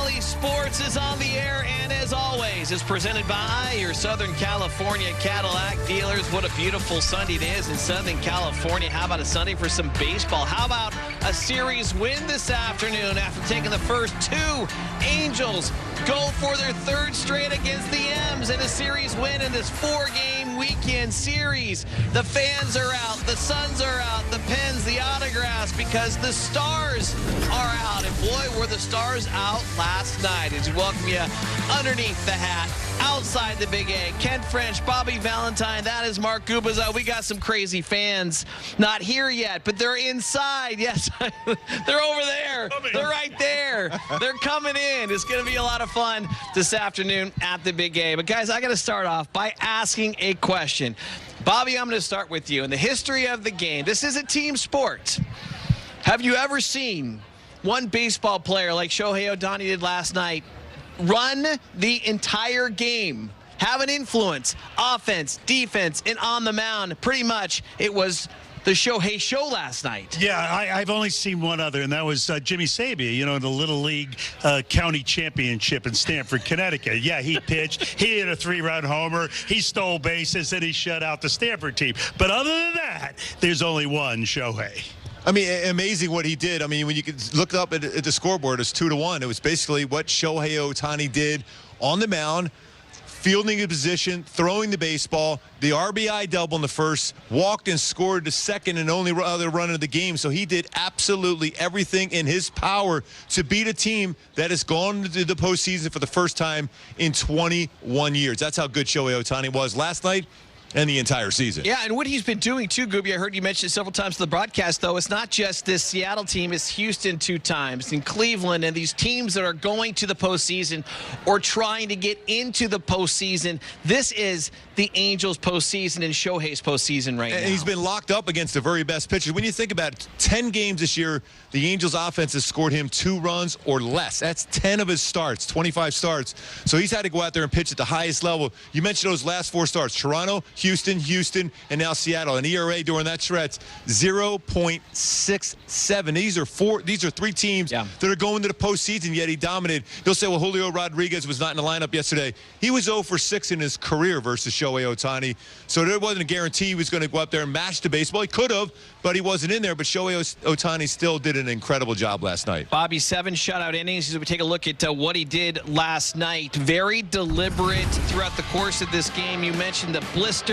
Bally Sports is on the air, and as always, is presented by your Southern California Cadillac dealers. What a beautiful Sunday it is in Southern California. How about a Sunday for some baseball? How about a series win this afternoon after taking the first two? Angels go for their third straight against the M's and a series win in this four-game weekend series. The fans are out, the Suns are out, the pens, the autographs, because the Stars are out. And boy, were the Stars out last night. As we welcome you underneath the hat, outside the Big A, Ken French, Bobby Valentine, that is Mark Gubaza. We got some crazy fans not here yet, but they're inside. Yes, they're over there. They're right there. They're coming in. It's going to be a lot of fun this afternoon at the Big A. But guys, I got to start off by asking a question. Bobby, I'm going to start with you. In the history of the game, this is a team sport. Have you ever seen one baseball player like Shohei Ohtani did last night run the entire game, have an influence, offense, defense, and on the mound? Pretty much it was the Shohei show last night. Yeah, I've only seen one other, and that was Jimmy Sabia, the Little League County Championship in Stamford, Connecticut. Yeah, he pitched. He hit a 3-run homer. He stole bases, and he shut out the Stamford team. But other than that, there's only one Shohei. I mean, amazing what he did. I mean, when you could look up at the scoreboard, it's 2-1. It was basically what Shohei Ohtani did on the mound, fielding a position, throwing the baseball, the RBI double in the first, walked and scored the second and only other run of the game. So he did absolutely everything in his power to beat a team that has gone to the postseason for the first time in 21 years. That's how good Shohei Ohtani was last night and the entire season. Yeah, and what he's been doing too, Gooby, I heard you mention it several times in the broadcast, though, it's not just this Seattle team, it's Houston 2 times, and Cleveland, and these teams that are going to the postseason or trying to get into the postseason. This is the Angels' postseason and Shohei's postseason right now. And he's been locked up against the very best pitchers. When you think about it, 10 games this year, the Angels' offense has scored him 2 runs or less. That's 10 of his starts, 25 starts. So he's had to go out there and pitch at the highest level. You mentioned those last 4 starts: Toronto, Houston, and now Seattle. An ERA during that stretch, 0.67. These are 3 teams that are going to the postseason, yet he dominated. You'll say, well, Julio Rodriguez was not in the lineup yesterday. He was 0 for 6 in his career versus Shohei Ohtani. So there wasn't a guarantee he was going to go up there and match the baseball. He could have, but he wasn't in there. But Shohei Ohtani still did an incredible job last night. Bobby, 7 shutout innings. As we take a look at what he did last night, very deliberate throughout the course of this game. You mentioned the blister.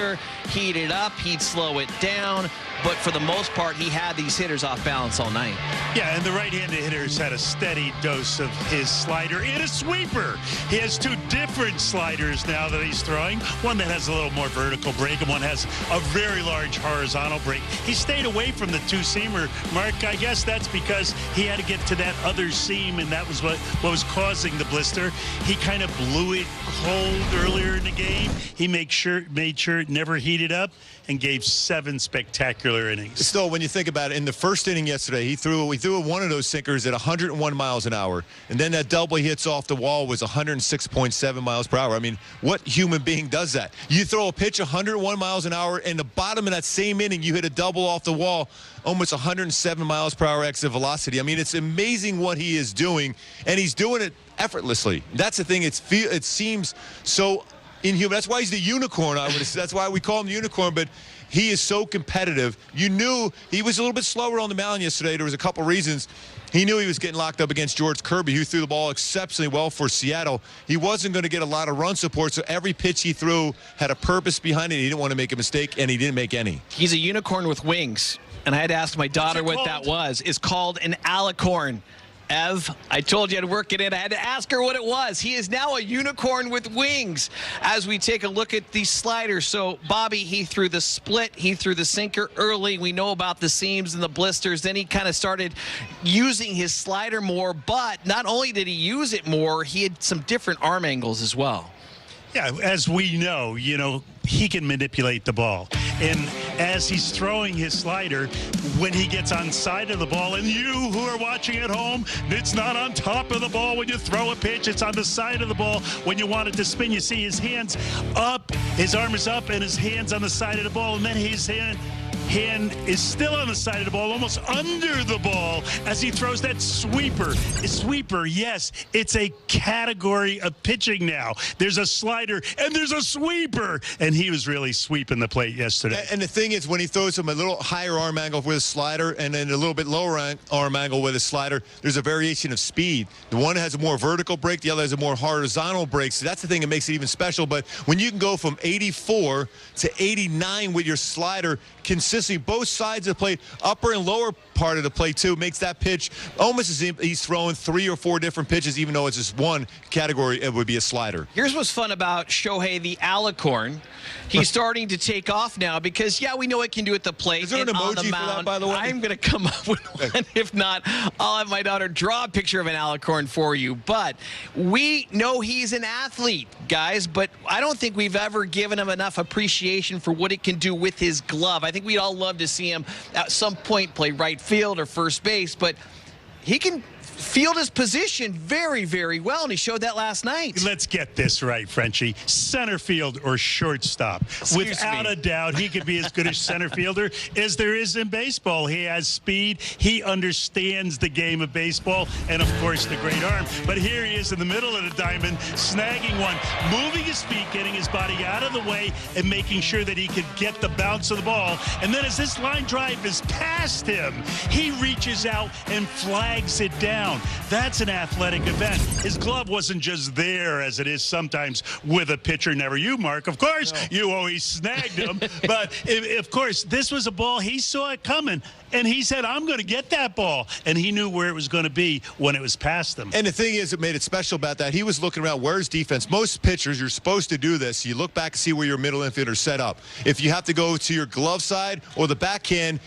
He'd it up, he'd slow it down, but for the most part, he had these hitters off balance all night. Yeah, and the right-handed hitters had a steady dose of his slider and a sweeper. He has 2 different sliders now that he's throwing. One that has a little more vertical break, and one has a very large horizontal break. He stayed away from the 2-seamer. Mark, I guess that's because he had to get to that other seam, and that was what was causing the blister. He kind of blew it cold earlier in the game. He made sure it never heated up, and gave 7 spectacular innings. Still, when you think about it, in the first inning yesterday, he threw one of those sinkers at 101 miles an hour, and then that double he hits off the wall was 106.7 miles per hour. I mean, what human being does that? You throw a pitch 101 miles an hour, and the bottom of that same inning, you hit a double off the wall, almost 107 miles per hour exit velocity. I mean, it's amazing what he is doing, and he's doing it effortlessly. That's the thing. It seems so inhuman. That's why he's the unicorn. That's why we call him the unicorn. But he is so competitive. You knew he was a little bit slower on the mound yesterday. There was a couple reasons. He knew he was getting locked up against George Kirby, who threw the ball exceptionally well for Seattle. He wasn't going to get a lot of run support, so every pitch he threw had a purpose behind it. He didn't want to make a mistake, and he didn't make any. He's a unicorn with wings, and I had to ask my daughter what that was. It's called an alicorn. Ev, I told you I'd work it in. I had to ask her what it was. He is now a unicorn with wings as we take a look at the slider. So, Bobby, he threw the split. He threw the sinker early. We know about the seams and the blisters. Then he kind of started using his slider more. But not only did he use it more, he had some different arm angles as well. Yeah, as we know, he can manipulate the ball. And as he's throwing his slider, when he gets on side of the ball, and you who are watching at home, it's not on top of the ball when you throw a pitch. It's on the side of the ball when you want it to spin. You see his hands up, his arm is up, and his hands on the side of the ball, and then his hand hand is still on the side of the ball, almost under the ball, as he throws that sweeper. A sweeper, yes, it's a category of pitching now. There's a slider and there's a sweeper, and he was really sweeping the plate yesterday. And the thing is, when he throws him a little higher arm angle with a slider and then a little bit lower arm angle with a slider, there's a variation of speed. The one has a more vertical break, the other has a more horizontal break. So that's the thing that makes it even special. But when you can go from 84 to 89 with your slider consistently, both sides of the plate, upper and lower part of the plate too, makes that pitch almost as if he's throwing 3 or 4 different pitches, even though it's just one category. It would be a slider. Here's what's fun about Shohei the Alicorn. He's starting to take off now because, yeah, we know it can do at the plate. Is there an emoji for that, by the way? I'm going to come up with one. If not, I'll have my daughter draw a picture of an alicorn for you. But we know he's an athlete, guys, but I don't think we've ever given him enough appreciation for what he can do with his glove. I think we'd all love to see him at some point play right field or first base, but he can field his position very, very well, and he showed that last night. Let's get this right, Frenchie. Center field or shortstop. Without a doubt, he could be as good a center fielder as there is in baseball. He has speed. He understands the game of baseball, and, of course, the great arm. But here he is in the middle of the diamond, snagging one, moving his feet, getting his body out of the way, and making sure that he could get the bounce of the ball. And then as this line drive is past him, he reaches out and flags it down. That's an athletic event. His glove wasn't just there, as it is sometimes with a pitcher. Never you, Mark. Of course, you always snagged him. But, of course, this was a ball. He saw it coming, and he said, I'm going to get that ball. And he knew where it was going to be when it was past him. And the thing is, it made it special about that. He was looking around, where's defense? Most pitchers, you're supposed to do this. You look back and see where your middle infielder's set up. If you have to go to your glove side or the backhand,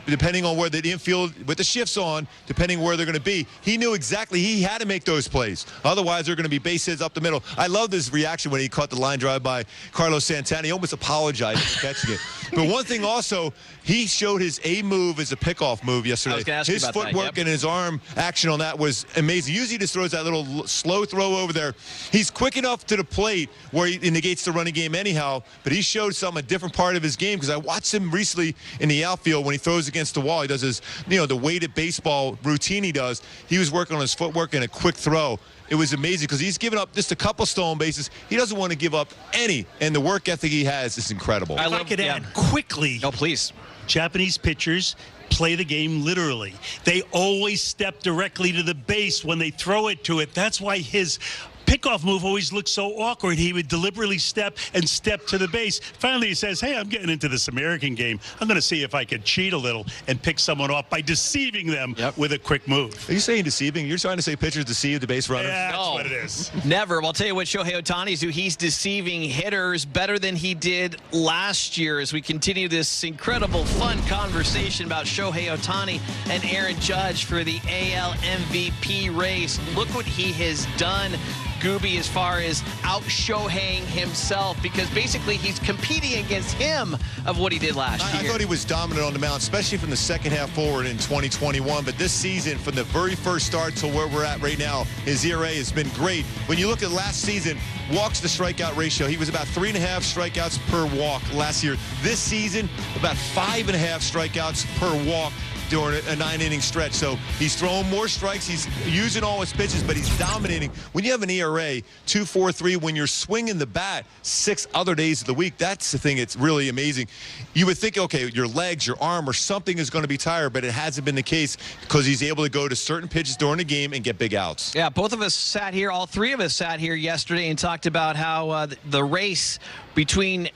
depending on where the infield, with the shifts on, depending where they're going to be, he knew exactly he had to make those plays. Otherwise, they're going to be base hits up the middle. I love this reaction when he caught the line drive by Carlos Santana. He almost apologized for catching it. But one thing also, he showed his A move as a pickoff move yesterday. His footwork and his arm action on that was amazing. Usually he just throws that little slow throw over there. He's quick enough to the plate where he negates the running game anyhow, but he showed a different part of his game, because I watched him recently in the outfield when he throws against the wall. He does his, the weighted baseball routine he does. He was working on his footwork and a quick throw. It was amazing because he's given up just a couple stolen bases. He doesn't want to give up any, and the work ethic he has is incredible. I could add quickly. No, please. Japanese pitchers play the game literally. They always step directly to the base when they throw it to it. That's why his pickoff move always looked so awkward. He would deliberately step to the base. Finally, he says, hey, I'm getting into this American game. I'm going to see if I could cheat a little and pick someone off by deceiving them with a quick move. Are you saying deceiving? You're trying to say pitchers deceive the base runners? Yeah, that's what it is. Never. Well, I'll tell you what Shohei Ohtani's do. He's deceiving hitters better than he did last year, as we continue this incredible, fun conversation about Shohei Ohtani and Aaron Judge for the AL MVP race. Look what he has done, Gooby, as far as out-Shoheiing himself, because basically he's competing against him of what he did last year. I thought he was dominant on the mound, especially from the second half forward in 2021. But this season, from the very first start to where we're at right now, his ERA has been great. When you look at last season, walks to strikeout ratio, he was about 3.5 strikeouts per walk last year. This season, about 5.5 strikeouts per walk during a 9-inning stretch. So he's throwing more strikes. He's using all his pitches, but he's dominating. When you have an ERA 2.43, when you're swinging the bat 6 other days of the week, that's the thing that's really amazing. You would think, okay, your legs, your arm, or something is going to be tired, but it hasn't been the case because he's able to go to certain pitches during the game and get big outs. Yeah, both of us sat here, all three of us sat here yesterday and talked about how the race between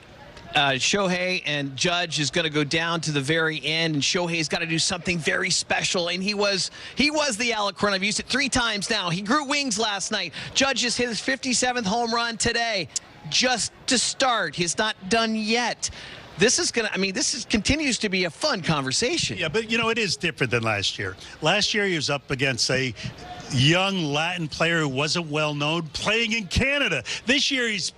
Shohei and Judge is going to go down to the very end, and Shohei's got to do something very special, and he was the Alicorn. I've used it 3 times now. He grew wings last night. Judge just hit his 57th home run today, just to start. He's not done yet. This continues to be a fun conversation. Yeah, but it is different than last year. Last year he was up against a young Latin player who wasn't well known, playing in Canada. This year he's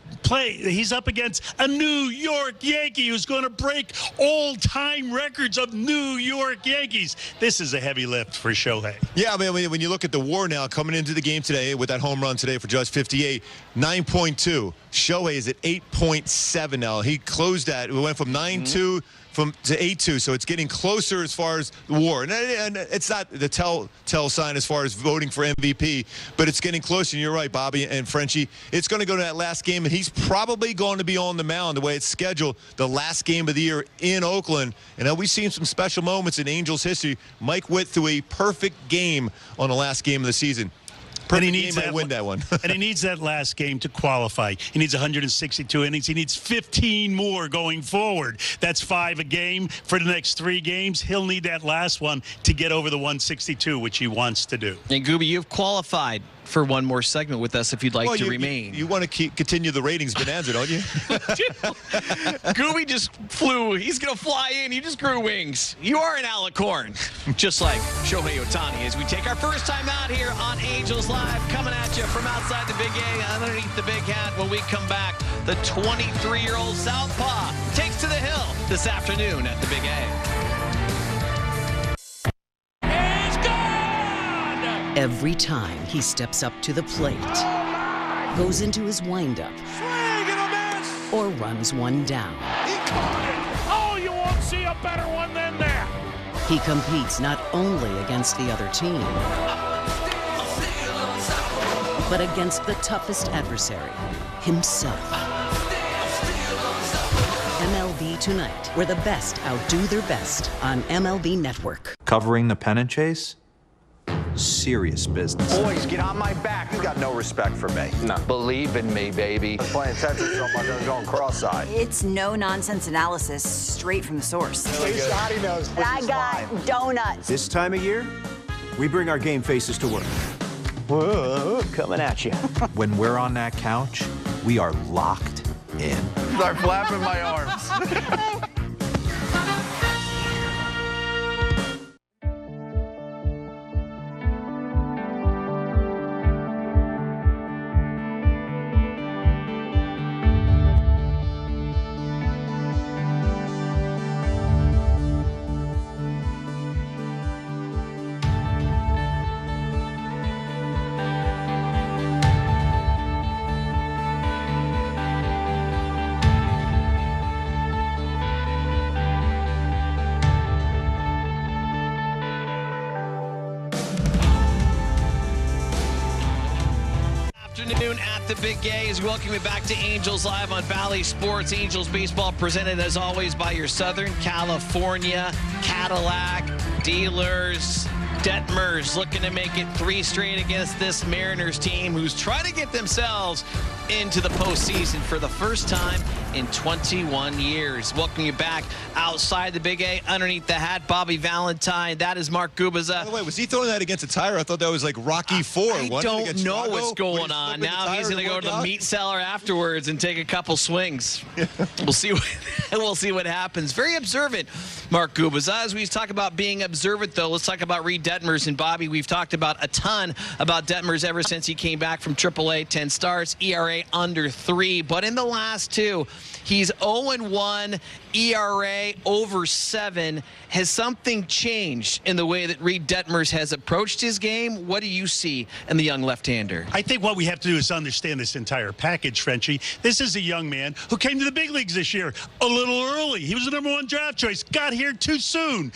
up against a New York Yankee who's going to break all-time records of New York Yankees. This is a heavy lift for Shohei. Yeah, I mean, when you look at the WAR now coming into the game today with that home run today for Judge, 58, 9.2. Shohei is at 8.7 now. He closed that. We went from 9.2 to 8-2, so it's getting closer as far as the WAR. And it's not the tell sign as far as voting for MVP, but it's getting closer. And you're right, Bobby and Frenchie. It's going to go to that last game, and he's probably going to be on the mound the way it's scheduled, the last game of the year in Oakland. And we've seen some special moments in Angels history. Mike Witt threw a perfect game on the last game of the season. And he needs to win that one. And he needs that last game to qualify. He needs 162 innings. He needs 15 more going forward. That's 5 a game for the next 3 games. He'll need that last one to get over the 162, which he wants to do. And Gooby, you've qualified for one more segment with us if you'd like to remain. You want to continue the ratings bonanza, don't you? Gooby just flew. He's going to fly in. He just grew wings. You are an alicorn, just like Shohei Ohtani, as we take our first time out here on Angels Live, coming at you from outside the Big A, underneath the big hat. When we come back, the 23-year-old Southpaw takes to the hill this afternoon at the Big A. Every time he steps up to the plate, goes into his windup, or runs one down. He caught it! Oh, you won't see a better one than that! He competes not only against the other team, but against the toughest adversary, himself. MLB Tonight, where the best outdo their best on MLB Network. Covering the pennant chase? Serious business. Boys, get on my back. You got no respect for me. No. Believe in me, baby. I'm playing Tetris, so I'm not going to go cross-eyed. It's no-nonsense analysis straight from the source. Scotty knows. And I got donuts. This time of year, we bring our game faces to work. Whoa, coming at you. When we're on that couch, we are locked in. Start flapping my arms. Afternoon at the Big A is welcoming back to Angels Live on Valley Sports. Angels baseball presented as always by your Southern California Cadillac dealers. Detmers looking to make it 3 straight against this Mariners team who's trying to get themselves into the postseason for the first time in 21 years. Welcome you back outside the Big A, underneath the hat, Bobby Valentine. That is Mark Gubaza. By the way, was he throwing that against a tire? I thought that was like Rocky IV. I don't know what's going on. Now he's going to go to the meat cellar afterwards and take a couple swings. We'll see what happens. Very observant, Mark Gubaza. As we talk about being observant, though, let's talk about Reid Detmers. And Bobby, we've talked about a ton about Detmers ever since he came back from AAA. 10 starts, ERA under 3. But in the last 2, he's 0-1, ERA over 7. Has something changed in the way that Reid Detmers has approached his game? What do you see in the young left-hander? I think what we have to do is understand this entire package, Frenchie. This is a young man who came to the big leagues this year a little early. He was the #1 draft choice, got here too soon.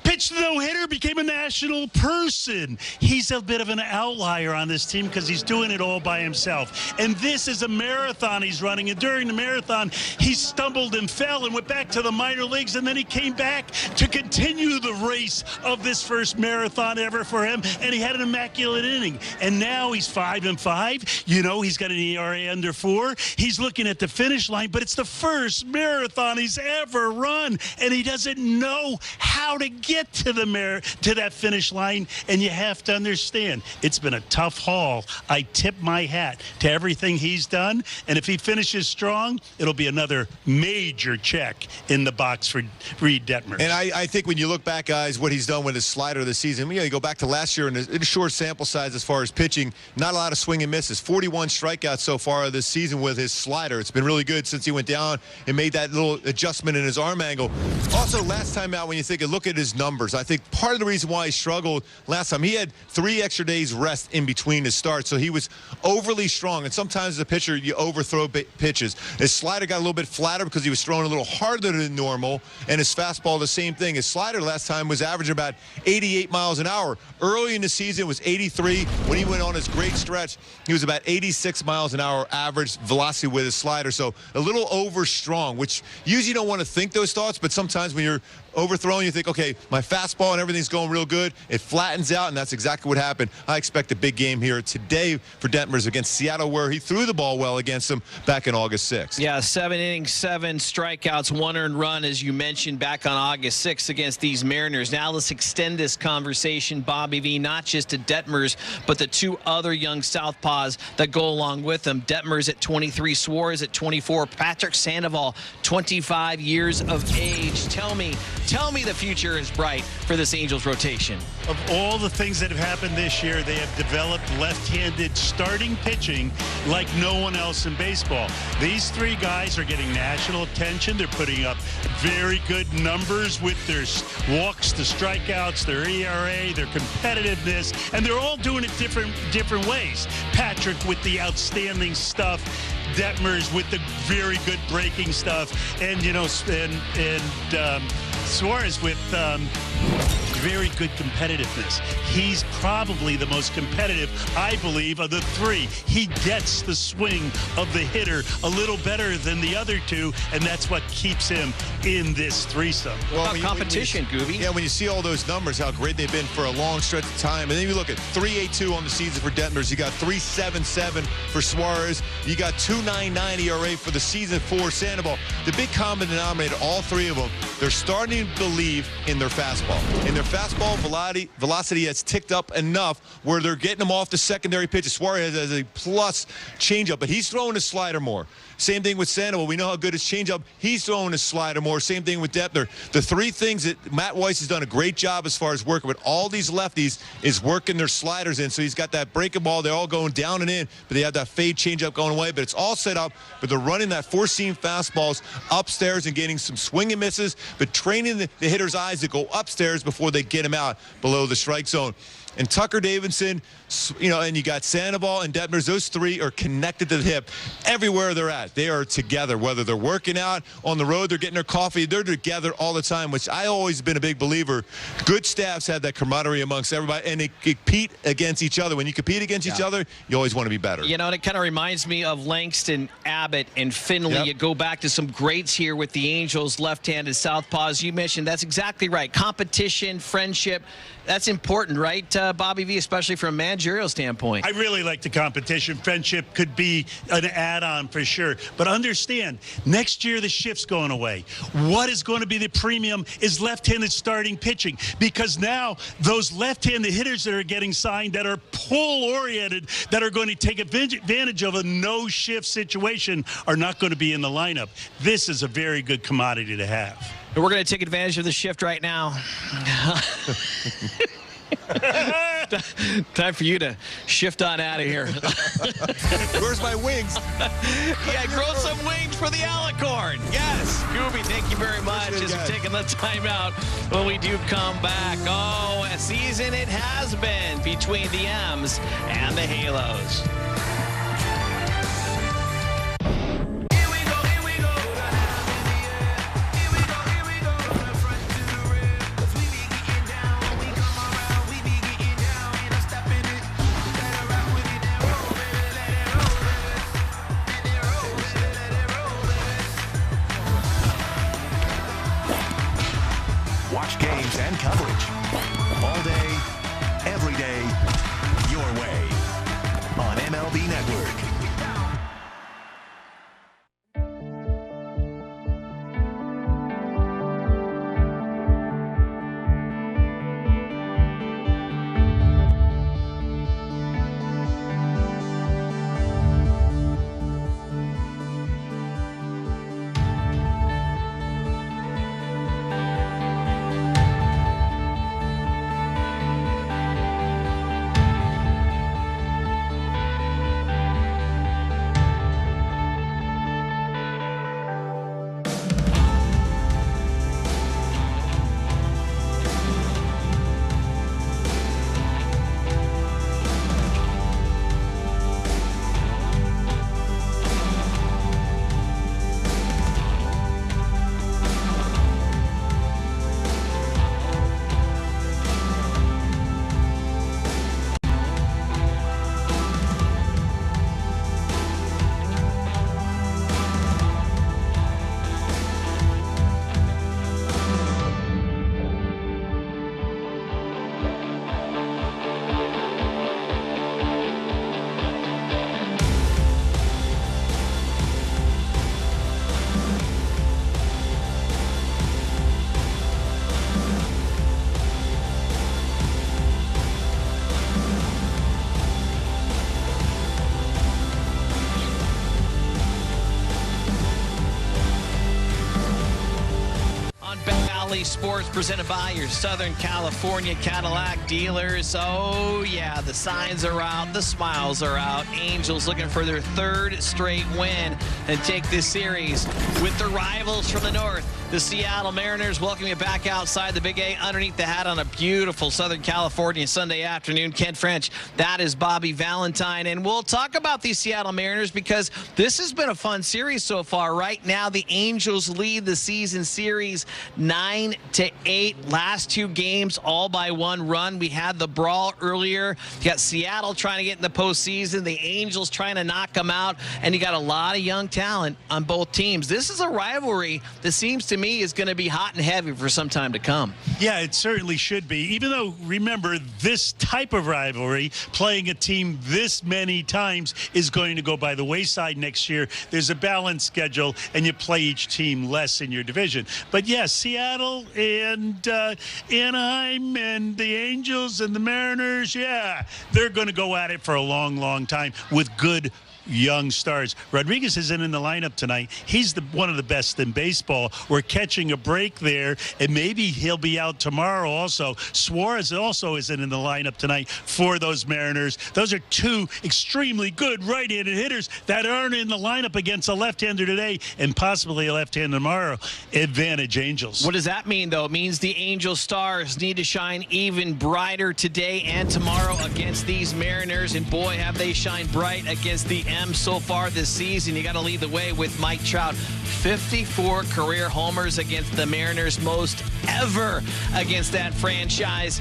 Pitched the no-hitter, became a national person. He's a bit of an outlier on this team because he's doing it all by himself. And this is a marathon he's running. And during the marathon, he stumbled and fell and went back to the minor leagues. And then he came back to continue the race of this first marathon ever for him. And he had an immaculate inning. And now he's 5-5. You know, he's got an ERA under 4. He's looking at the finish line, but it's the first marathon he's ever run. And he doesn't know how to get to that finish line, and you have to understand it's been a tough haul. I tip my hat to everything he's done, and if he finishes strong, it'll be another major check in the box for Reid Detmers. And I think when you look back, guys, what he's done with his slider this season, you go back to last year in a short sample size as far as pitching, not a lot of swing and misses. 41 strikeouts so far this season with his slider. It's been really good since he went down and made that little adjustment in his arm angle. Also, last time out, when you look at his numbers, numbers. I think part of the reason why he struggled last time, he had 3 extra days rest in between his starts, so he was overly strong. And sometimes as a pitcher, you overthrow pitches. His slider got a little bit flatter because he was throwing a little harder than normal, and his fastball the same thing. His slider last time was averaging about 88 miles an hour. Early in the season, it was 83. When he went on his great stretch, he was about 86 miles an hour average velocity with his slider, so a little over strong, which usually you don't want to think those thoughts, but sometimes when you're overthrown, you think, okay, my fastball and everything's going real good. It flattens out, and that's exactly what happened. I expect a big game here today for Detmers against Seattle, where he threw the ball well against them back in August 6th. Yeah, 7 innings, 7 strikeouts, 1 earned run, as you mentioned, back on August 6th against these Mariners. Now let's extend this conversation, Bobby V, not just to Detmers, but the 2 other young southpaws that go along with them. Detmers at 23, Suarez at 24, Patrick Sandoval, 25 years of age. Tell me the future is bright for this Angels rotation. Of all the things that have happened this year, they have developed left-handed starting pitching like no one else in baseball. These 3 guys are getting national attention. They're putting up very good numbers with their walks, the strikeouts, their ERA, their competitiveness, and they're all doing it different ways. Patrick with the outstanding stuff, Detmers with the very good breaking stuff, and Suarez with very good competitiveness. He's probably the most competitive, I believe, of the 3. He gets the swing of the hitter a little better than the other 2, and that's what keeps him in this threesome. Well, competition, Gooby. Yeah, when you see all those numbers, how great they've been for a long stretch of time, and then you look at 3.82 on the season for Detmers. You got 3.77 for Suarez. You got 2.99 ERA for the season for Sandoval. The big common denominator, all 3 of them, they're starting to believe in their fastball. And their fastball velocity has ticked up enough where they're getting them off the secondary pitches. Suarez has a plus changeup, but he's throwing his slider more. Same thing with Sandoval. We know how good his changeup. He's throwing his slider more. Same thing with Detmer. The 3 things that Matt Weiss has done a great job as far as working with all these lefties is working their sliders in. So he's got that breaking ball. They're all going down and in, but they have that fade changeup going away. But it's all set up, but they're running that 4-seam fastballs upstairs and getting some swing and misses, but training the hitter's eyes to go upstairs before they get him out below the strike zone. And Tucker Davidson, and you got Sandoval and Detmers. Those 3 are connected to the hip everywhere they're at. They are together, whether they're working out, on the road, they're getting their coffee. They're together all the time, which I always been a big believer. Good staffs have that camaraderie amongst everybody, and they compete against each other. When you compete against each other, you always want to be better. And it kind of reminds me of Langston, Abbott, and Finley. Yep. You go back to some greats here with the Angels, left-handed southpaws. You mentioned that's exactly right. Competition, friendship, that's important, right, Bobby V, especially from a managerial standpoint? I really like the competition. Friendship could be an add-on for sure. But understand, next year the shift's going away. What is going to be the premium is left-handed starting pitching, because now those left-handed hitters that are getting signed that are pull-oriented, that are going to take advantage of a no-shift situation, are not going to be in the lineup. This is a very good commodity to have. And we're going to take advantage of the shift right now. Time for you to shift on out of here. Where's my wings? Yeah, grow some wings for the alicorn. Yes. Gooby, thank you very much as we're taking the time out when we do come back. Oh, a season it has been between the M's and the Halos. Watch games and coverage all day, every day, your way on MLB Network. Valley Sports, presented by your Southern California Cadillac dealers. Oh, yeah, the signs are out. The smiles are out. Angels looking for their third straight win and take this series with the rivals from the north. The Seattle Mariners welcome you back outside the Big A underneath the hat on a beautiful Southern California Sunday afternoon. Ken French, that is Bobby Valentine. And we'll talk about these Seattle Mariners because this has been a fun series so far. Right now, the Angels lead the season series 9-8. Last two games, all by one run. We had the brawl earlier. You got Seattle trying to get in the postseason. The Angels trying to knock them out. And you got a lot of young talent on both teams. This is a rivalry that seems to me is going to be hot and heavy for some time to come. Yeah, it certainly should be. Even though, remember, this type of rivalry, playing a team this many times, is going to go by the wayside next year. There's a balanced schedule, and you play each team less in your division. But yes, Seattle and Anaheim and the Angels and the Mariners, yeah, they're going to go at it for a long, long time with good young stars. Rodriguez isn't in the lineup tonight. He's one of the best in baseball. We're catching a break there, and maybe he'll be out tomorrow also. Suarez also isn't in the lineup tonight for those Mariners. Those are two extremely good right-handed hitters that aren't in the lineup against a left-hander today and possibly a left-hander tomorrow. Advantage Angels. What does that mean, though? It means the Angel Stars need to shine even brighter today and tomorrow against these Mariners, and boy, have they shined bright against the M's so far this season. You got to lead the way with Mike Trout. 54 career homers against the Mariners, most ever against that franchise.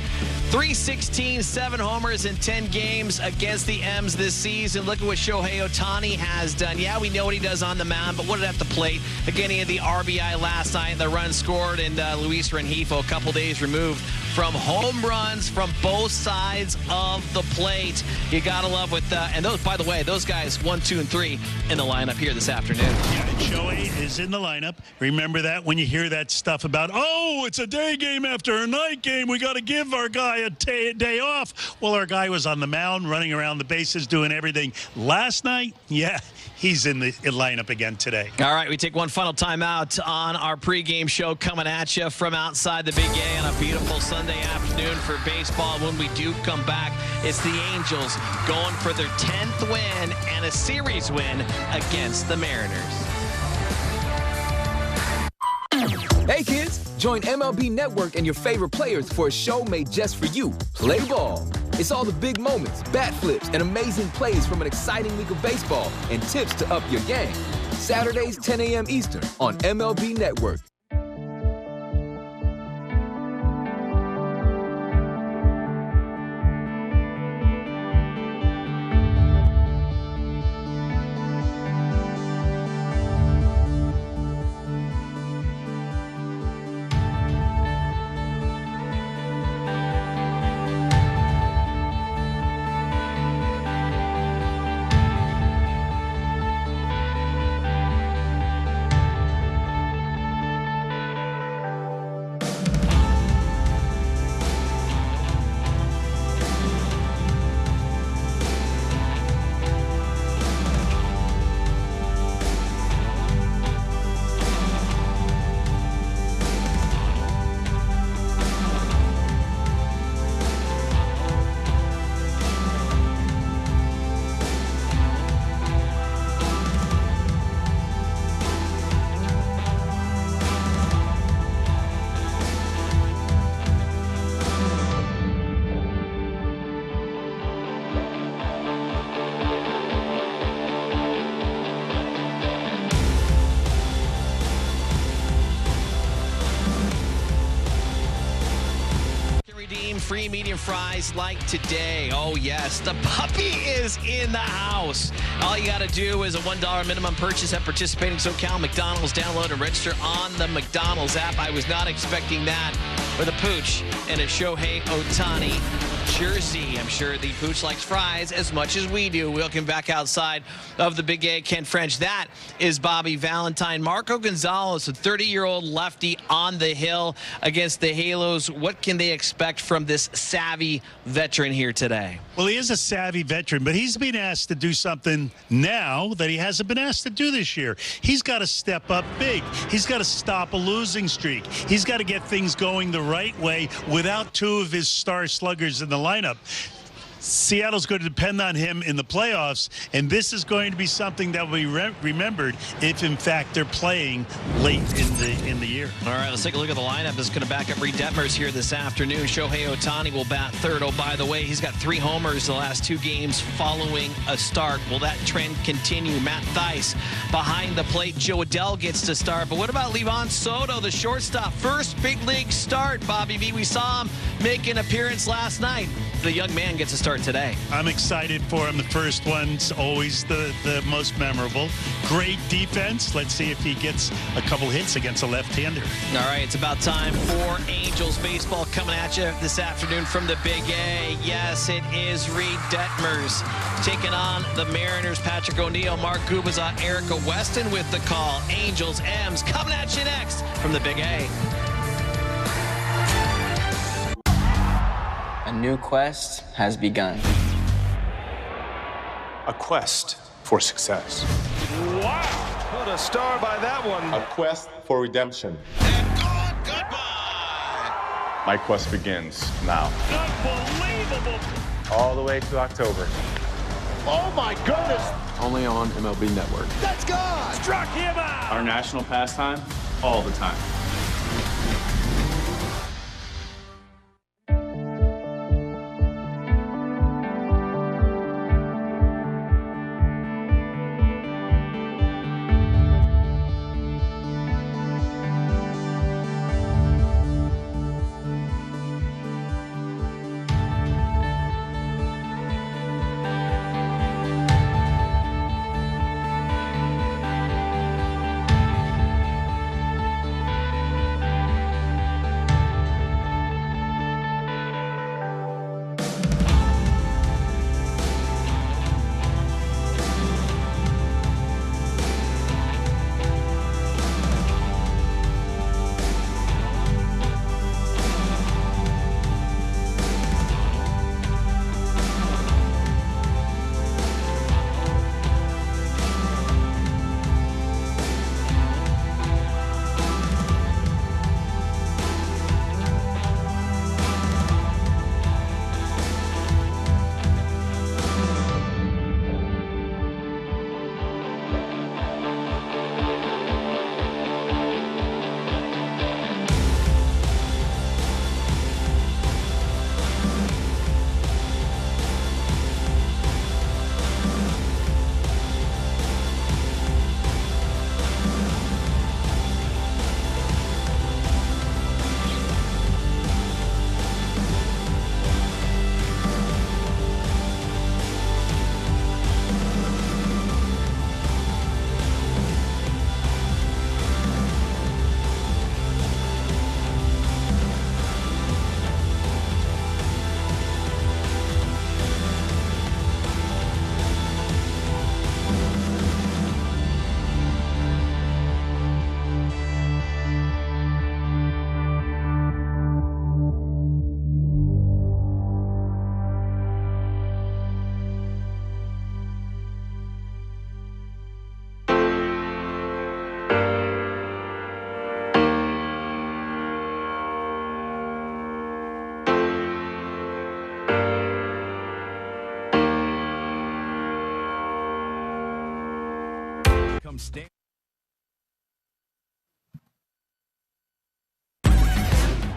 316, 7 homers in 10 games against the M's this season. Look at what Shohei Ohtani has done. Yeah, we know what he does on the mound, but what at the plate? Again, he had the RBI last night, the run scored, and Luis Rengifo a couple days removed from home runs from both sides of the plate. You got to love with and those, by the way, those guys 1, 2, and 3 in the lineup here this afternoon. Yeah, and Shohei is in the lineup. Remember that when you hear that stuff about, oh, it's a day game after a night game. We got to give our guy a day off. Well, our guy was on the mound, running around the bases, doing everything. Last night, yeah, he's in the lineup again today. All right, we take one final timeout on our pregame show coming at you from outside the Big A on a beautiful Sunday afternoon for baseball. When we do come back, it's the Angels going for their 10th win and a series win against the Mariners. Hey kids, join MLB Network and your favorite players for a show made just for you. Play ball. It's all the big moments, bat flips, and amazing plays from an exciting week of baseball and tips to up your game. Saturdays, 10 a.m. Eastern on MLB Network. Free medium fries like today. Oh, yes. The puppy is in the house. All you got to do is a $1 minimum purchase at participating SoCal McDonald's. Download and register on the McDonald's app. I was not expecting that with a pooch and a Shohei Ohtani Jersey. I'm sure the Pooch likes fries as much as we do. Welcome back outside of the Big A. Ken French. That is Bobby Valentine. Marco Gonzales, a 30-year-old lefty on the hill against the Halos. What can they expect from this savvy veteran here today? Well, he is a savvy veteran, but he's being asked to do something now that he hasn't been asked to do this year. He's got to step up big. He's got to stop a losing streak. He's got to get things going the right way without two of his star sluggers in the lineup. Seattle's going to depend on him in the playoffs, and this is going to be something that will be remembered if, in fact, they're playing late in the year. All right, let's take a look at the lineup. That's going to back up Reid Detmers here this afternoon. Shohei Ohtani will bat third. Oh, by the way, he's got 3 homers the last 2 games following a start. Will that trend continue? Matt Thaiss behind the plate. Joe Adell gets to start. But what about Livan Soto, the shortstop? First big league start, Bobby V. We saw him make an appearance last night. The young man gets to start today. I'm excited for him. The first one's always the most memorable. Great defense. Let's see if he gets a couple hits against a left-hander. All right, it's about time for Angels baseball coming at you this afternoon from the Big A. Yes, it is Reid Detmers taking on the Mariners. Patrick O'Neill, Mark Gubicza, Erica Weston with the call. Angels, M's coming at you next from the Big A. A new quest has begun. A quest for success. Wow! What a star by that one. A quest for redemption. And gone. Goodbye. My quest begins now. Unbelievable. All the way to October. Oh my goodness. Only on MLB Network. That's gone. Struck him out. Our national pastime, all the time.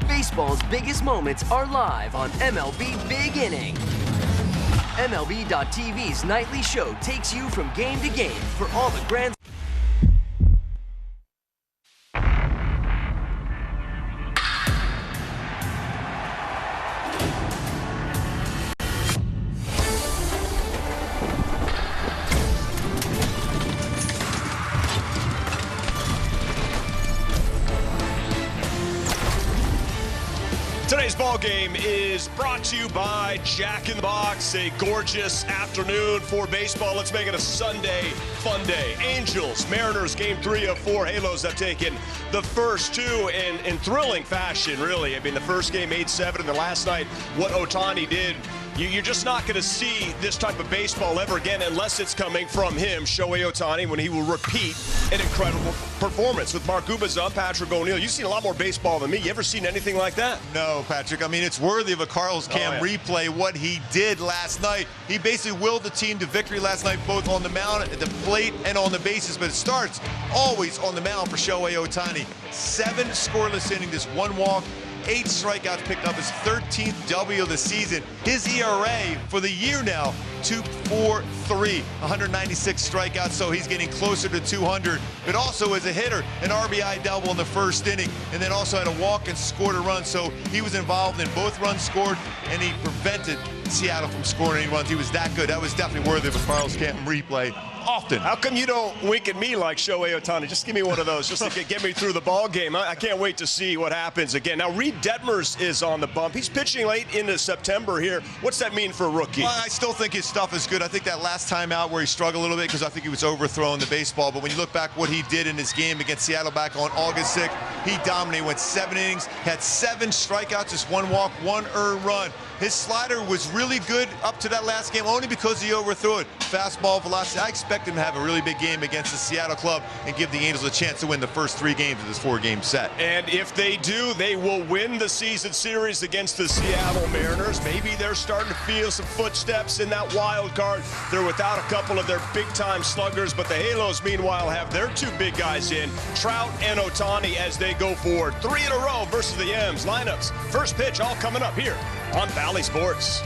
Baseball's biggest moments are live on MLB Big Inning. MLB.TV's nightly show takes you from game to game for all the grand... Today's ball game is brought to you by Jack in the Box. A gorgeous afternoon for baseball. Let's make it a Sunday fun day. Angels, Mariners, game 3 of 4. Halos have taken the first two in thrilling fashion, really. I mean, the first game 8-7, and the last night, what Ohtani did. You're just not going to see this type of baseball ever again unless it's coming from him, Shohei Ohtani, when he will repeat an incredible performance. With Mark Gubicza, Patrick O'Neill, you've seen a lot more baseball than me. You ever seen anything like that? No, Patrick. I mean, it's worthy of a Carlos Cam replay, what he did last night. He basically willed the team to victory last night, both on the mound, at the plate, and on the bases. But it starts always on the mound for Shohei Ohtani. 7 scoreless innings, 1 walk. 8 strikeouts, picked up his 13th W of the season. His ERA for the year now, 2.43, 196 strikeouts, so he's getting closer to 200. But also as a hitter, an RBI double in the first inning, and then also had a walk and scored a run. So he was involved in both runs scored, and he prevented Seattle from scoring any runs. He was that good. That was definitely worthy of a Carlos Camp replay. Often. How come you don't wink at me like Shohei Ohtani? Just give me one of those just to get me through the ball game. I can't wait to see what happens again. Now, Reid Detmers is on the bump. He's pitching late into September here. What's that mean for a rookie? Well, I still think his stuff is good. I think that last time out where he struggled a little bit because I think he was overthrowing the baseball. But when you look back what he did in his game against Seattle back on August 6th, he dominated, went 7 innings, had 7 strikeouts, just 1 walk, 1 earned run. His slider was really good up to that last game only because he overthrew it. Fastball velocity. I expect him to have a really big game against the Seattle club and give the Angels a chance to win the first 3 games of this 4-game set. And if they do, they will win the season series against the Seattle Mariners. Maybe they're starting to feel some footsteps in that wild card. They're without a couple of their big-time sluggers, but the Halos, meanwhile, have their 2 big guys in, Trout and Ohtani, as they go forward. 3 in a row versus the M's. Lineups, first pitch, all coming up here on Valley Sports.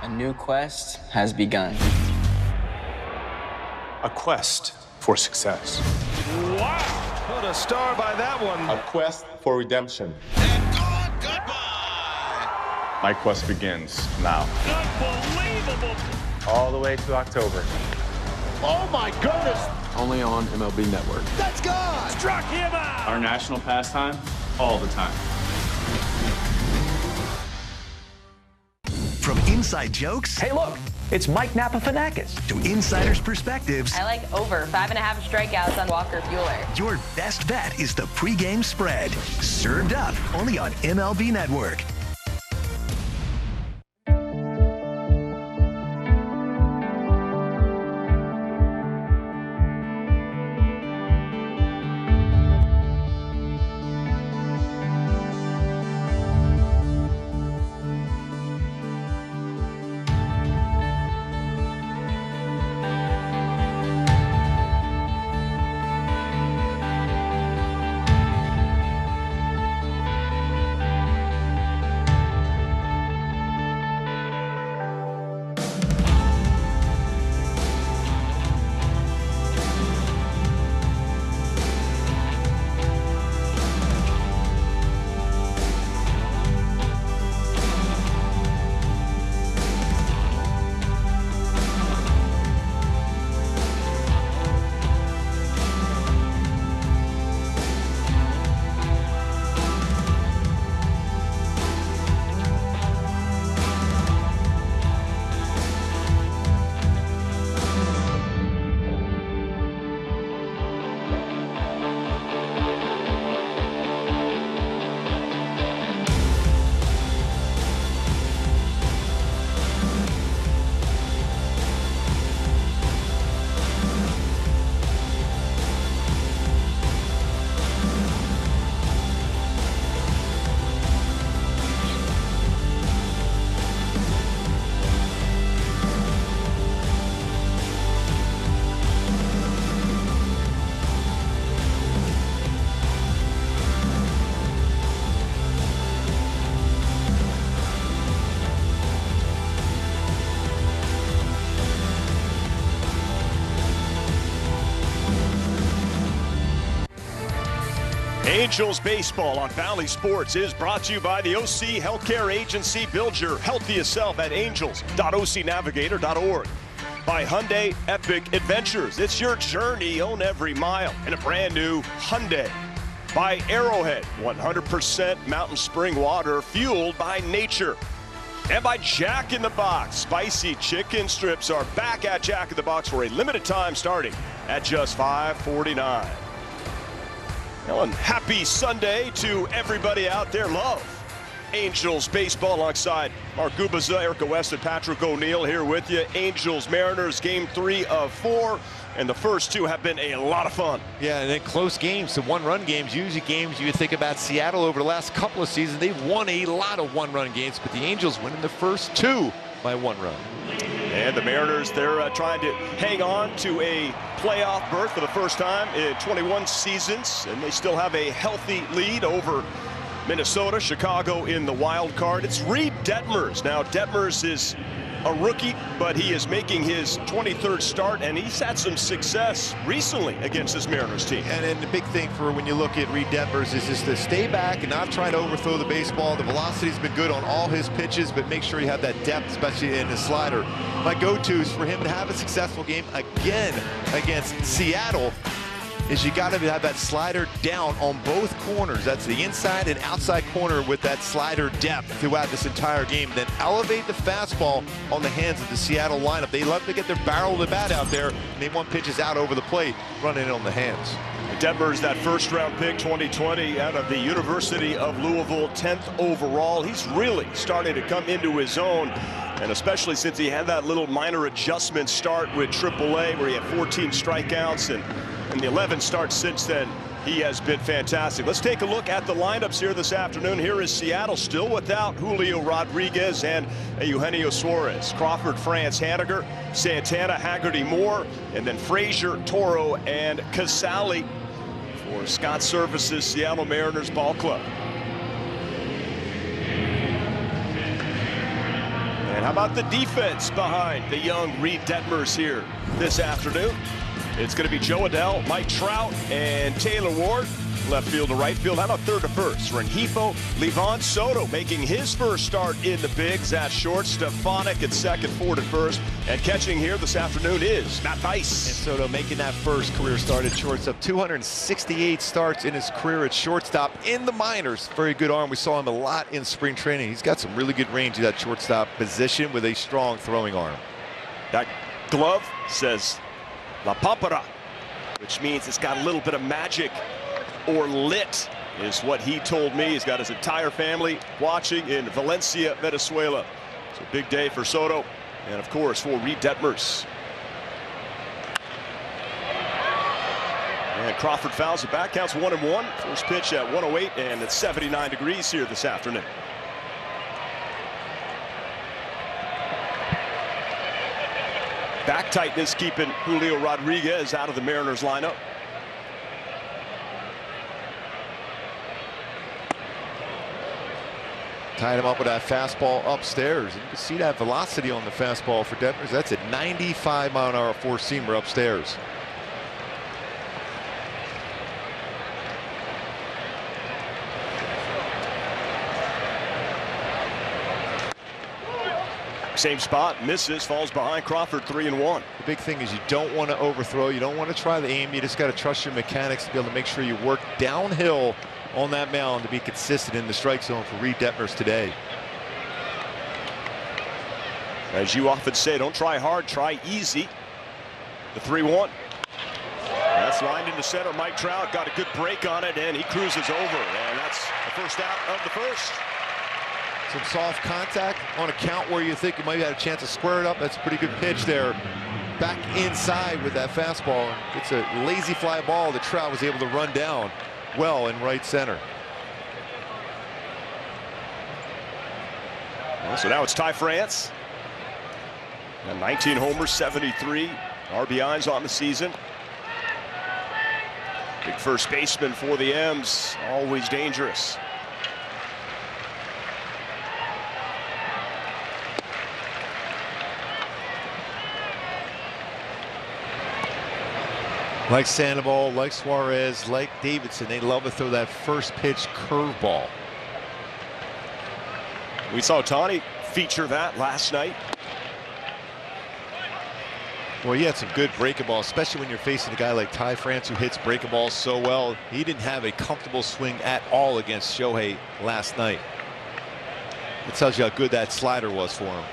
A new quest has begun. A quest for success. Wow, what a star by that one. A quest for redemption. And gone, goodbye. My quest begins now. Unbelievable. All the way to October. Oh my goodness. Only on MLB Network. That's gone. Struck him out. Our national pastime, all the time. From inside jokes. Hey, look, it's Mike Napafanakis. To insiders' perspectives. I like over 5.5 strikeouts on Walker Buehler. Your best bet is the pregame spread. Served up only on MLB Network. Angels baseball on Valley Sports is brought to you by the OC Healthcare Agency. Build your healthiest self at angels.ocnavigator.org. By Hyundai Epic Adventures. It's your journey, own every mile in a brand new Hyundai. by Arrowhead, 100% mountain spring water fueled by nature. And by Jack in the Box, spicy chicken strips are back at Jack in the Box for a limited time starting at just $5.49. Well, and happy Sunday to everybody out there. Love Angels baseball alongside Mark Gubaza, Erica West, and Patrick O'Neill here with you. Angels Mariners game 3 of 4. And the first two have been a lot of fun. Yeah, and then close games, some one-run games. Usually games you think about Seattle over the last couple of seasons. They've won a lot of one-run games, but the Angels winning the first 2 by 1 run. And the Mariners, they're trying to hang on to a playoff berth for the first time in 21 seasons. And they still have a healthy lead over Minnesota, Chicago in the wild card. It's Reid Detmers. Now, Detmers is a rookie, but he is making his 23rd start, and he's had some success recently against this Mariners team. And then the big thing for when you look at Reid Detmers is just to stay back and not try to overthrow the baseball. The velocity's been good on all his pitches, but make sure you have that depth, especially in the slider. My go-tos for him to have a successful game again against Seattle is you got to have that slider down on both corners. That's the inside and outside corner with that slider depth throughout this entire game. Then elevate the fastball on the hands of the Seattle lineup. They love to get their barrel of the bat out there, and they want pitches out over the plate, running it on the hands. Detmers, that first-round pick 2020 out of the University of Louisville, 10th overall. He's really starting to come into his own, and especially since he had that little minor adjustment start with AAA where he had 14 strikeouts, and in the 11 starts since then, he has been fantastic. Let's take a look at the lineups here this afternoon. Here is Seattle still without Julio Rodriguez and Eugenio Suarez. Crawford, France, Haniger, Santana, Haggerty, Moore, and then Frazier, Toro, and Casali for Scott Service's Seattle Mariners Ball Club. And how about the defense behind the young Reid Detmers here this afternoon? It's going to be Joe Adell, Mike Trout, and Taylor Ward, left field to right field. How about third to first? Rengifo, Livan Soto making his first start in the bigs at short. Stefanik at second, forward at first. And catching here this afternoon is Matt Thaiss. And Soto making that first career start at shortstop. 268 starts in his career at shortstop in the minors. Very good arm. We saw him a lot in spring training. He's got some really good range in that shortstop position with a strong throwing arm. That glove says La Pampara, which means it's got a little bit of magic or lit, is what he told me. He's got his entire family watching in Valencia, Venezuela. It's a big day for Soto and, of course, for Reid Detmers. And Crawford fouls it back, counts 1-1. First pitch at 108, and it's 79 degrees here this afternoon. Back tightness keeping Julio Rodriguez out of the Mariners lineup. Tied him up with that fastball upstairs. And you can see that velocity on the fastball for Detmers. That's a 95-mile-an-hour four-seamer upstairs. Same spot, misses, falls behind Crawford, 3-1. The big thing is you don't want to overthrow. You don't want to try the aim. You just got to trust your mechanics to be able to make sure you work downhill on that mound to be consistent in the strike zone for Reid Detmers today. As you often say, don't try hard, try easy. The 3-1. That's lined into center. Mike Trout got a good break on it, and he cruises over. And that's the first out of the first. Some soft contact on a count where you think you might have a chance to square it up. That's a pretty good pitch there. Back inside with that fastball. It's a lazy fly ball that Trout was able to run down well in right center. Well, so now it's Ty France. And 19 homers, 73 RBIs on the season. Big first baseman for the M's, always dangerous. Like Sandoval, like Suarez, like Davidson, they love to throw that first pitch curveball. We saw Tani feature that last night. Well, he had some good breaking balls, especially when you're facing a guy like Ty France who hits breaking balls so well. He didn't have a comfortable swing at all against Shohei last night. It tells you how good that slider was for him.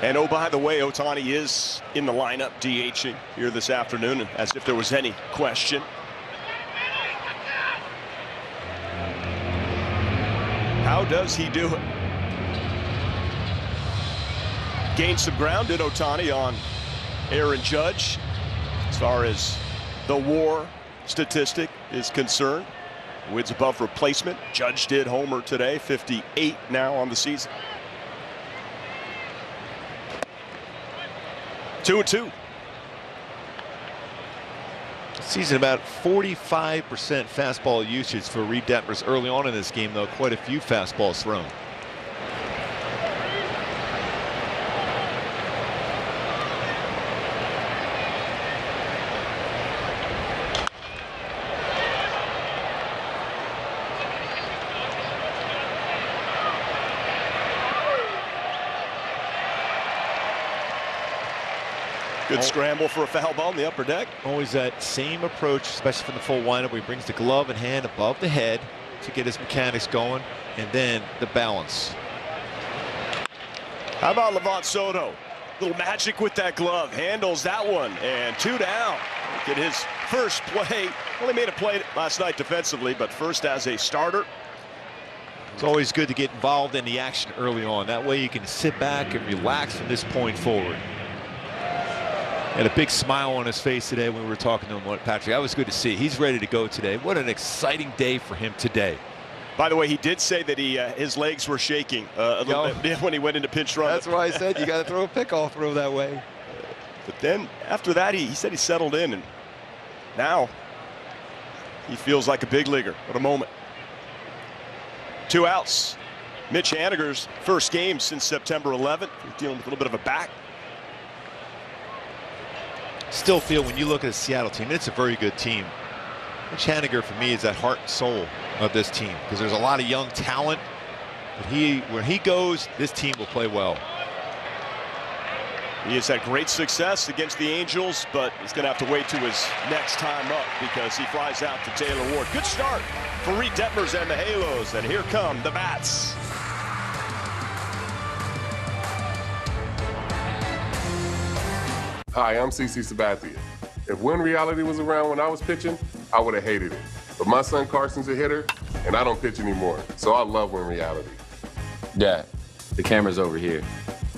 And oh, by the way, Ohtani is in the lineup DHing here this afternoon, as if there was any question. How does he do it? Gained some ground, did Ohtani, on Aaron Judge as far as the WAR statistic is concerned. Wins above replacement. Judge did homer today, 58 now on the season. 2-2. Season about 45% fastball usage for Reid Detmers early on in this game, though. Quite a few fastballs thrown. Good scramble for a foul ball in the upper deck. Always that same approach, especially from the full windup, where he brings the glove and hand above the head to get his mechanics going, and then the balance. How about Livan Soto? Little magic with that glove. Handles that one, and 2 down. Get his first play. Only made a play last night defensively, but first as a starter. It's always good to get involved in the action early on. That way you can sit back and relax from this point forward. Had a big smile on his face today when we were talking to him, Patrick. That was good to see. He's ready to go today. What an exciting day for him today. By the way, he did say that his legs were shaking a little bit when he went into pinch run. That's why I said you got to throw a pickoff throw that way. But then after that, he said he settled in, and now he feels like a big leaguer. What a moment. 2 outs. Mitch Haniger's first game since September 11th. He's dealing with a little bit of a back. Still feel when you look at the Seattle team, it's a very good team. Mitch Haniger for me is that heart and soul of this team, because there's a lot of young talent. But where he goes, this team will play well. He has had great success against the Angels, but he's going to have to wait to his next time up because he flies out to Taylor Ward. Good start for Reid Detmers and the Halos, and here come the bats. Hi, I'm CC Sabathia. If Win Reality was around when I was pitching, I would have hated it. But my son Carson's a hitter, and I don't pitch anymore, so I love Win Reality. Dad, the camera's over here.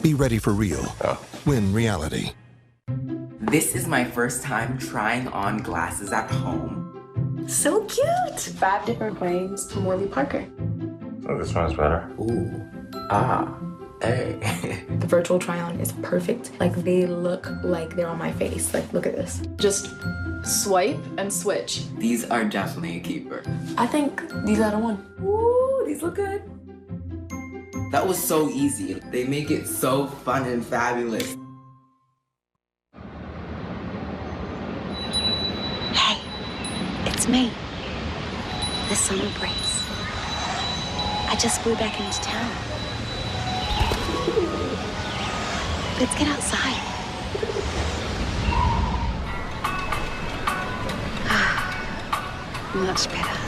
Be ready for real. Win Reality. This is my first time trying on glasses at home. So cute! 5 different frames from Warby Parker. Oh, this one's better. Ooh. Ah. Hey. The virtual try-on is perfect. Like, they look like they're on my face. Like, look at this. Just swipe and switch. These are definitely a keeper. I think these out of 1. Ooh, these look good. That was so easy. They make it so fun and fabulous. Hey, it's me, the summer breeze. I just flew back into town. Let's get outside. Much better.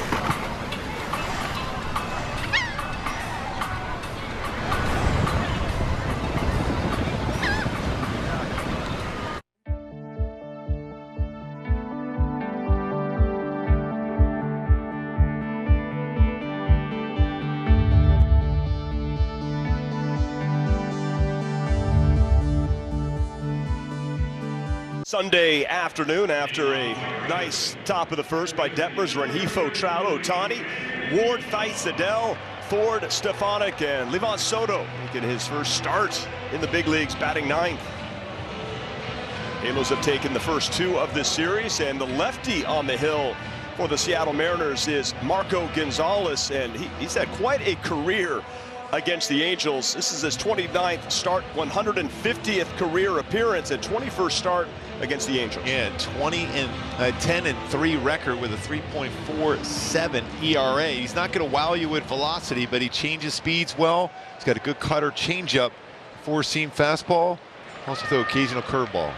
Sunday afternoon, after a nice top of the first by Detmers, Rengifo, Trout, Ohtani, Ward, Theis, Adele, Ford, Stefanik, and Livan Soto making his first start in the big leagues, batting 9th. Halos have taken the first 2 of this series, and the lefty on the hill for the Seattle Mariners is Marco Gonzales, and he's had quite a career against the Angels. This is his 29th start, 150th career appearance, and 21st start against the Angels. Yeah, 10-3 record with a 3.47 ERA. He's not going to wow you with velocity, but he changes speeds well. He's got a good cutter, changeup, 4-seam fastball, also throw occasional curveball.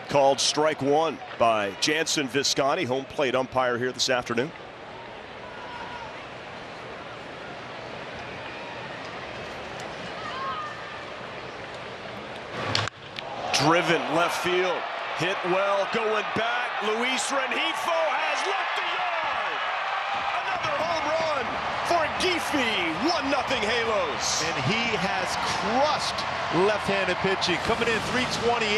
called strike one by Jansen Visconti, home plate umpire here this afternoon. Driven left field, hit well, going back. Luis Rengifo has left the yard. Another home run for Giffey. 1-0 Halos. And he has crushed left-handed pitching. Coming in 328,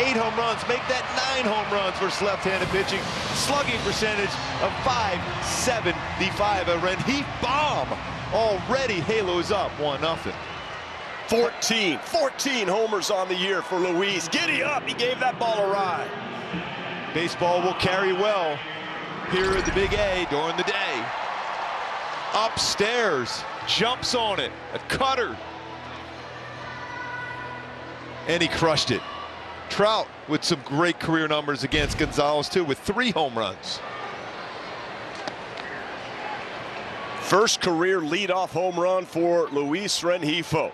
8 home runs, make that 9 home runs versus left-handed pitching. Slugging percentage of .575. A Rengifo bomb. Already Halos up 1-0. 14 homers on the year for Luis. Giddy up, he gave that ball a ride. Baseball will carry well here at the Big A during the day. Upstairs, jumps on it, a cutter. And he crushed it. Trout with some great career numbers against Gonzales too, with 3 home runs. First career leadoff home run for Luis Rengifo.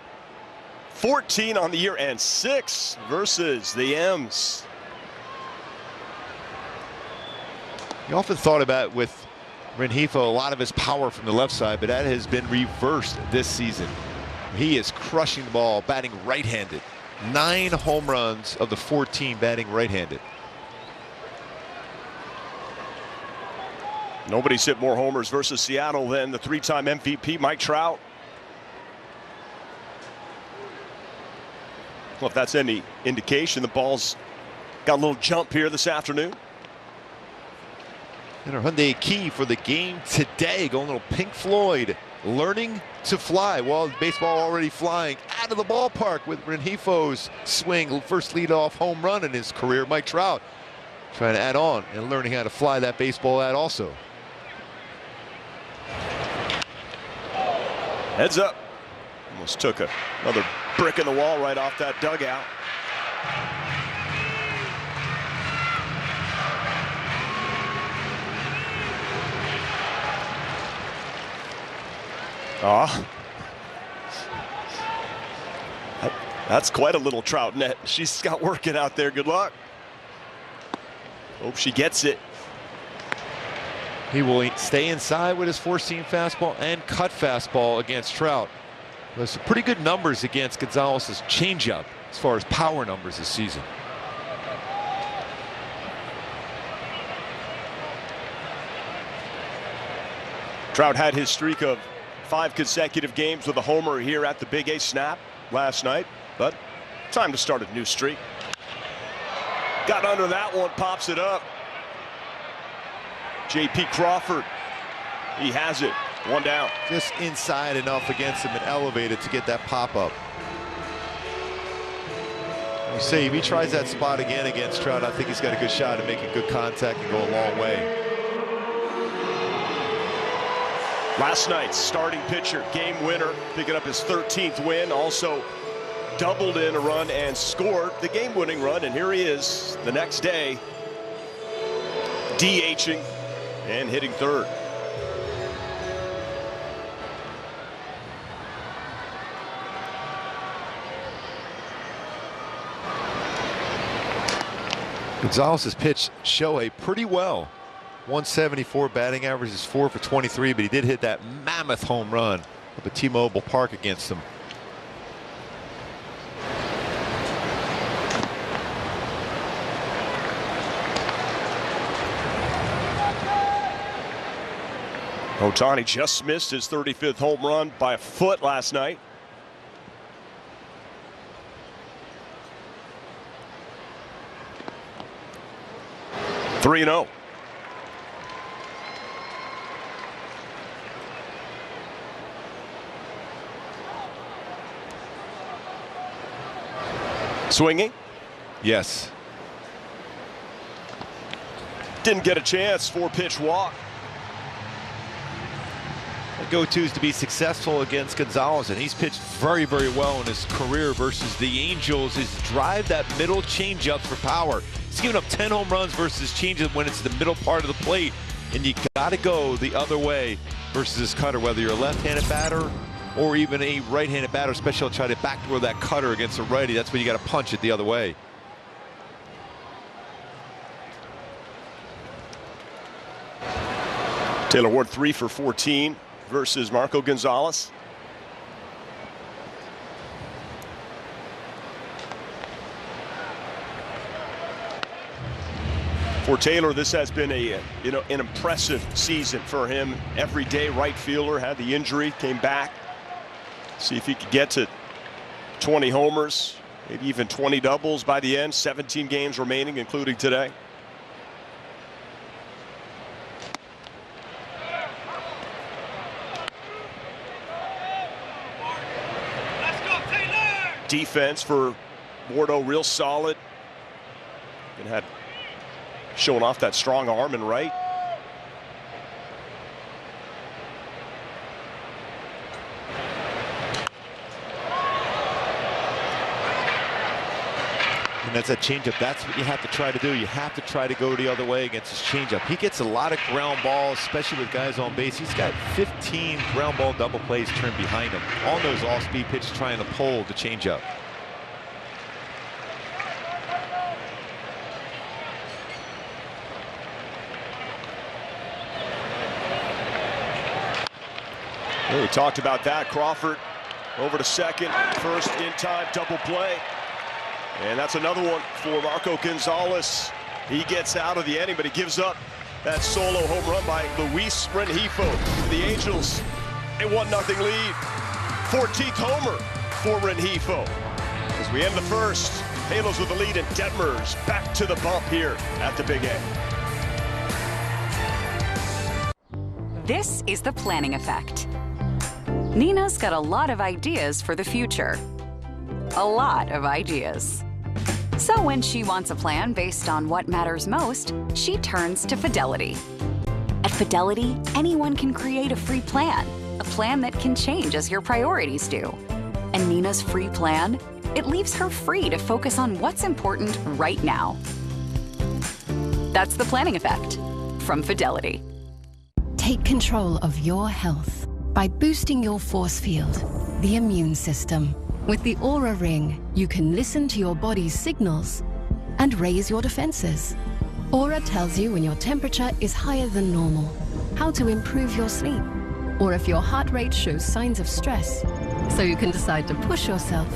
14 on the year and 6 versus the M's. You often thought about with Rengifo a lot of his power from the left side, but that has been reversed this season. He is crushing the ball, batting right-handed. 9 home runs of the 14 batting right-handed. Nobody's hit more homers versus Seattle than the 3-time MVP Mike Trout. Well, if that's any indication, the ball's got a little jump here this afternoon. And our Hyundai key for the game today, going a little Pink Floyd, learning to fly. Well, baseball already flying out of the ballpark with Rengifo's swing, first leadoff home run in his career. Mike Trout trying to add on and learning how to fly that baseball out also. Heads up. Almost took another brick in the wall right off that dugout. That's quite a little Trout net she's got working out there. Good luck. Hope she gets it. He will stay inside with his 4-seam fastball and cut fastball against Trout. There's some pretty good numbers against Gonzales' changeup as far as power numbers this season. Trout had his streak of 5 consecutive games with a homer here at the Big A snap last night, but time to start a new streak. Got under that one, pops it up. J.P. Crawford, he has it. 1 down. Just inside enough against him and elevated to get that pop-up. You say if he tries that spot again against Trout, I think he's got a good shot at making good contact and go a long way. Last night's starting pitcher, game winner, picking up his 13th win, also doubled in a run and scored the game-winning run, and here he is the next day, DHing and hitting third. Gonzales' pitch Shohei pretty well. 174 batting average is 4 for 23, but he did hit that mammoth home run up at T-Mobile Park against them. Ohtani just missed his 35th home run by a foot last night. (3-0). Swinging. Yes. Didn't get a chance. 4-pitch walk. The go-to is to be successful against Gonzales, and he's pitched very, very well in his career versus the Angels. Is drive that middle changeup for power. He's given up 10 home runs versus changeup when it's the middle part of the plate, and you got to go the other way versus his cutter, whether you're a left-handed batter or even a right-handed batter, especially try to backdoor that cutter against a righty. That's when you got to punch it the other way. Taylor Ward 3 for 14 versus Marco Gonzales. For Taylor, this has been an impressive season for him. Everyday right fielder, had the injury, came back. See if he could get to 20 homers, maybe even 20 doubles by the end. 17 games remaining, including today. Defense for Bordeaux, real solid. And had showing off that strong arm and right. And that's a changeup. That's what you have to try to do. You have to try to go the other way against his changeup. He gets a lot of ground balls, especially with guys on base. He's got 15 ground ball double plays turned behind him on those off-speed pitches trying to pull the changeup. Well, we talked about that. Crawford over to second, first in time, double play. And that's another one for Marco Gonzales. He gets out of the inning, but he gives up that solo home run by Luis Rengifo. The Angels, a 1-0 lead. 14th homer for Rengifo. As we end the first, Halos with the lead, and Detmers back to the bump here at the Big A. This is the planning effect. Nina's got a lot of ideas for the future. A lot of ideas. So when she wants a plan based on what matters most, she turns to Fidelity. At Fidelity, anyone can create a free plan, a plan that can change as your priorities do. And Nina's free plan, it leaves her free to focus on what's important right now. That's the planning effect from Fidelity. Take control of your health by boosting your force field, the immune system. With the Aura Ring, you can listen to your body's signals and raise your defenses. Aura tells you when your temperature is higher than normal, how to improve your sleep, or if your heart rate shows signs of stress, so you can decide to push yourself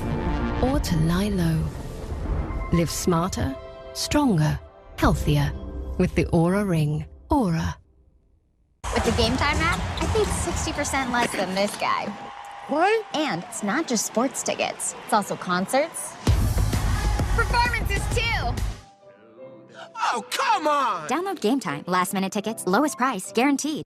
or to lie low. Live smarter, stronger, healthier with the Aura Ring. Aura. With the Game Time app, I paid 60% less than this guy. What? And it's not just sports tickets. It's also concerts. Performances, too! Oh, come on! Download Game Time. Last-minute tickets, lowest price, guaranteed.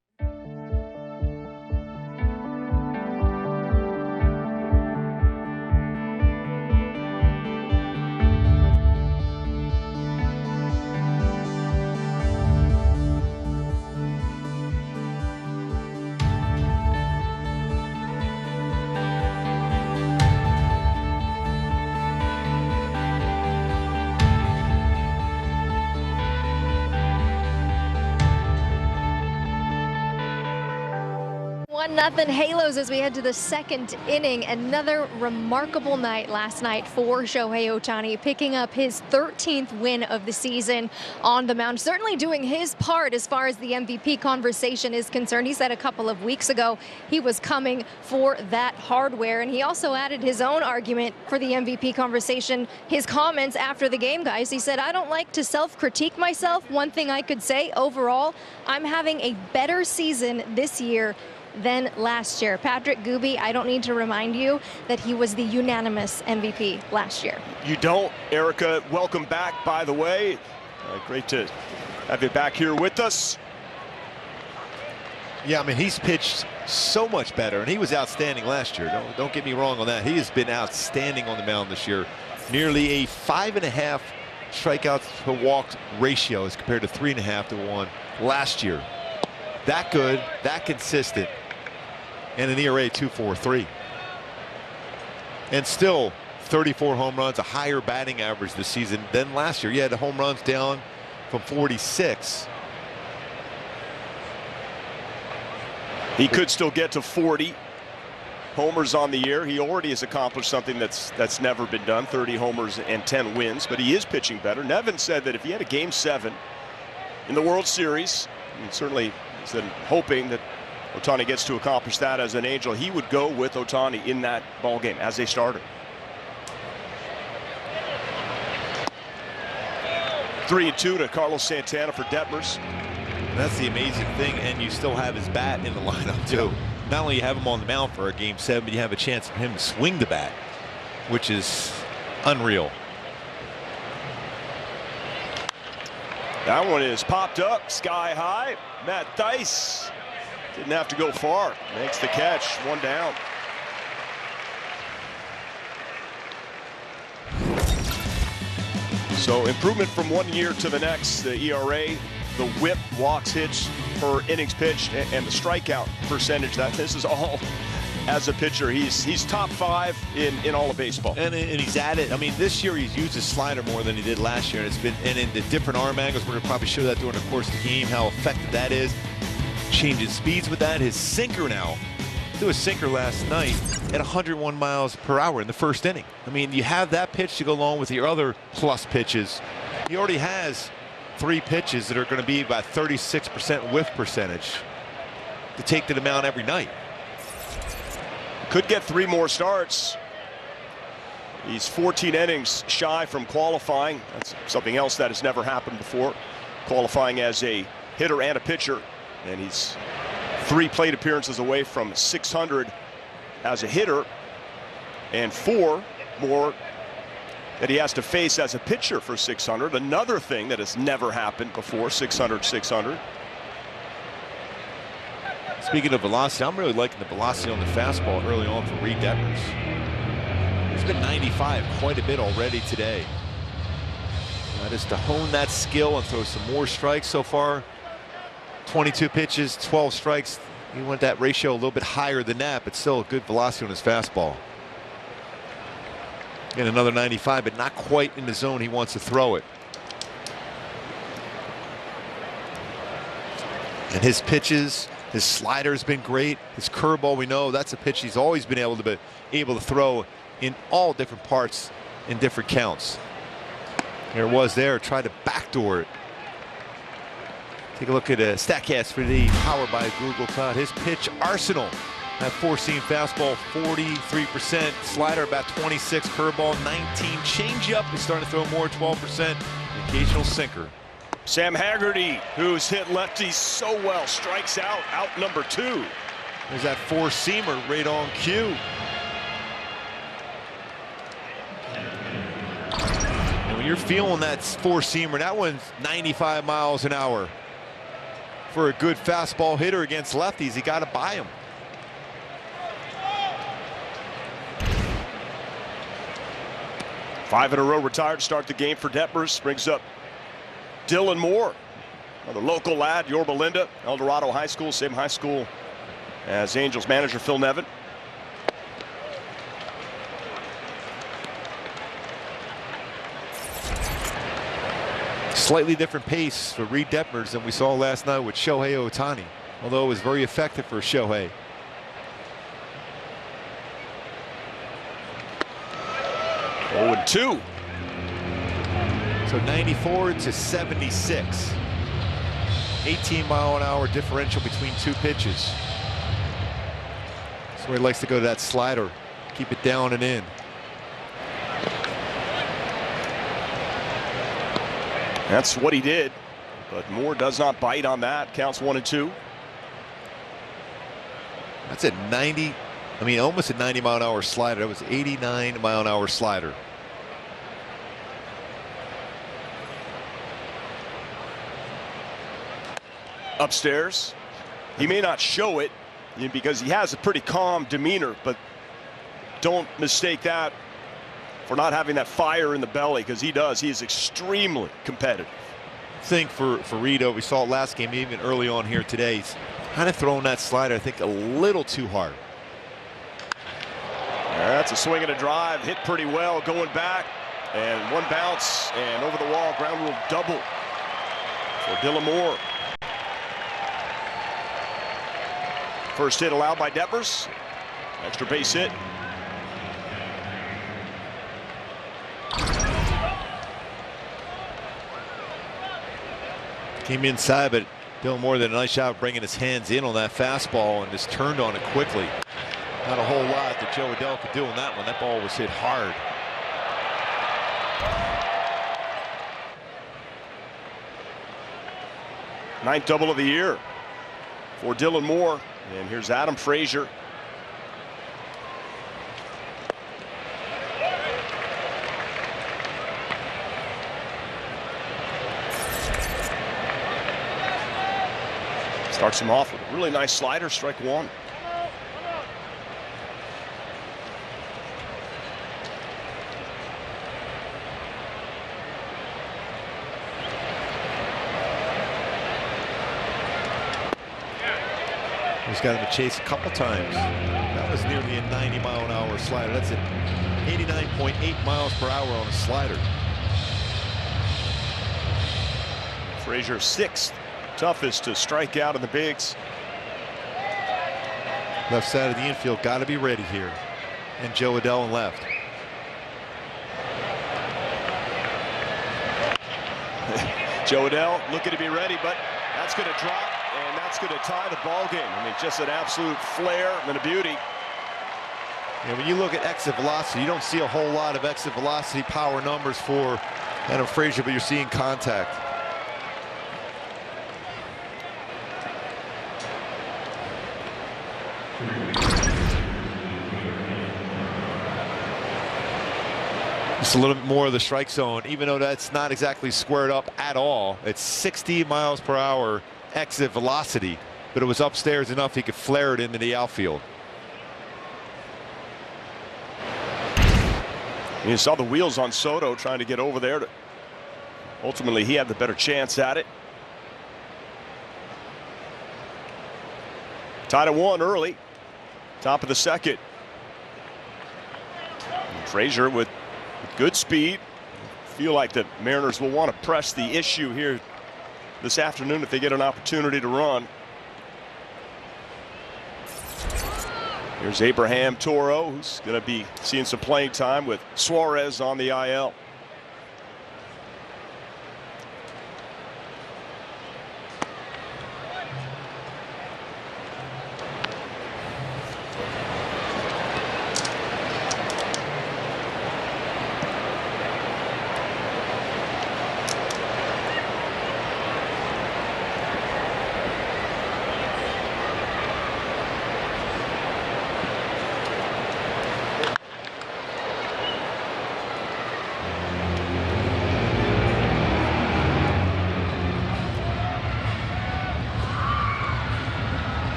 Nothing Halos as we head to the second inning. Another remarkable night last night for Shohei Ohtani, picking up his 13th win of the season on the mound. Certainly doing his part as far as the MVP conversation is concerned. He said a couple of weeks ago he was coming for that hardware, and he also added his own argument for the MVP conversation. His comments after the game, guys, he said, "I don't like to self-critique myself. One thing I could say overall, I'm having a better season this year than last year." Patrick Gooby, I don't need to remind you that he was the unanimous MVP last year. You don't, Erica. Welcome back, by the way. Great to have you back here with us. Yeah, I mean, he's pitched so much better, and he was outstanding last year. Don't get me wrong on that. He has been outstanding on the mound this year. Nearly a 5.5 strikeouts per walked ratio as compared to 3.5 to 1 last year. That good, that consistent. And an ERA 2.43. And still 34 home runs, a higher batting average this season than last year. Yeah, the home runs down from 46. He could still get to 40 homers on the year. He already has accomplished something that's never been done, 30 homers and 10 wins, but he is pitching better. Nevin said that if he had a Game 7 in the World Series, and certainly He's then hoping that Ohtani gets to accomplish that as an Angel. He would go with Ohtani in that ball game as a starter. 3-2 to Carlos Santana for Detmers. That's the amazing thing, and you still have his bat in the lineup too. Not only you have him on the mound for a game 7, but you have a chance for him to swing the bat, which is unreal. That one is popped up sky high. Matt Thaiss didn't have to go far. Makes the catch. 1 down. So improvement from 1 year to the next. The ERA, the whip, walks, hits per innings pitched, and the strikeout percentage. That this is all as a pitcher. He's top 5 in all of baseball. And he's at it. I mean, this year he's used his slider more than he did last year. And it's been in the different arm angles. We're going to probably show that during the course of the game, how effective that is. Changing speeds with that. His sinker now. Threw a sinker last night at 101 miles per hour in the first inning. I mean, you have that pitch to go along with your other plus pitches. He already has 3 pitches that are going to be about 36% whiff percentage to take to the mound every night. Could get 3 more starts. He's 14 innings shy from qualifying. That's something else that has never happened before. Qualifying as a hitter and a pitcher. And he's 3 plate appearances away from 600 as a hitter, and 4 more that he has to face as a pitcher for 600. Another thing that has never happened before, 600. Speaking of velocity, I'm really liking the velocity on the fastball early on for Reid Detmers. He's been 95 quite a bit already today. Just to hone that skill and throw some more strikes so far. 22 pitches, 12 strikes. You want that ratio a little bit higher than that, but still a good velocity on his fastball. And another 95, but not quite in the zone he wants to throw it. And his pitches, his slider's been great. His curveball, we know that's a pitch he's always been able to throw in all different parts in different counts. There it was there, tried to backdoor it. Take a look at StatCast for the powered by Google Cloud. His pitch arsenal. That 4-seam fastball, 43%. Slider about 26. Curveball, 19. Changeup is starting to throw more, 12%. Occasional sinker. Sam Haggerty, who's hit lefties so well, strikes out number 2. There's that 4-seamer right on cue. And when you're feeling that 4-seamer, that one's 95 miles an hour. For a good fastball hitter against lefties, you got to buy him. Five in a row retired to start the game for Detmers. Brings up Dylan Moore, another local lad, Yorba Linda, El Dorado High School, same high school as Angels manager Phil Nevin. Slightly different pace for Reid Detmers than we saw last night with Shohei Ohtani, although it was very effective for Shohei. Oh, and 2. So 94 to 76. 18-mile-an-hour differential between 2 pitches. That's where he likes to go to that slider, keep it down and in. That's what he did, but Moore does not bite on that. Counts 1 and 2. That's a 90, I mean, almost a 90-mile-an-hour slider. That was 89-mile-an-hour slider. Upstairs, he may not show it because he has a pretty calm demeanor, but don't mistake that for not having that fire in the belly, because he does. He is extremely competitive. Thing for Reid, we saw it last game, even early on here today. He's kind of throwing that slider, I think, a little too hard. That's a swing and a drive, hit pretty well, going back, and 1 bounce and over the wall, ground rule double for Dylan Moore. First hit allowed by Detmers. Extra base hit. Came inside, but Dylan Moore did a nice job bringing his hands in on that fastball and just turned on it quickly. Not a whole lot that Joe Adell could do on that one. That ball was hit hard. Ninth double of the year for Dylan Moore. And here's Adam Frazier. Starts him off with a really nice slider, strike one. He's got him to chase a couple times. That was nearly a 90-mile-an-hour slider. That's at 89.8 miles per hour on a slider. Frazier sixth toughest to strike out in the bigs. Left side of the infield, got to be ready here. And Joe Adell in left. Joe Adell looking to be ready, but that's going to drop, and that's going to tie the ball game. I mean, just an absolute flare and a beauty. Yeah, when you look at exit velocity, you don't see a whole lot of exit velocity power numbers for Adam Frazier, but you're seeing contact. Just a little bit more of the strike zone, even though that's not exactly squared up at all. It's 60 miles per hour exit velocity, but it was upstairs enough he could flare it into the outfield. You saw the wheels on Soto trying to get over there. Ultimately, he had the better chance at it. Tied at 1 early. Top of the second. And Frazier with good speed. Feel like the Mariners will want to press the issue here this afternoon if they get an opportunity to run. Here's Abraham Toro, who's going to be seeing some playing time with Suarez on the IL.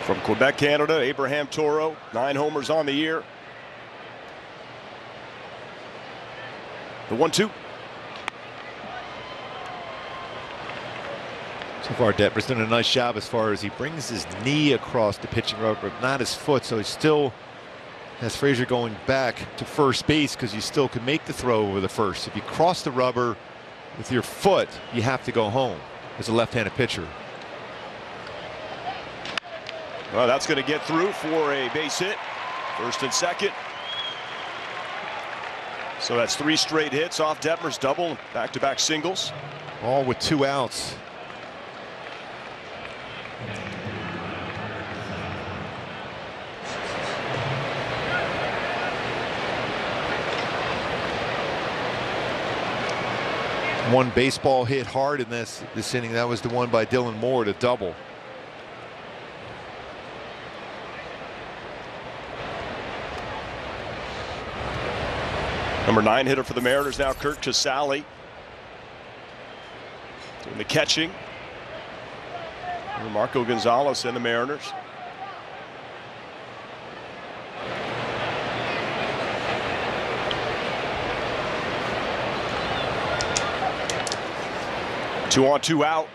From Quebec, Canada, Abraham Toro, 9 homers on the year. The 1-2. So far, Detmers done a nice job as far as he brings his knee across the pitching rubber, but not his foot. So he still has Frazier going back to first base because you still can make the throw over the first. If you cross the rubber with your foot, you have to go home as a left-handed pitcher. Well, that's going to get through for a base hit. First and second. So that's 3 straight hits off Detmers, double, back-to-back singles. All with 2 outs. One baseball hit hard in this inning. That was the one by Dylan Moore to double. Number 9 hitter for the Mariners now, Kirk Casale. Doing the catching. Marco Gonzales and the Mariners. Two on, 2 out.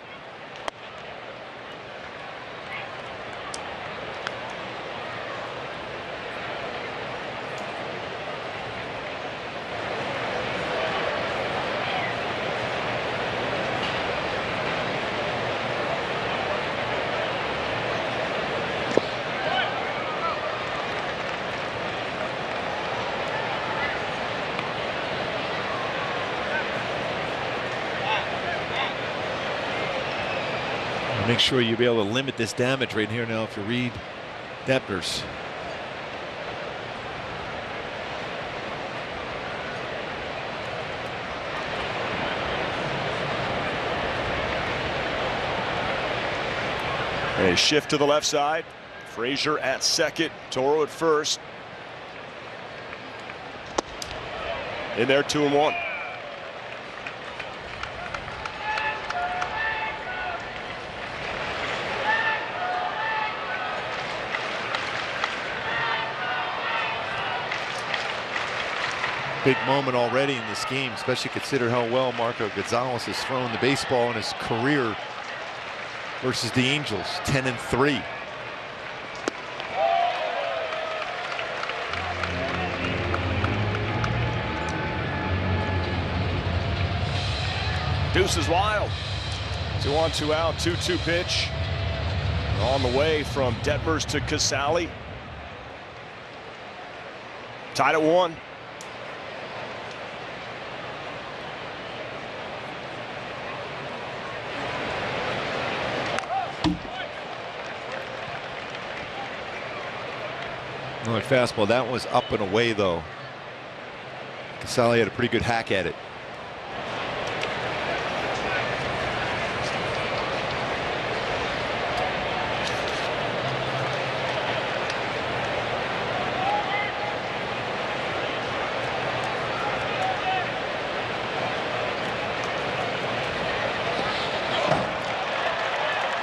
Make sure you'll be able to limit this damage right here now if you read Detmers. A shift to the left side. Frazier at second, Toro at first. In there, 2-1. Big moment already in this game, especially consider how well Marco Gonzales has thrown the baseball in his career versus the Angels, 10-3. Deuce is wild. 2-on, 2-out, 2-2 pitch. On the way from Detmers to Casale. Tied at 1. Another fastball. That was up and away, though. Casale had a pretty good hack at it.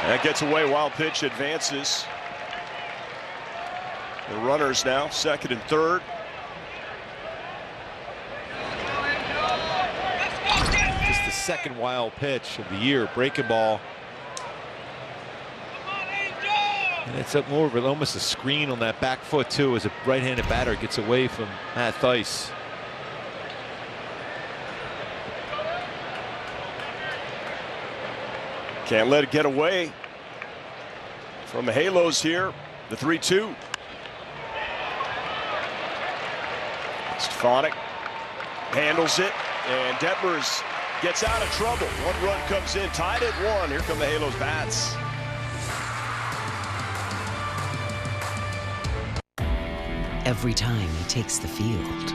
That gets away. Wild pitch advances. The runners now, second and third. Just the second wild pitch of the year. Breaking ball. And it's up more of almost a screen on that back foot, too, as a right-handed batter gets away from Matt Theis. Can't let it get away from the Halos here. The 3-2. Stefanik handles it, and Detmers gets out of trouble. 1 run comes in, tied at 1. Here come the Halos bats. Every time he takes the field,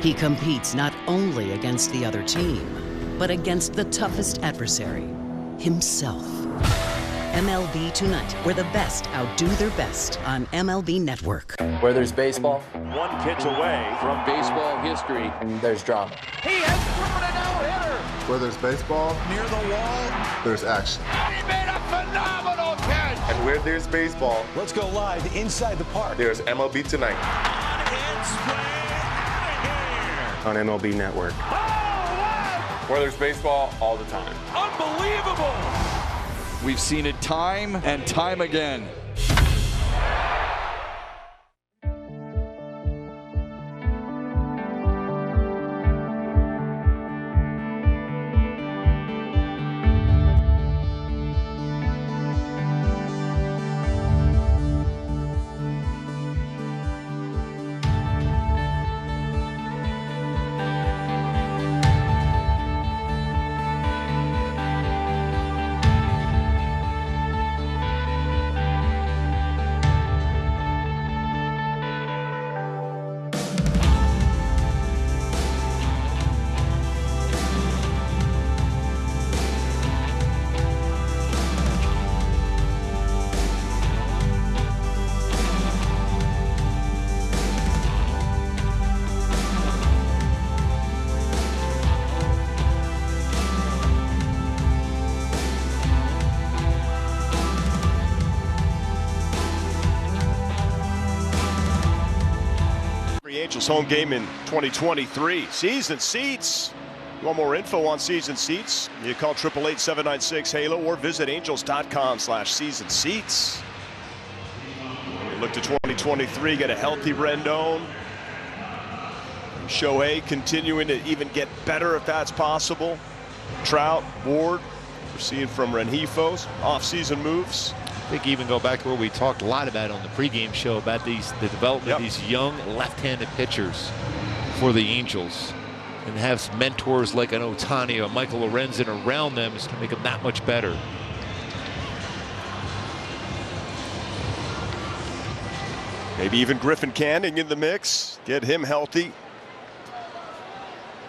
he competes not only against the other team, but against the toughest adversary, himself. MLB Tonight, where the best outdo their best on MLB Network. Where there's baseball, 1 pitch away from baseball history, there's drama. He has thrown a no-hitter. Where there's baseball, Near the wall, there's action. he made a phenomenal catch. And where there's baseball, Let's go live inside the park. there's MLB Tonight. On MLB Network. Oh, wow. Where there's baseball, all the time. Unbelievable. We've seen it time and time again. Angels home game in 2023. Season seats. You want more info on season seats? You call 888-796-HALO or visit angels.com/season seats. You look to 2023, get a healthy Rendon. Shohei continuing to even get better if that's possible. Trout, Ward, we're seeing from Rengifo's off-season moves. I think even go back to what we talked a lot about on the pregame show about the development of these young left-handed pitchers for the Angels, and have some mentors like an Ohtani or Michael Lorenzen around them is to make them that much better. Maybe even Griffin Canning in the mix. Get him healthy.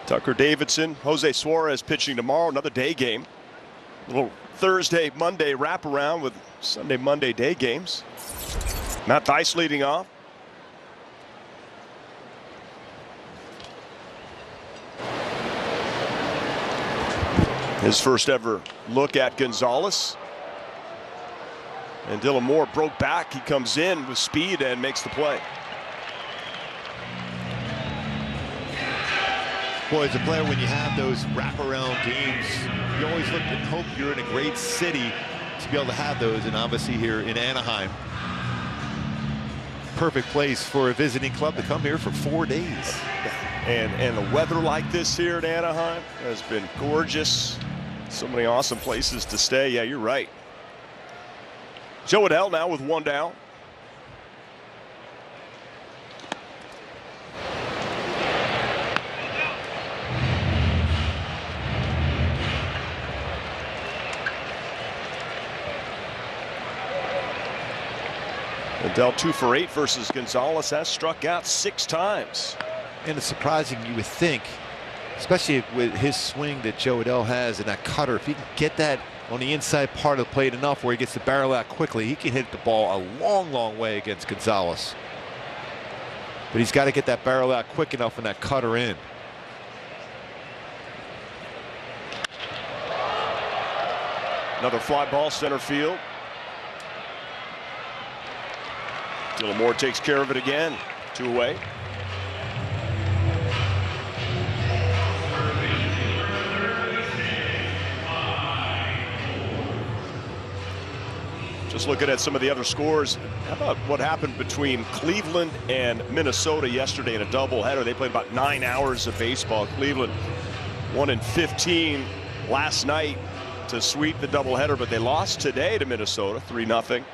Tucker Davidson, Jose Suarez pitching tomorrow. Another day game. A little Thursday, Monday wraparound with Sunday, Monday day games. Matt Thaiss leading off. His first ever look at Gonzales. And Dylan Moore broke back. He comes in with speed and makes the play. Boy, as a player, when you have those wraparound games, you always look and hope you're in a great city to be able to have those. And obviously here in Anaheim, perfect place for a visiting club to come here for 4 days. And the weather like this here in Anaheim has been gorgeous. So many awesome places to stay. Yeah, you're right. Joe Adell now with one down. Adell 2 for 8 versus Gonzales. Has struck out 6 times. And it's surprising, you would think, especially with his swing that Joe Adell has and that cutter, if he can get that on the inside part of the plate enough where he gets the barrel out quickly, he can hit the ball a long, long way against Gonzales. But he's got to get that barrel out quick enough and that cutter in. Another fly ball center field. Dylan Moore takes care of it again. 2 away. Just looking at some of the other scores, how about what happened between Cleveland and Minnesota yesterday in a doubleheader? They played about 9 hours of baseball. Cleveland won in 15 last night to sweep the doubleheader, but they lost today to Minnesota 3-0.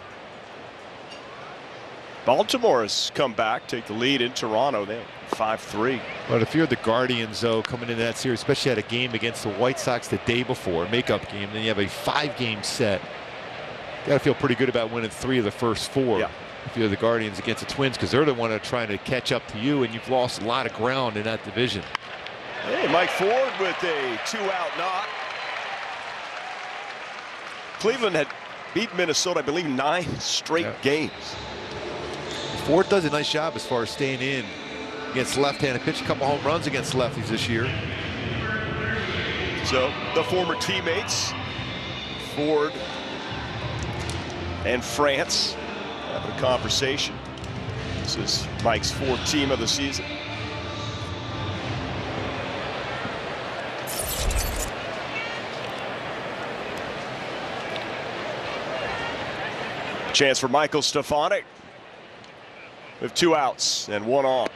Baltimore has come back, take the lead in Toronto. They're 5-3. But if you're the Guardians, though, coming into that series, especially at a game against the White Sox the day before, makeup game, then you have a 5-game set. You got to feel pretty good about winning 3 of the first 4. Yeah. If you're the Guardians against the Twins, because they're the one that are trying to catch up to you, and you've lost a lot of ground in that division. Hey, Mike Ford with a 2-out knock. Cleveland had beat Minnesota, I believe, 9 straight games. Ford does a nice job as far as staying in against left-handed pitch. A couple home runs against lefties this year. So the former teammates, Ford and France, having a conversation. This is Mike's 4th team of the season. Chance for Michael Stefanik with 2 outs and 1 on.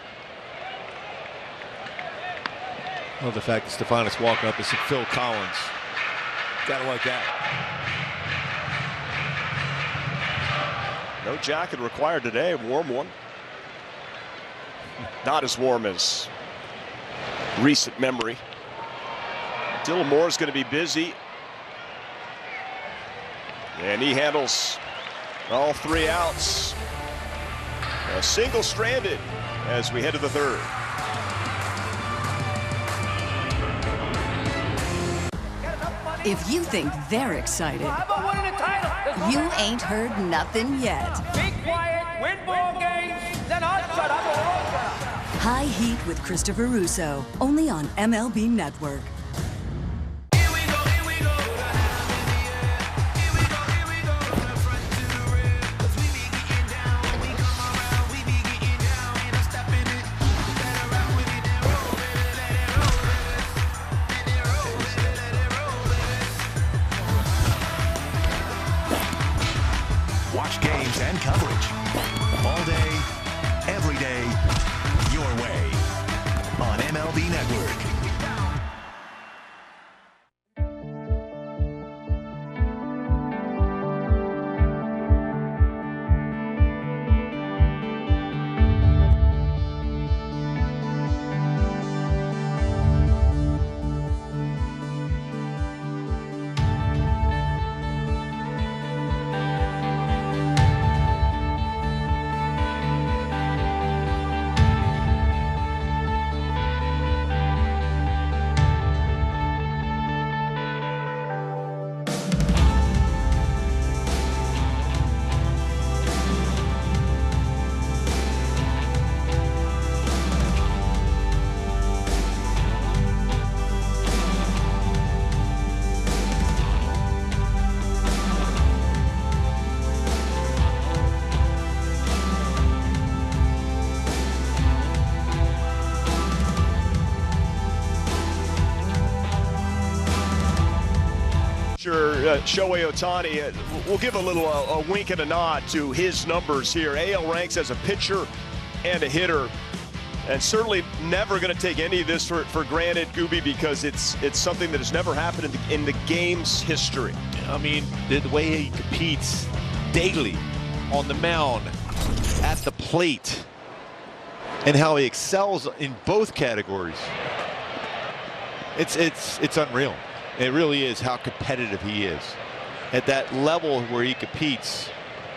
Well, the fact that Stefanik's walking up is Phil Collins. Gotta like that. No jacket required today, a warm one. Not as warm as recent memory. Dylan Moore's going to be busy. And he handles all 3 outs. A single stranded as we head to the 3rd. If you think they're excited, you ain't heard nothing yet. Be quiet, win ball games, then I'll shut up. High Heat with Christopher Russo, only on MLB Network. Watch games and coverage all day, every day, your way on MLB Network. Shohei Ohtani, we'll give a little a wink and a nod to his numbers here. AL ranks as a pitcher and a hitter, and certainly never going to take any of this for granted, Gooby, because it's something that has never happened in the game's history. I mean, the way he competes daily on the mound, at the plate, and how he excels in both categories. It's unreal. It really is how competitive he is. At that level where he competes,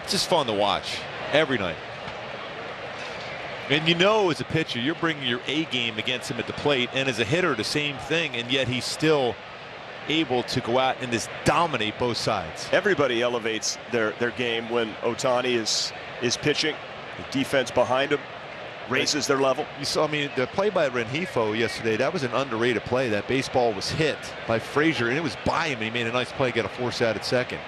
it's just fun to watch every night. And you know, as a pitcher, you're bringing your A game against him at the plate, and as a hitter, the same thing, and yet he's still able to go out and just dominate both sides. Everybody elevates their game when Ohtani is pitching. The defense behind him raises their level. You saw, I mean, the play by Rengifo yesterday, that was an underrated play. That baseball was hit by Frazier, and it was by him, and he made a nice play, got a force out at second.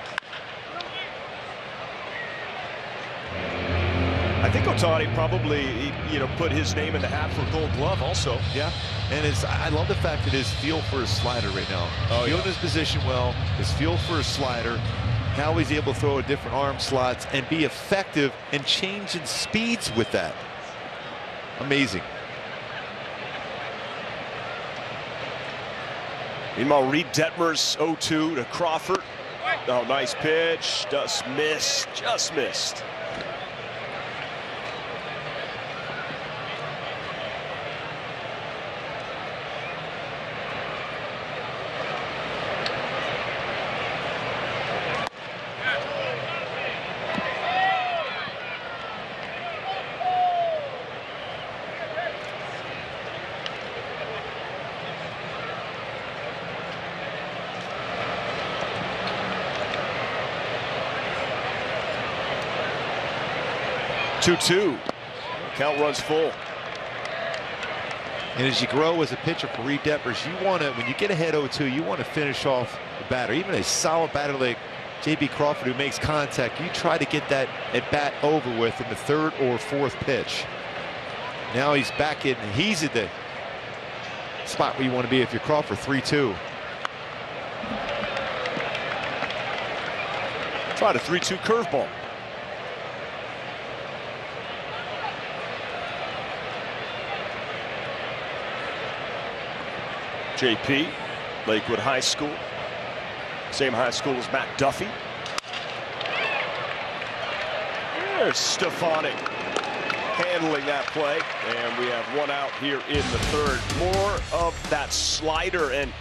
I think Ohtani probably, put his name in the hat for Gold Glove also. Yeah, and I love the fact that his feel for his slider right now. Feeling his position well, his feel for his slider, how he's able to throw at different arm slots and be effective and changing speeds with that. Amazing. Meanwhile, Reid Detmers 0-2 to Crawford. Oh, nice pitch. Just missed. Two. Count runs full. And as you grow as a pitcher for Reid Detmers, you want to, when you get ahead 0-2, you want to finish off the batter. Even a solid batter like J.B. Crawford, who makes contact, you try to get that at bat over with in the third or fourth pitch. Now he's back in, and he's at the spot where you want to be if you're Crawford. 3-2. Tried a 3-2 curveball. JP, Lakewood High School, same high school as Matt Duffy. There's Stefanik handling that play, and we have one out here in the third. More of that slider, and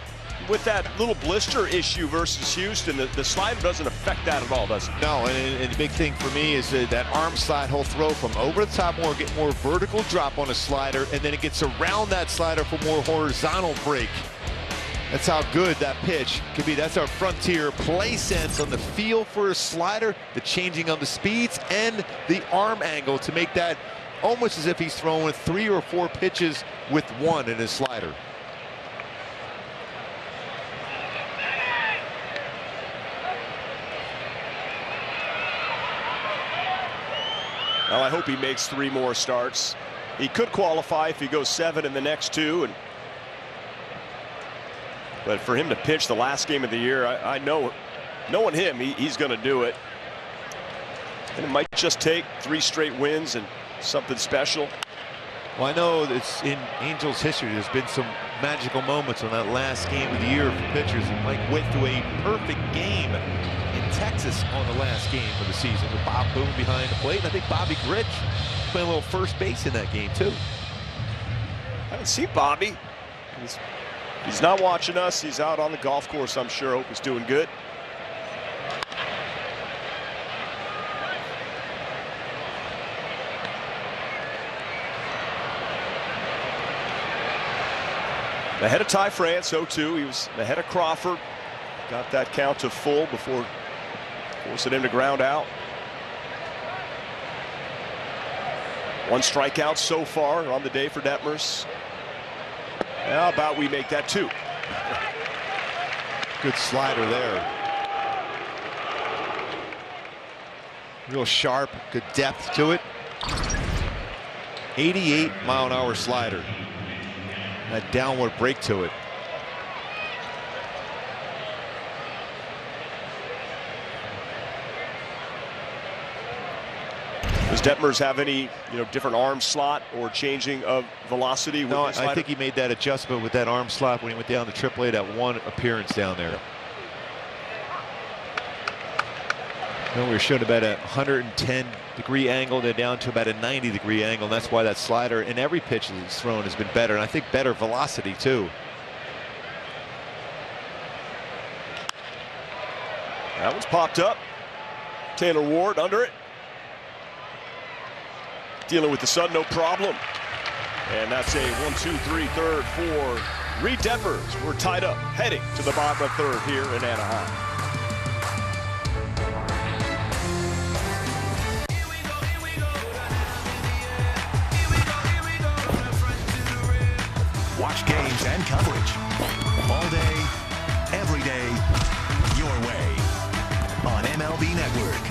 with that little blister issue versus Houston, the slider doesn't affect that at all, does it? No, and the big thing for me is that arm slide he'll throw from over the top more, get more vertical drop on a slider, and then it gets around that slider for more horizontal break. That's how good that pitch could be. That's our Frontier play sense on the feel for a slider, the changing of the speeds, and the arm angle to make that almost as if he's throwing 3 or 4 pitches with one in his slider. Well, I hope he makes 3 more starts. He could qualify if he goes 7 in the next 2. But for him to pitch the last game of the year, I know, knowing him, he's going to do it. And it might just take 3 straight wins and something special. Well, I know it's in Angels history. There's been some magical moments on that last game of the year for pitchers. And Mike went through a perfect game in Texas on the last game of the season with Bob Boone behind the plate. And I think Bobby Grich playing a little first base in that game too. I haven't seen Bobby. He's not watching us. He's out on the golf course, I'm sure. Hope he's doing good. Ahead of Ty France, 0-2. He was ahead of Crawford. Got that count to full before forcing him to ground out. 1 strikeout so far on the day for Detmers. How about we make that 2? Good slider there. Real sharp, good depth to it. 88-mile-an-hour slider. That downward break to it. Does Detmers have any, different arm slot or changing of velocity? No, I think he made that adjustment with that arm slot when he went down to AAA, that one appearance down there. We were showing about a 110-degree angle. They're down to about a 90-degree angle, and that's why that slider in every pitch that's thrown has been better, and I think better velocity too. That one's popped up. Taylor Ward under it. Dealing with the sun, no problem. And that's a 1-2-3 third for Reid Detmers. We're tied up, heading to the bottom of third here in Anaheim. Watch games and coverage all day, every day, your way on MLB Network.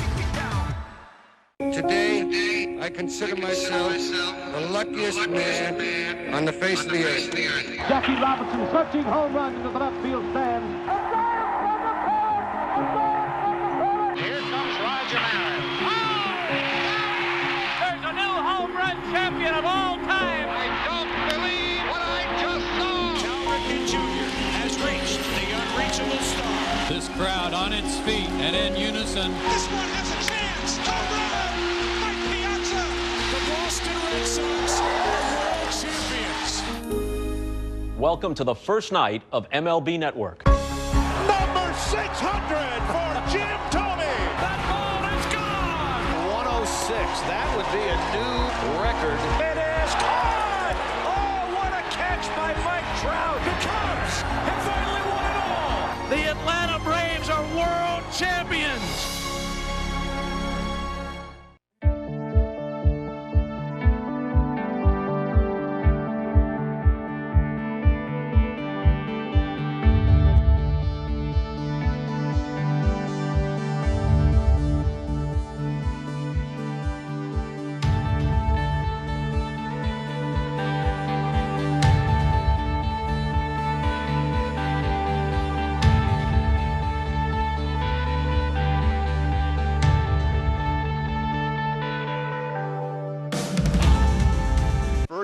Today, I consider myself the luckiest man on the face of the earth. Jackie Robinson searching home run into the left field stand. Here comes Roger Maris. There's a new home run champion of all time. I don't believe what I just saw. Cal Ripken Jr. has reached the unreachable star. This crowd on its feet and in unison. This one has a chance. Home run! Mike Piazza! The Boston Red Sox are world champions. Welcome to the first night of MLB Network. Number 600 for Jim Thome. That ball is gone. 106. That would be a new record. It is caught. Oh, what a catch by Mike Trout. The Cubs have finally won it all. The Atlanta Braves are world champions.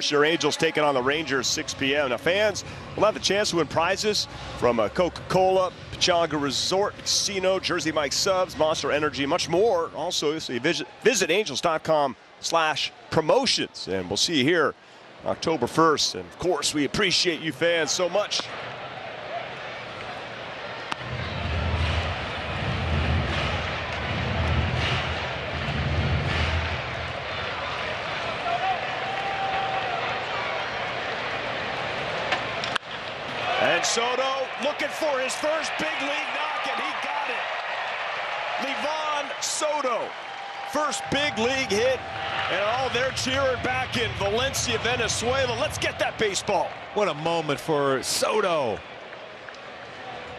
Your Angels taking on the Rangers 6 p.m. Now fans will have the chance to win prizes from a Coca-Cola, Pechanga Resort, Casino, Jersey Mike Subs, Monster Energy, much more. Also, so you visit angels.com/promotions, and we'll see you here October 1st. And of course, we appreciate you fans so much. And Soto looking for his first big league knock, and he got it. Livan Soto, first big league hit, and they're cheering back in Valencia, Venezuela. Let's get that baseball. What a moment for Soto.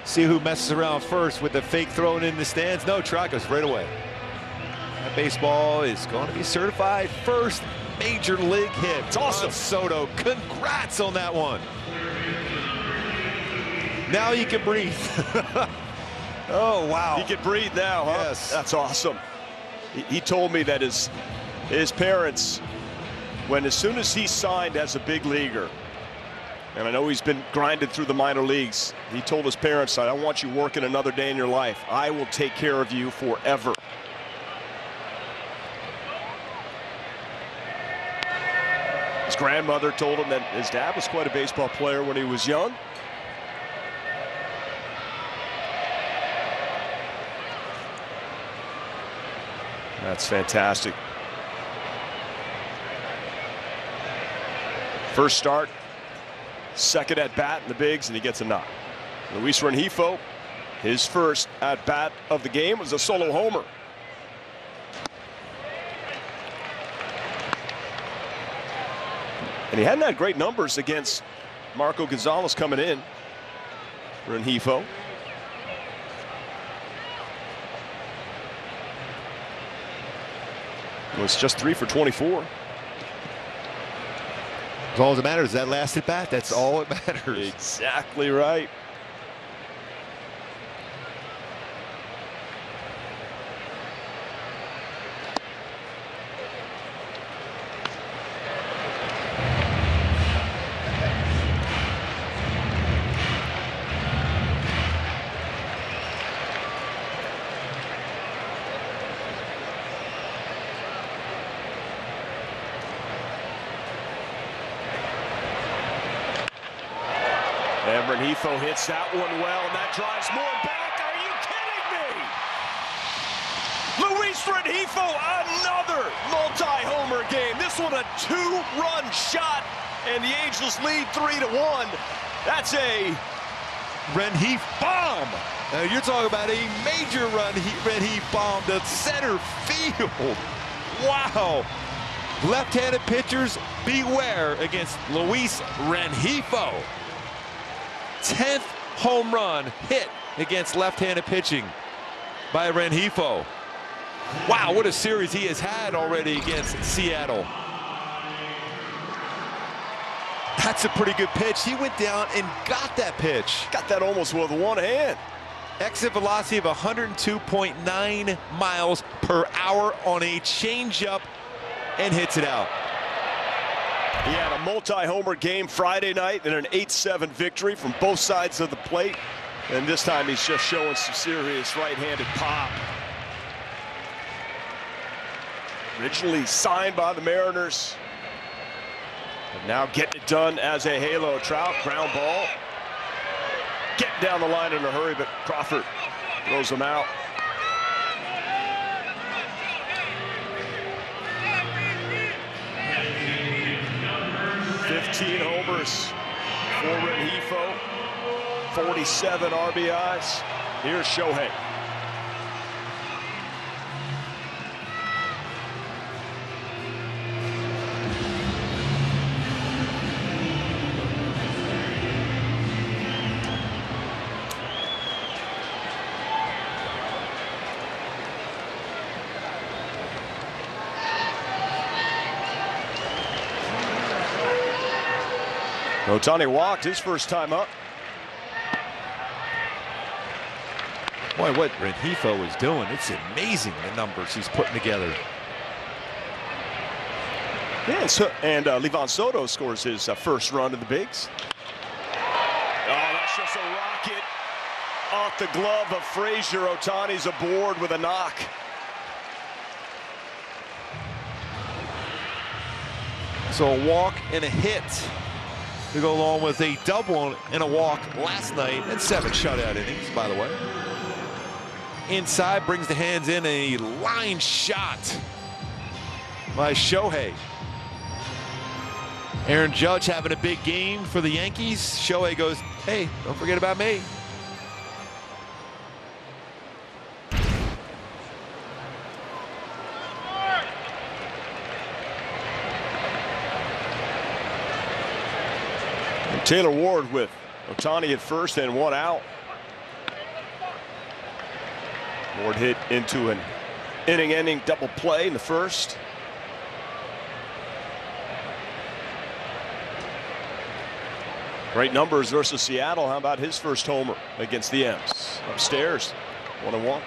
See who messes around first with the fake throwing in the stands. No, Trout goes right away. That baseball is going to be certified first major league hit. It's awesome. Soto, congrats on that one. Now you can breathe. Oh, wow. He can breathe now, huh? Yes. That's awesome. He told me that his parents, as soon as he signed as a big leaguer, and I know he's been grinded through the minor leagues, he told his parents, I don't want you working another day in your life. I will take care of you forever. His grandmother told him that his dad was quite a baseball player when he was young. That's fantastic. First start, second at bat in the bigs, and he gets a knock. Luis Rengifo, his first at bat of the game was a solo homer. And he hadn't had great numbers against Marco Gonzales coming in. Rengifo. Was just 3 for 24. As all that matters is that last at bat. That's all that matters. Exactly right. Rengifo hits that one well, and that drives more back. Are you kidding me? Luis Rengifo, another multi-homer game. This one a 2-run shot, and the Angels lead 3-1. That's a Rengifo bomb. You're talking about a major run. Rengifo bomb to center field. Wow. Left-handed pitchers, beware against Luis Rengifo. 10th home run hit against left-handed pitching by Rengifo. Wow, what a series he has had already against Seattle. That's a pretty good pitch. He went down and got that pitch. Got that almost with one hand. Exit velocity of 102.9 miles per hour on a changeup, and hits it out. He had a multi-homer game Friday night and an 8-7 victory from both sides of the plate. And this time he's just showing some serious right-handed pop. Originally signed by the Mariners, but now getting it done as a Halo. Trout, ground ball. Getting down the line in a hurry, but Crawford throws him out. $15 homers for Rengifo, 47 RBIs. Here's Shohei. Ohtani walked his first time up. Boy, what Rengifo is doing, it's amazing the numbers he's putting together. Yeah, and Livan Soto scores his first run in the bigs. Oh, that's just a rocket off the glove of Frazier. Ohtani's aboard with a knock. So a walk and a hit to go along with a double and a walk last night, and 7 shutout innings, by the way. Inside, brings the hands in, a line shot by Shohei. Aaron Judge having a big game for the Yankees. Shohei goes, hey, don't forget about me. Taylor Ward with Ohtani at first and 1 out. Ward hit into an inning-ending double play in the first. Great numbers versus Seattle. How about his first homer against the M's? Upstairs, 1-1.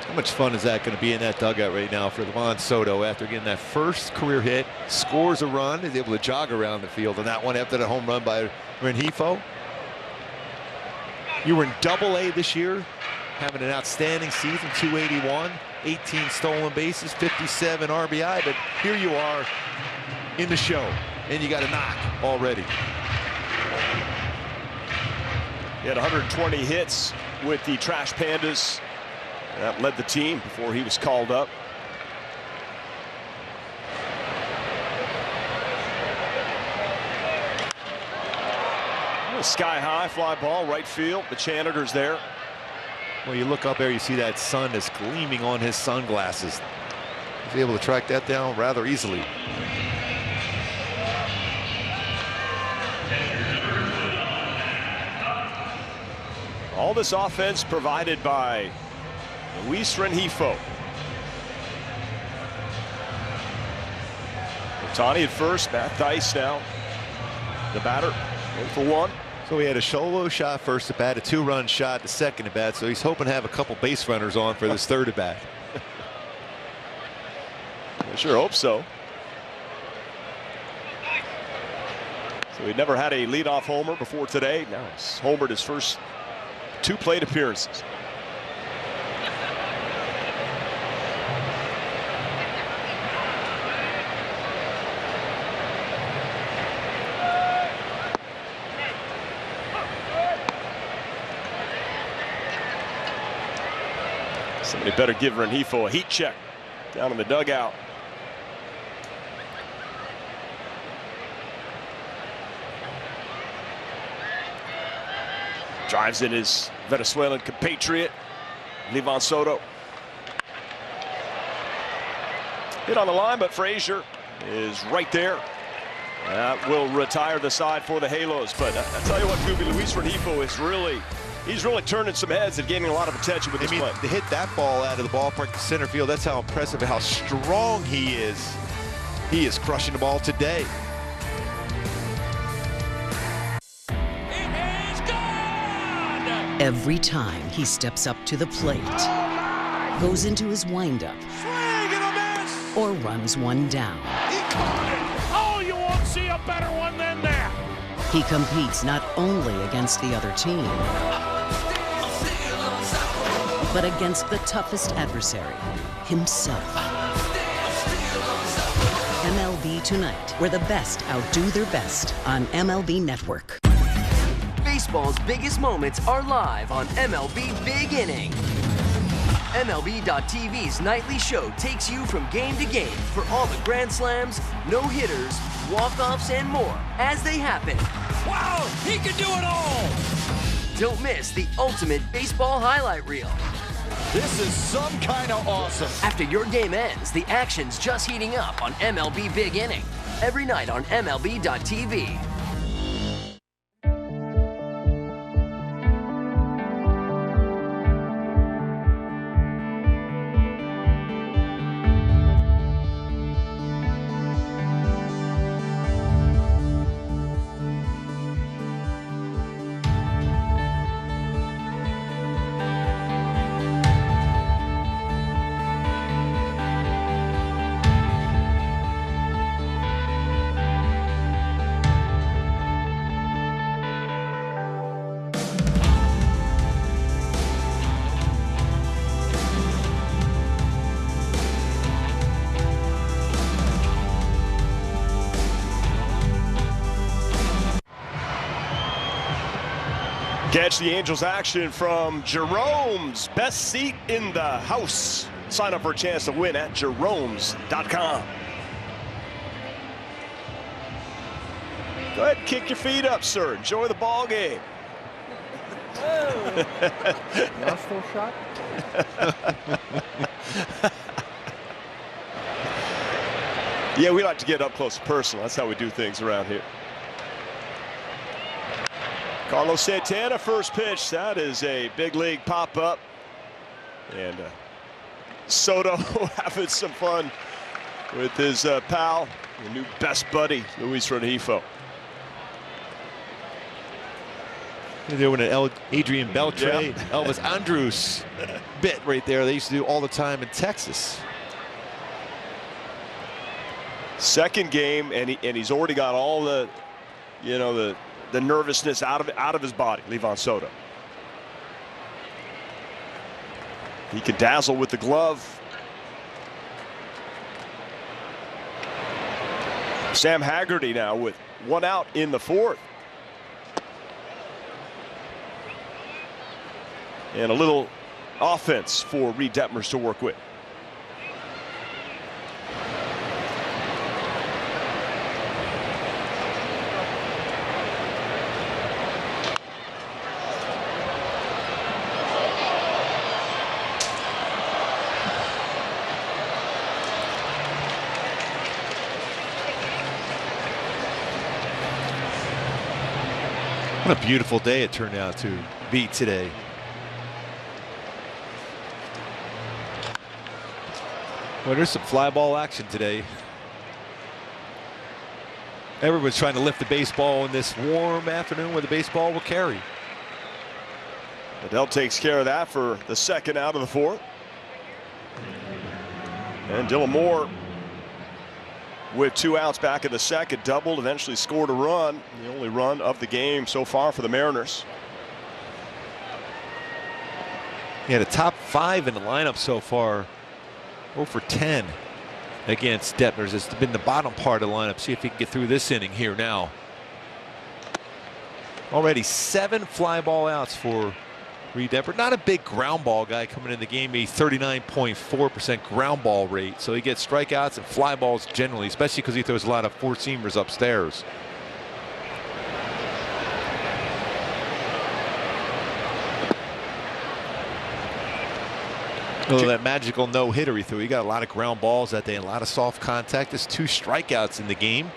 How much fun is that going to be in that dugout right now for Livan Soto after getting that first career hit, scores a run, is able to jog around the field on that one after the home run by Rengifo. You were in Double-A this year, having an outstanding season, 281, 18 stolen bases, 57 RBI, but here you are in the show, and you got a knock already. He had 120 hits with the Trash Pandas. That led the team before he was called up. A sky-high fly ball, right field. The janitor's there. Well, you look up there, you see that sun is gleaming on his sunglasses. He's able to track that down rather easily. All this offense provided by Luis Rengifo. Ohtani at first, Matt Dice now. The batter, 1-for-1. So he had a solo shot first at bat, a 2-run shot the second at bat, so he's hoping to have a couple base runners on for this third at bat. I sure hope so. So he never had a leadoff homer before today. Now he's homered his first 2 plate appearances. Somebody better give Rengifo a heat check down in the dugout. Drives in his Venezuelan compatriot, Livan Soto. Hit on the line, but Frazier is right there. That will retire the side for the Halos. But I tell you what, Gooby, Luis Rengifo is he's really turning some heads and gaining a lot of attention with this play. To hit that ball out of the ballpark to center field, that's how impressive and how strong he is. He is crushing the ball today. Every time he steps up to the plate, goes into his windup, or runs one down. Oh, you won't see a better one than that. He competes not only against the other team, but against the toughest adversary, himself. MLB Tonight, where the best outdo their best on MLB Network. Baseball's biggest moments are live on MLB Big Inning. MLB.tv's nightly show takes you from game to game for all the grand slams, no-hitters, walk-offs, and more as they happen. Wow, he can do it all! Don't miss the ultimate baseball highlight reel. This is some kind of awesome. After your game ends, the action's just heating up on MLB Big Inning. Every night on MLB.tv. Catch the Angels action from Jerome's Best Seat in the House. Sign up for a chance to win at jeromes.com. Go ahead and kick your feet up, sir. Enjoy the ball game. Nostril shot? Yeah, we like to get up close and personal. That's how we do things around here. Carlos Santana, first pitch. That is a big league pop-up. And Soto having some fun with his pal, the new best buddy, Luis Rengifo. They're doing an Adrian Beltre, Elvis Andrus bit right there. They used to do all the time in Texas. Second game, and he's already got all the, the nervousness out of his body, Livan Soto. He can dazzle with the glove. Sam Haggerty now with one out in the fourth. And a little offense for Reid Detmers to work with. What a beautiful day it turned out to be today. Well, there's some fly ball action today. Everyone's trying to lift the baseball in this warm afternoon where the baseball will carry. Adele takes care of that for the second out of the fourth. And Dylan Moore with 2 outs back in the second, doubled, eventually scored a run, the only run of the game so far for the Mariners. He had a top 5 in the lineup so far. 0 for 10 against Detmers. It's been the bottom part of the lineup. See if he can get through this inning here now. Already 7 fly ball outs for Reid Detmers, not a big ground ball guy coming in the game, a 39.4% ground ball rate. So he gets strikeouts and fly balls generally, especially because he throws a lot of four-seamers upstairs. Oh, that magical no-hitter he threw. He got a lot of ground balls that day, a lot of soft contact. There's 2 strikeouts in the game.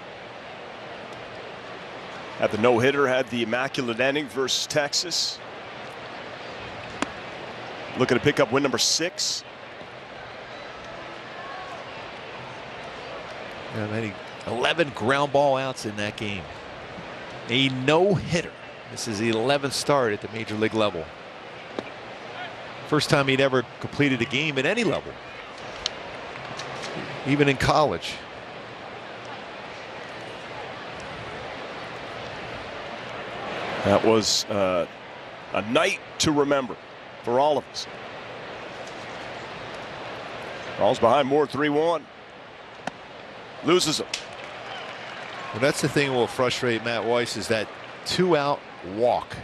Had the no-hitter, had the immaculate inning versus Texas. Looking to pick up win number 6. And 11 ground ball outs in that game. A no-hitter. This is the 11th start at the major league level. First time he'd ever completed a game at any level, even in college. That was a night to remember for all of us. Falls behind more, 3-1. Loses him. Well, that's the thing that will frustrate Matt Weiss, is that 2-out walk.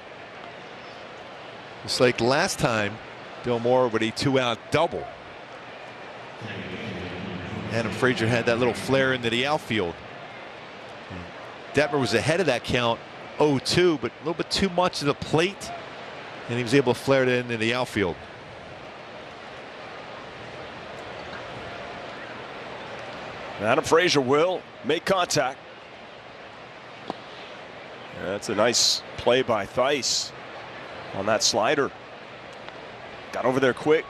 It's like last time, Bill Moore with a 2-out double. Adam Frazier had that little flare into the outfield. Detmer was ahead of that count, 0-2, but a little bit too much to the plate, and he was able to flare it into the outfield. Adam Frazier will make contact. That's a nice play by Theis on that slider. Got over there quick.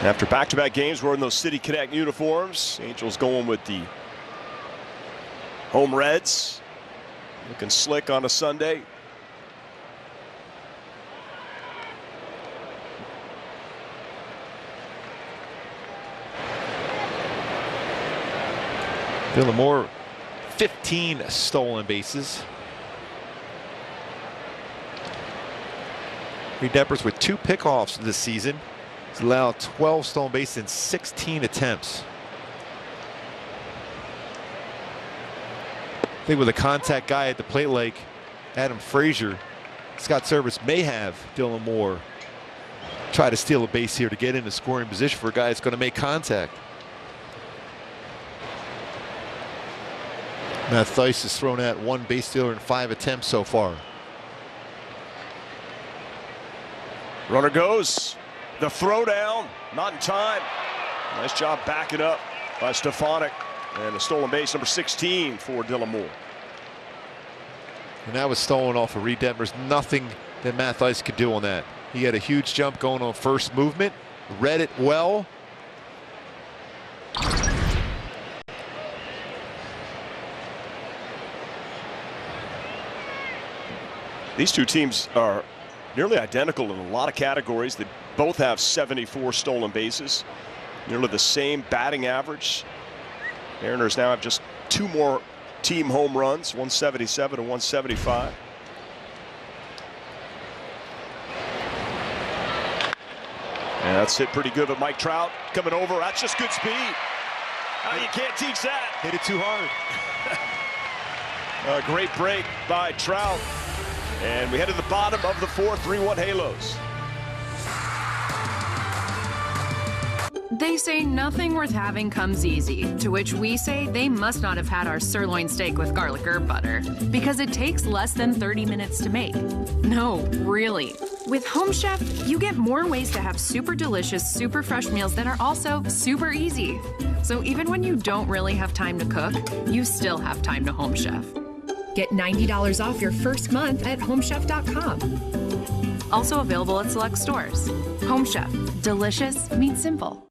After back-to-back games wearing those City Connect uniforms, Angels going with the home Reds. Looking slick on a Sunday. Bill Moore, 15 stolen bases. Reid Detmers with 2 pickoffs this season. He's allowed 12 stolen bases in 16 attempts. I think with a contact guy at the plate like Adam Frazier, Scott Servais may have Dylan Moore try to steal a base here to get into scoring position for a guy that's going to make contact. Matt Theis has thrown at 1 base stealer in 5 attempts so far. Runner goes. The throwdown, not in time. Nice job backing up by Stefanik. And a stolen base, number 16 for Dylan Moore. And that was stolen off of Reid Detmers. Nothing that Matt Theis could do on that. He had a huge jump going on first movement, read it well. These two teams are nearly identical in a lot of categories. They both have 74 stolen bases, nearly the same batting average. Mariners now have just 2 more team home runs, 177 and 175. And that's hit pretty good, but Mike Trout coming over. That's just good speed. You can't teach that. Hit it too hard. A great break by Trout. And we head to the bottom of the 4th, 3-1 Halos. They say nothing worth having comes easy, to which we say they must not have had our sirloin steak with garlic herb butter, because it takes less than 30 minutes to make. No, really. With Home Chef, you get more ways to have super delicious, super fresh meals that are also super easy. So even when you don't really have time to cook, you still have time to Home Chef. Get $90 off your first month at homechef.com. Also available at select stores. Home Chef, delicious meets simple.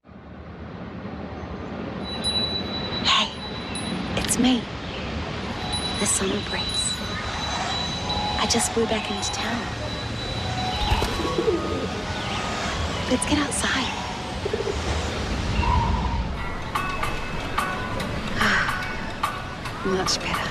Hey, it's me, the summer breeze. I just flew back into town. Let's get outside. Much better.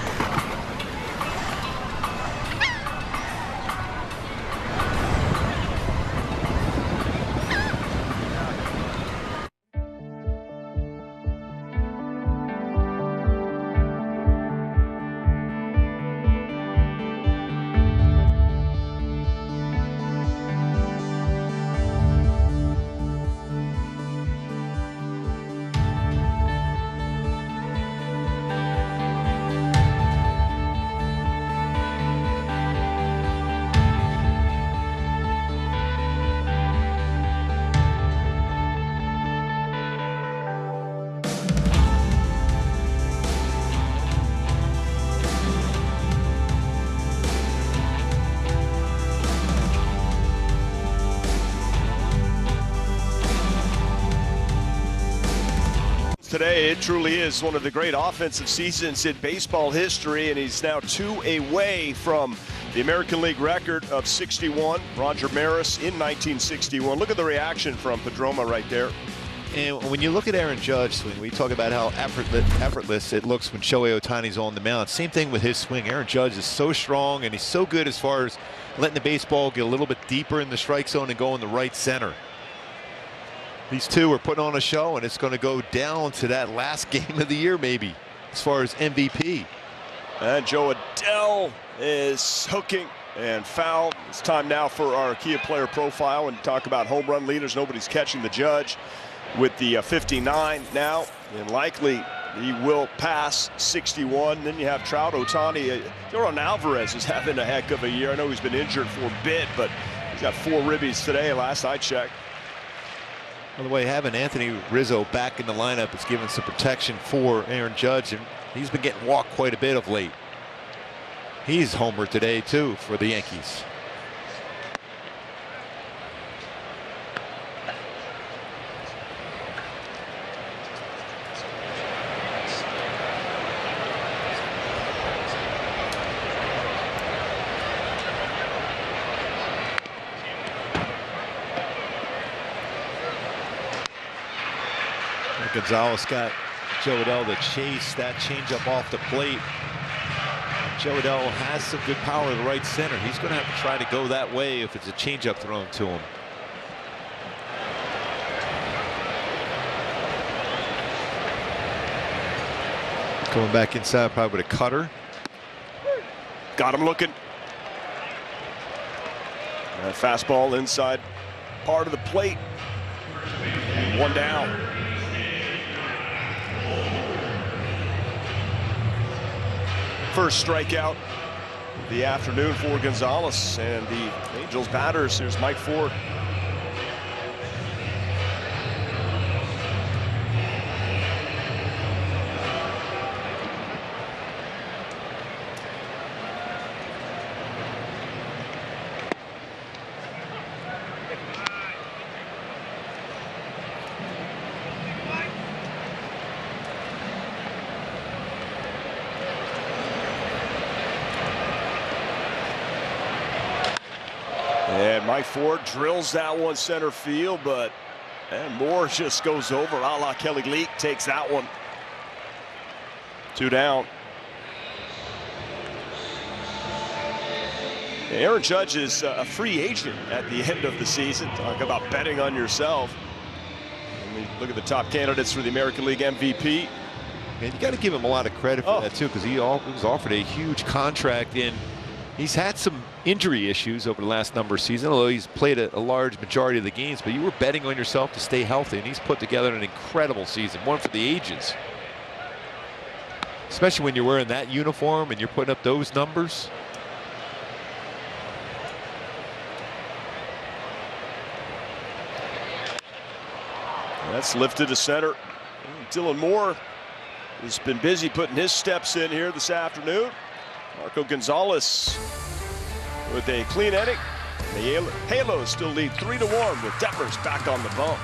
today. It truly is one of the great offensive seasons in baseball history, and he's now 2 away from the American League record of 61. Roger Maris in 1961. Look at the reaction from Pedroma right there. And when you look at Aaron Judge's swing, we talk about how effortless it looks when Shohei Ohtani's on the mound. Same thing with his swing. Aaron Judge is so strong, and he's so good as far as letting the baseball get a little bit deeper in the strike zone and go in the right center. These two are putting on a show, and it's going to go down to that last game of the year maybe as far as MVP. And Joe Adell is hooking and foul. It's time now for our Kia player profile and talk about home run leaders. Nobody's catching the Judge with the 59 now, and likely he will pass 61. Then you have Trout, Ohtani. Yordan Alvarez is having a heck of a year. I know he's been injured for a bit, but he's got 4 ribbies today last I checked. By the way, having Anthony Rizzo back in the lineup is giving some protection for Aaron Judge, and he's been getting walked quite a bit of late. He's homered today too for the Yankees. Gonzales got Joe Adell to chase that changeup off the plate. Joe Adell has some good power to the right center. He's going to have to try to go that way if it's a changeup thrown to him. Going back inside probably with a cutter. Got him looking. That fastball inside part of the plate. 1 down. First strikeout of the afternoon for Gonzales, and the Angels batters. Here's Mike Ford. And Mike Ford drills that one center field, but Moore just goes over. A la Kelly Leak takes that one. 2 down. Aaron Judge is a free agent at the end of the season. Talk about betting on yourself. And look at the top candidates for the American League MVP. Man, you got to give him a lot of credit for that too, because he was offered a huge contract, and he's had some injury issues over the last number of seasons, although he's played a large majority of the games. But you were betting on yourself to stay healthy, and he's put together an incredible season, one for the ages. Especially when you're wearing that uniform and you're putting up those numbers. That's lifted to center. Dylan Moore has been busy putting his steps in here this afternoon. Marco Gonzales with a clean inning. The Halos still lead 3-1 with Detmers back on the bump.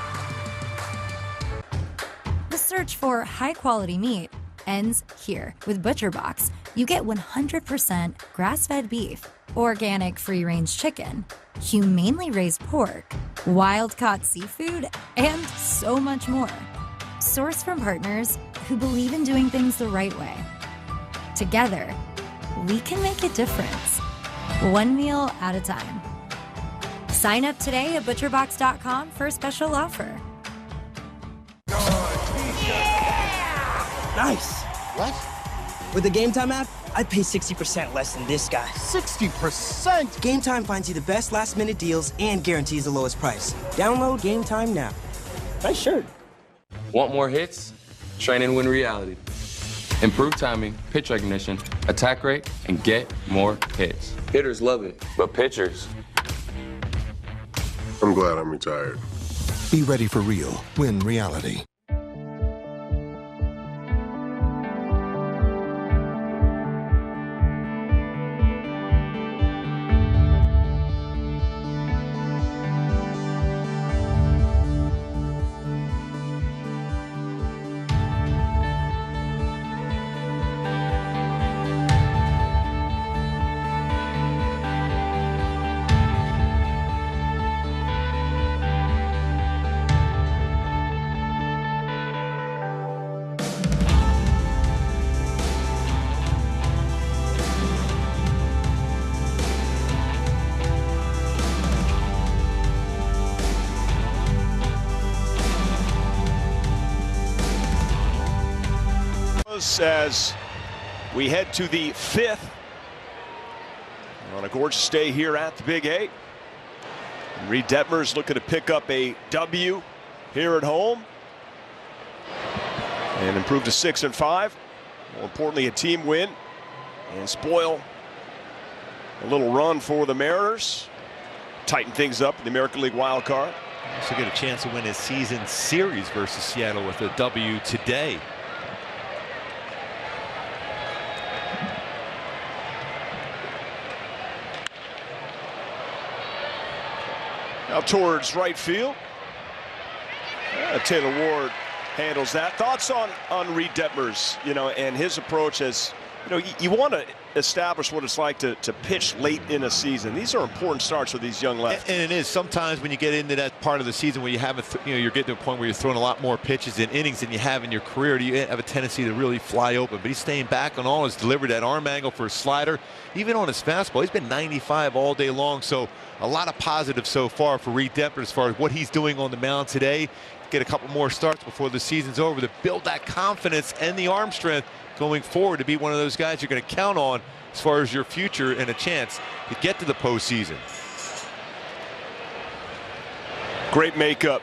The search for high-quality meat ends here. With ButcherBox, you get 100% grass-fed beef, organic free-range chicken, humanely raised pork, wild-caught seafood, and so much more. Sourced from partners who believe in doing things the right way. Together, we can make a difference, one meal at a time. Sign up today at butcherbox.com for a special offer. Nice. What? With the Game Time app, I'd pay 60% less than this guy. 60%? Game Time finds you the best last-minute deals and guarantees the lowest price. Download Game Time now. Nice shirt. Want more hits? Train and win reality. Improve timing, pitch recognition, attack rate, and get more hits. Hitters love it, but pitchers. I'm glad I'm retired. Be ready for real. Win reality. goes as we head to the 5th on a gorgeous day here at the Big 8. And Reid Detmers looking to pick up a W here at home and improve to 6-5. More importantly, a team win and spoil a little run for the Mariners. Tighten things up in the American League wild card. Also get a chance to win his season series versus Seattle with a W today. Now towards right field. Taylor Ward handles that. Thoughts on Reid Detmers, and his approach as, you want to establish what it's like to pitch late in a season. These are important starts for these young lefties. And it is sometimes when you get into that part of the season where you haven't, you're getting to a point where you're throwing a lot more pitches and innings than you have in your career. You have a tendency to really fly open. But he's staying back on all his delivery, that arm angle for a slider, even on his fastball. He's been 95 all day long. So a lot of positives so far for Reid Detmers as far as what he's doing on the mound today. Get a couple more starts before the season's over to build that confidence and the arm strength going forward to be one of those guys you're going to count on as far as your future and a chance to get to the postseason. Great makeup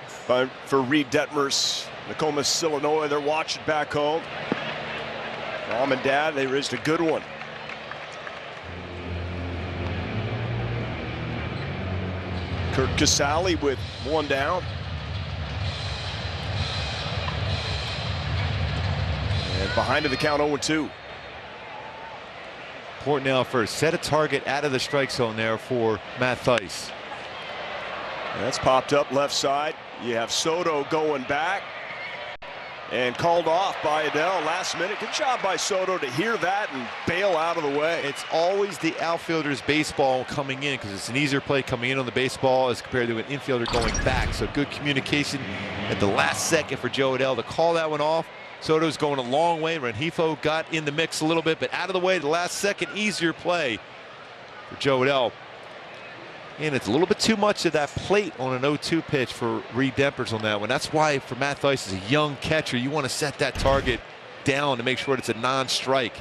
for Reid Detmers. Nokomis, Illinois, they're watching back home. Mom and Dad, they raised a good one. Kurt Casale with one down. And behind to the count 0-2. Important now for set a target out of the strike zone there for Matt Thaiss. That's popped up left side. You have Soto going back and called off by Adele last minute. Good job by Soto to hear that and bail out of the way. It's always the outfielder's baseball coming in because it's an easier play coming in on the baseball as compared to an infielder going back. So good communication at the last second for Joe Adele to call that one off. Soto's going a long way. Rengifo got in the mix a little bit, but out of the way, the last second, easier play for Joe Adele. And it's a little bit too much of that plate on an 0-2 pitch for Reid Detmers on that one. That's why for Matt Thaiss as a young catcher, you want to set that target down to make sure it's a non-strike.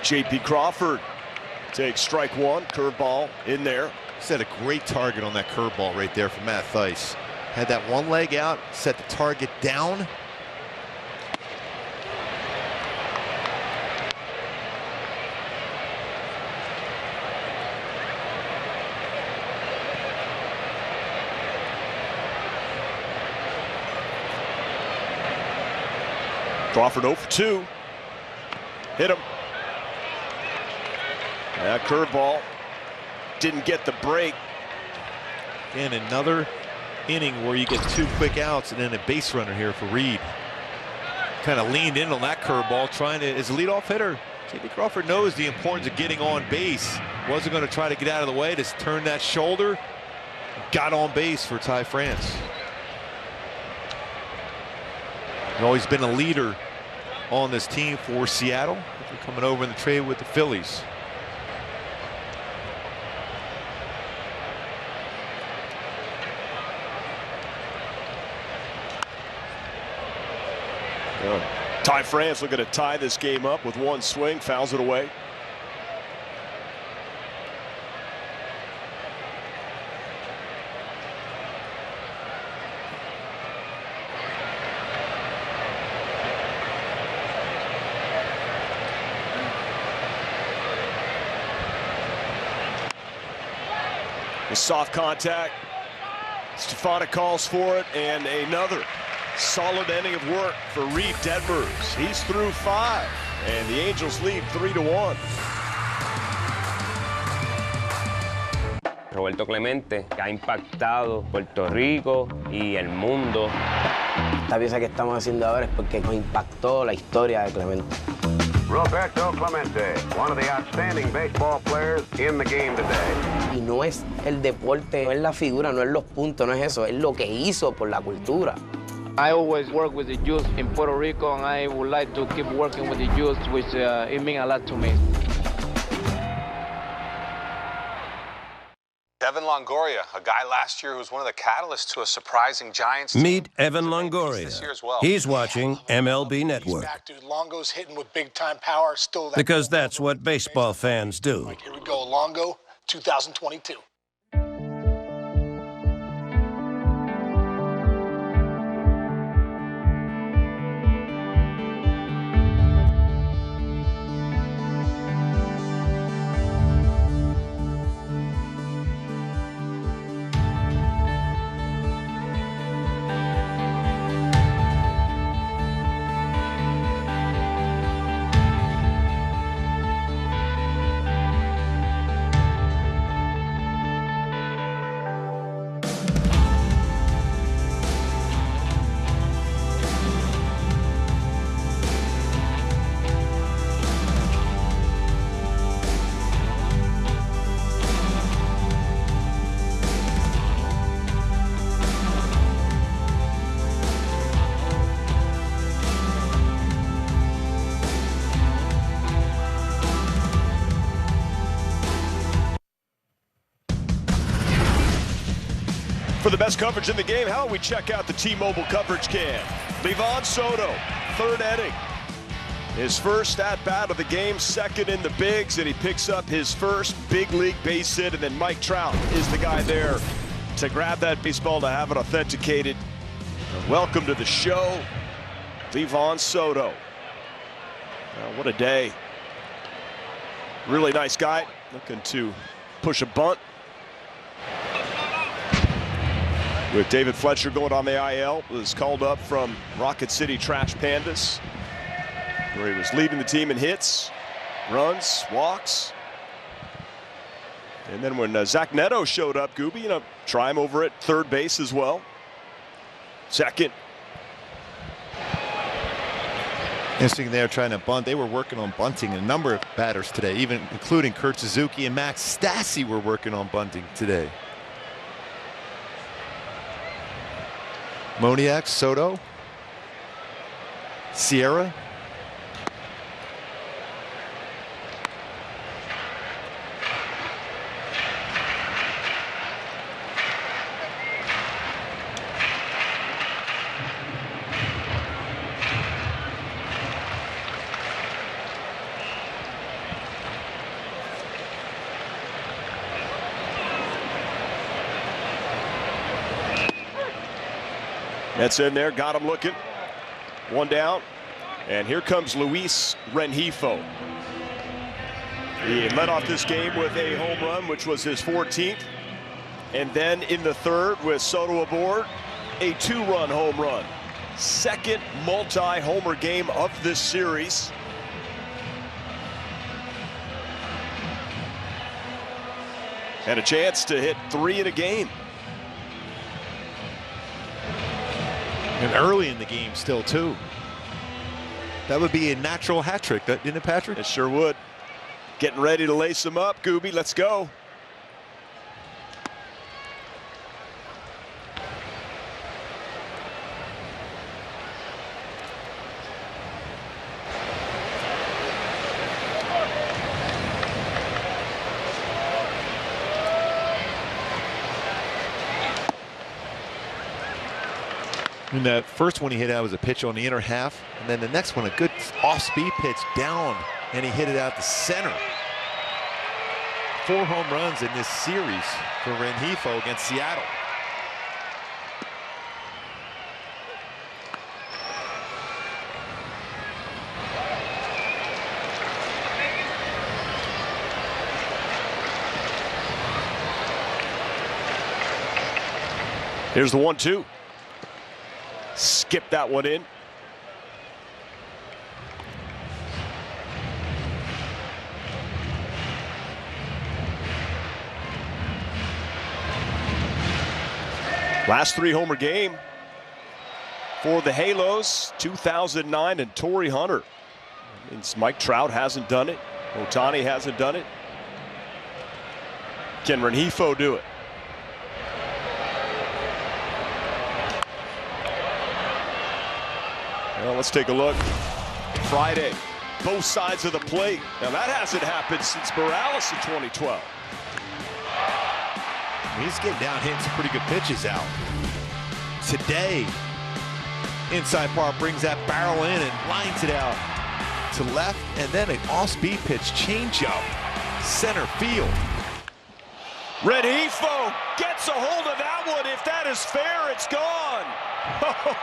J.P. Crawford takes strike one, curveball in there. Set a great target on that curveball right there for Matt Thaiss. Had that one leg out, set the target down. Crawford 0 for 2. Hit him. That curveball didn't get the break. And another inning where you get 2 quick outs and then a base runner here for Reid. Kind of leaned in on that curveball, trying to, as a leadoff hitter, J.P. Crawford knows the importance of getting on base. Wasn't going to try to get out of the way, just turned that shoulder, got on base for Ty France. He's always been a leader on this team for Seattle. They're coming over in the trade with the Phillies. Ty France looking to tie this game up with one swing, fouls it away. The soft contact. Stefanik calls for it, and another solid inning of work for Reid Detmers. He's through 5, and the Angels lead 3-1. Roberto Clemente, que ha impactado Puerto Rico y el mundo. Esta pieza que estamos haciendo ahora es porque nos impactó la historia de Clemente. Roberto Clemente, one of the outstanding baseball players in the game today. Y no es el deporte, no es la figura, no es los puntos, no es eso, es lo que hizo por la cultura. I always work with the youth in Puerto Rico, and I would like to keep working with the youth, which it means a lot to me. Evan Longoria, a guy last year who was one of the catalysts to a surprising Giants team. Meet Evan Longoria. He's watching MLB Network. Dude, Longo's hitting with big-time power. Still that because that's what baseball fans do. Right, here we go. Longo, 2022. For the best coverage in the game, how about we check out the T-Mobile coverage cam? Livan Soto, third inning. His first at-bat of the game, second in the bigs, and he picks up his first big league base hit, and then Mike Trout is the guy there to grab that baseball to have it authenticated. Welcome to the show, Livan Soto. Well, what a day. Really nice guy, looking to push a bunt. With David Fletcher going on the IL, was called up from Rocket City Trash Pandas, where he was leading the team in hits, runs, walks. And then when Zach Neto showed up, Gooby, try him over at third base as well. Second. Interesting there trying to bunt. They were working on bunting a number of batters today, even including Kurt Suzuki and Max Stassi were working on bunting today. Moniak, Soto, Sierra. That's in there, got him looking. One down, and here comes Luis Rengifo. He led off this game with a home run, which was his 14th. And then in the third, with Soto aboard, a two-run home run. Second multi-homer game of this series. And a chance to hit 3 in a game. And early in the game still, too. That would be a natural hat trick, didn't it, Patrick? It sure would. Getting ready to lace him up, Gooby. Let's go. And that first one he hit out was a pitch on the inner half, and then the next one a good off-speed pitch down, and he hit it out the center. 4 home runs in this series for Rengifo against Seattle. Here's the 1-2. Skip that one in. Last 3 homer game for the Halos, 2009 and Torrey Hunter. Means Mike Trout hasn't done it. Ohtani hasn't done it. Can Rengifo do it? Well, let's take a look. Friday, both sides of the plate. Now that hasn't happened since Morales in 2012. He's getting down, hitting some pretty good pitches out. Today, inside part brings that barrel in and lines it out to left, and then an off-speed pitch, changeup, center field. Reid gets a hold of that one. If that is fair, it's gone.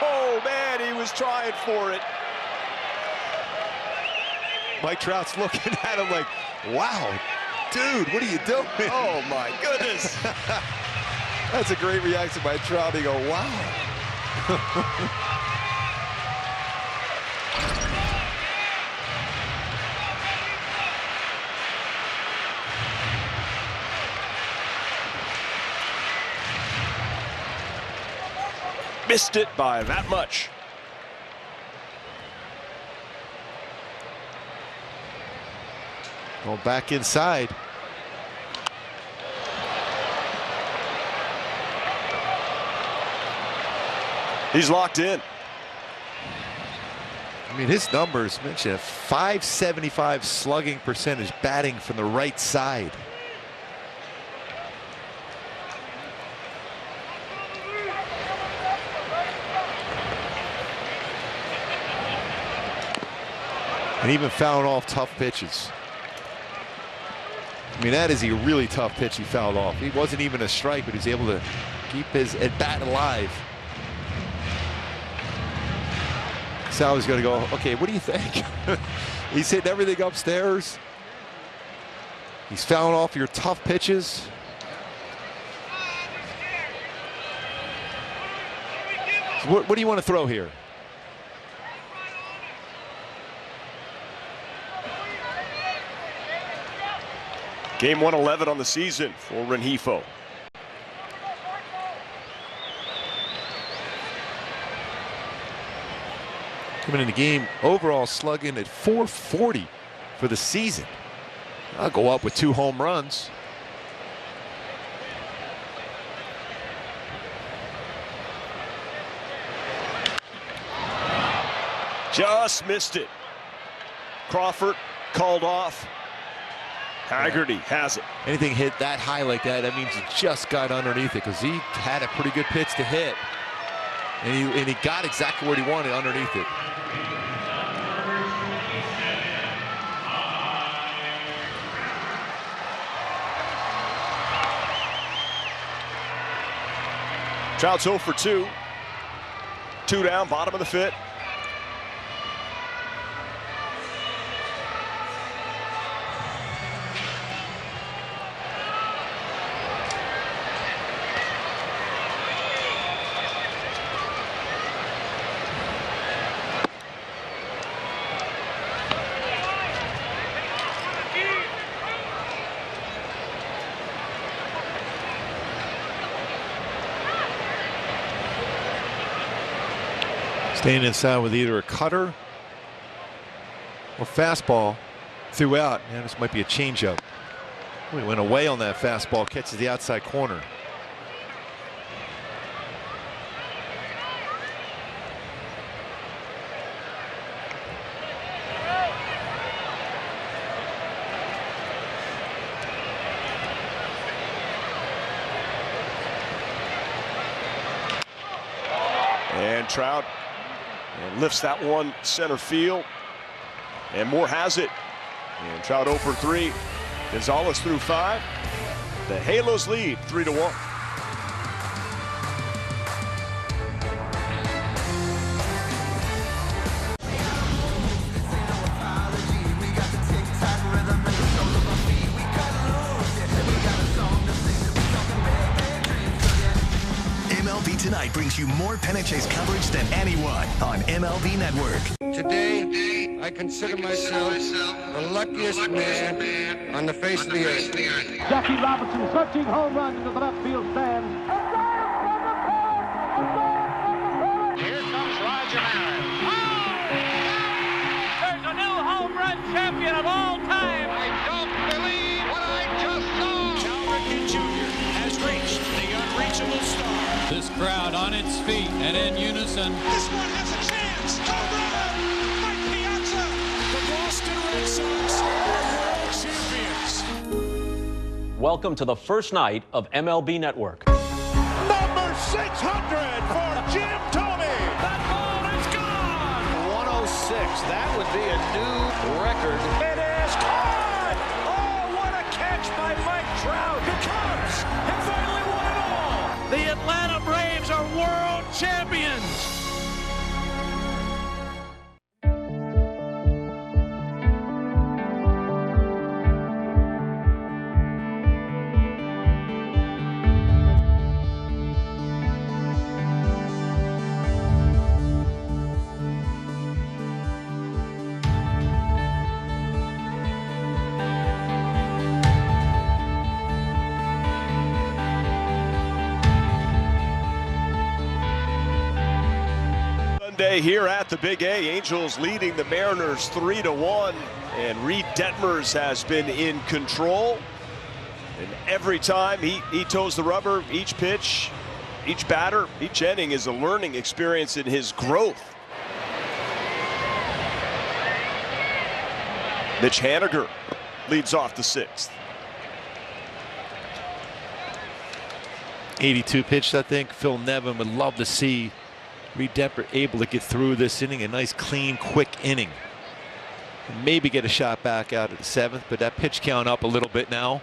Oh, man, he was trying for it. Mike Trout's looking at him like, wow, dude, what are you doing? Oh, my goodness. That's a great reaction by Trout. He go, wow. Missed it by that much. Well, back inside. He's locked in. I mean, his numbers mention a .575 slugging percentage, batting from the right side. And even fouled off tough pitches. I mean, that is a really tough pitch he fouled off. He wasn't even a strike, but he's able to keep his at-bat alive. Sal's going to go, okay, what do you think? He's hitting everything upstairs. He's fouling off your tough pitches. So what do you want to throw here? Game 111 on the season for Rengifo. Coming in the game, overall slugging at .440 for the season. I'll go up with 2 home runs. Just missed it. Crawford called off. Haggerty has it. Anything hit that high like that, that means he just got underneath it, because he had a pretty good pitch to hit. And he got exactly what he wanted underneath it. Trout's 0 for 2. 2 down, bottom of the 5th. Staying inside with either a cutter or fastball throughout. And this might be a changeup. We went away on that fastball, catches the outside corner. And Trout lifts that one center field, and Moore has it. And Trout 0 for 3. Gonzales through 5. The Halos lead 3-1. MLB Tonight brings you more pennant chase coverage than anyone on MLB Network. Today, I consider myself the luckiest man on the face of the earth. Jackie Robinson searching home run into the left field stand. Here comes Roger Maris. There's a new home run champion of all time. I don't believe what I just saw. Cal Ripken Jr. has reached the unreachable star. This crowd on its feet and in unison. This one has a chance. Home run! Mike Piazza! The Boston Red Sox are world champions. welcome to the first night of MLB Network. Number 600 for Jim Thome. That ball is gone. 106. That would be a new record. It is caught. Oh, what a catch by Mike Trout. The Cubs have finally won it all. The Atlanta Braves are world champions. Here at the Big A, Angels leading the Mariners 3-1, and Reid Detmers has been in control. And every time he toes the rubber, each pitch, each batter, each inning is a learning experience in his growth. Mitch Haniger leads off the 6th. 82 pitched, I think. Phil Nevin would love to see Reid Detmers able to get through this inning, a nice, clean, quick inning. Maybe get a shot back out at the 7th, but that pitch count up a little bit now.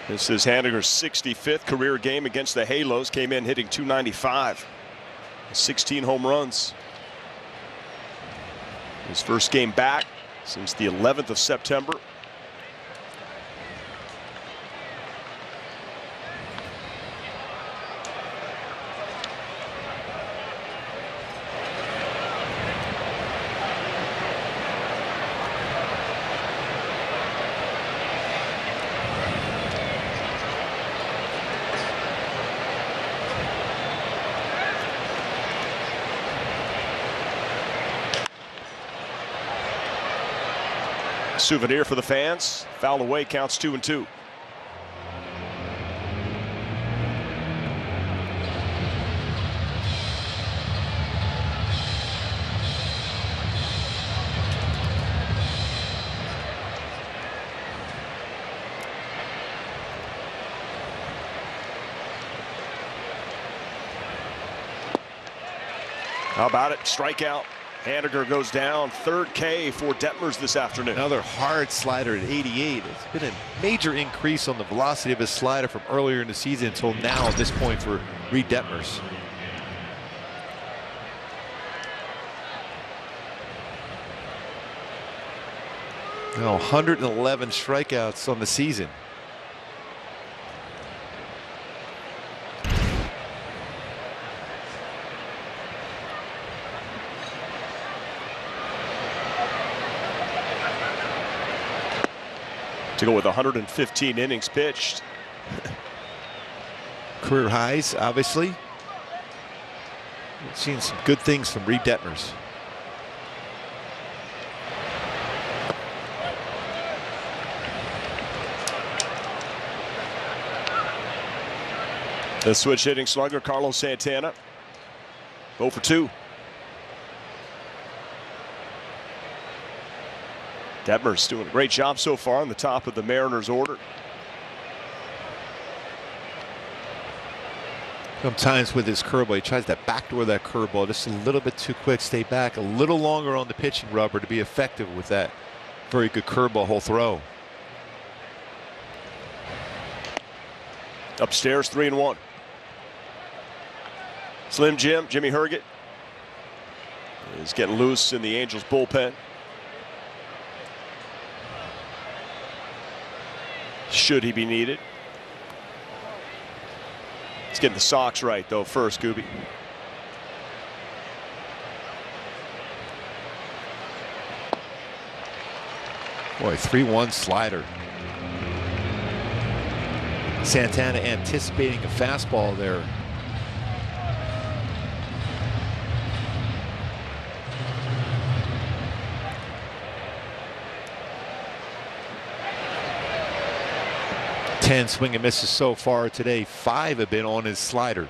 This is Haniger's 65th career game against the Halos. Came in hitting .295, 16 home runs. His first game back since the 11th of September. Souvenir for the fans. Foul away, counts 2-2. How about it? Strikeout. Haniger goes down. 3rd K for Detmers this afternoon. Another hard slider at 88. It's been a major increase on the velocity of his slider from earlier in the season until now at this point for Reid Detmers. Now 111 strikeouts on the season. To go with 115 innings pitched. Career highs, obviously. We've seen some good things from Reid Detmers. The switch hitting slugger, Carlos Santana. 0 for 2. Detmers doing a great job so far on the top of the Mariners order. Sometimes with his curveball, he tries to backdoor that curveball just a little bit too quick. Stay back a little longer on the pitching rubber to be effective with that very good curveball whole throw. Upstairs, 3-1. Slim Jim, Jimmy Herget, is getting loose in the Angels bullpen. Should he be needed. Let's get the Sox right, though, first, Gooby. Boy, 3-1 slider. Santana anticipating a fastball there. Ten swing and misses so far today. 5 have been on his slider.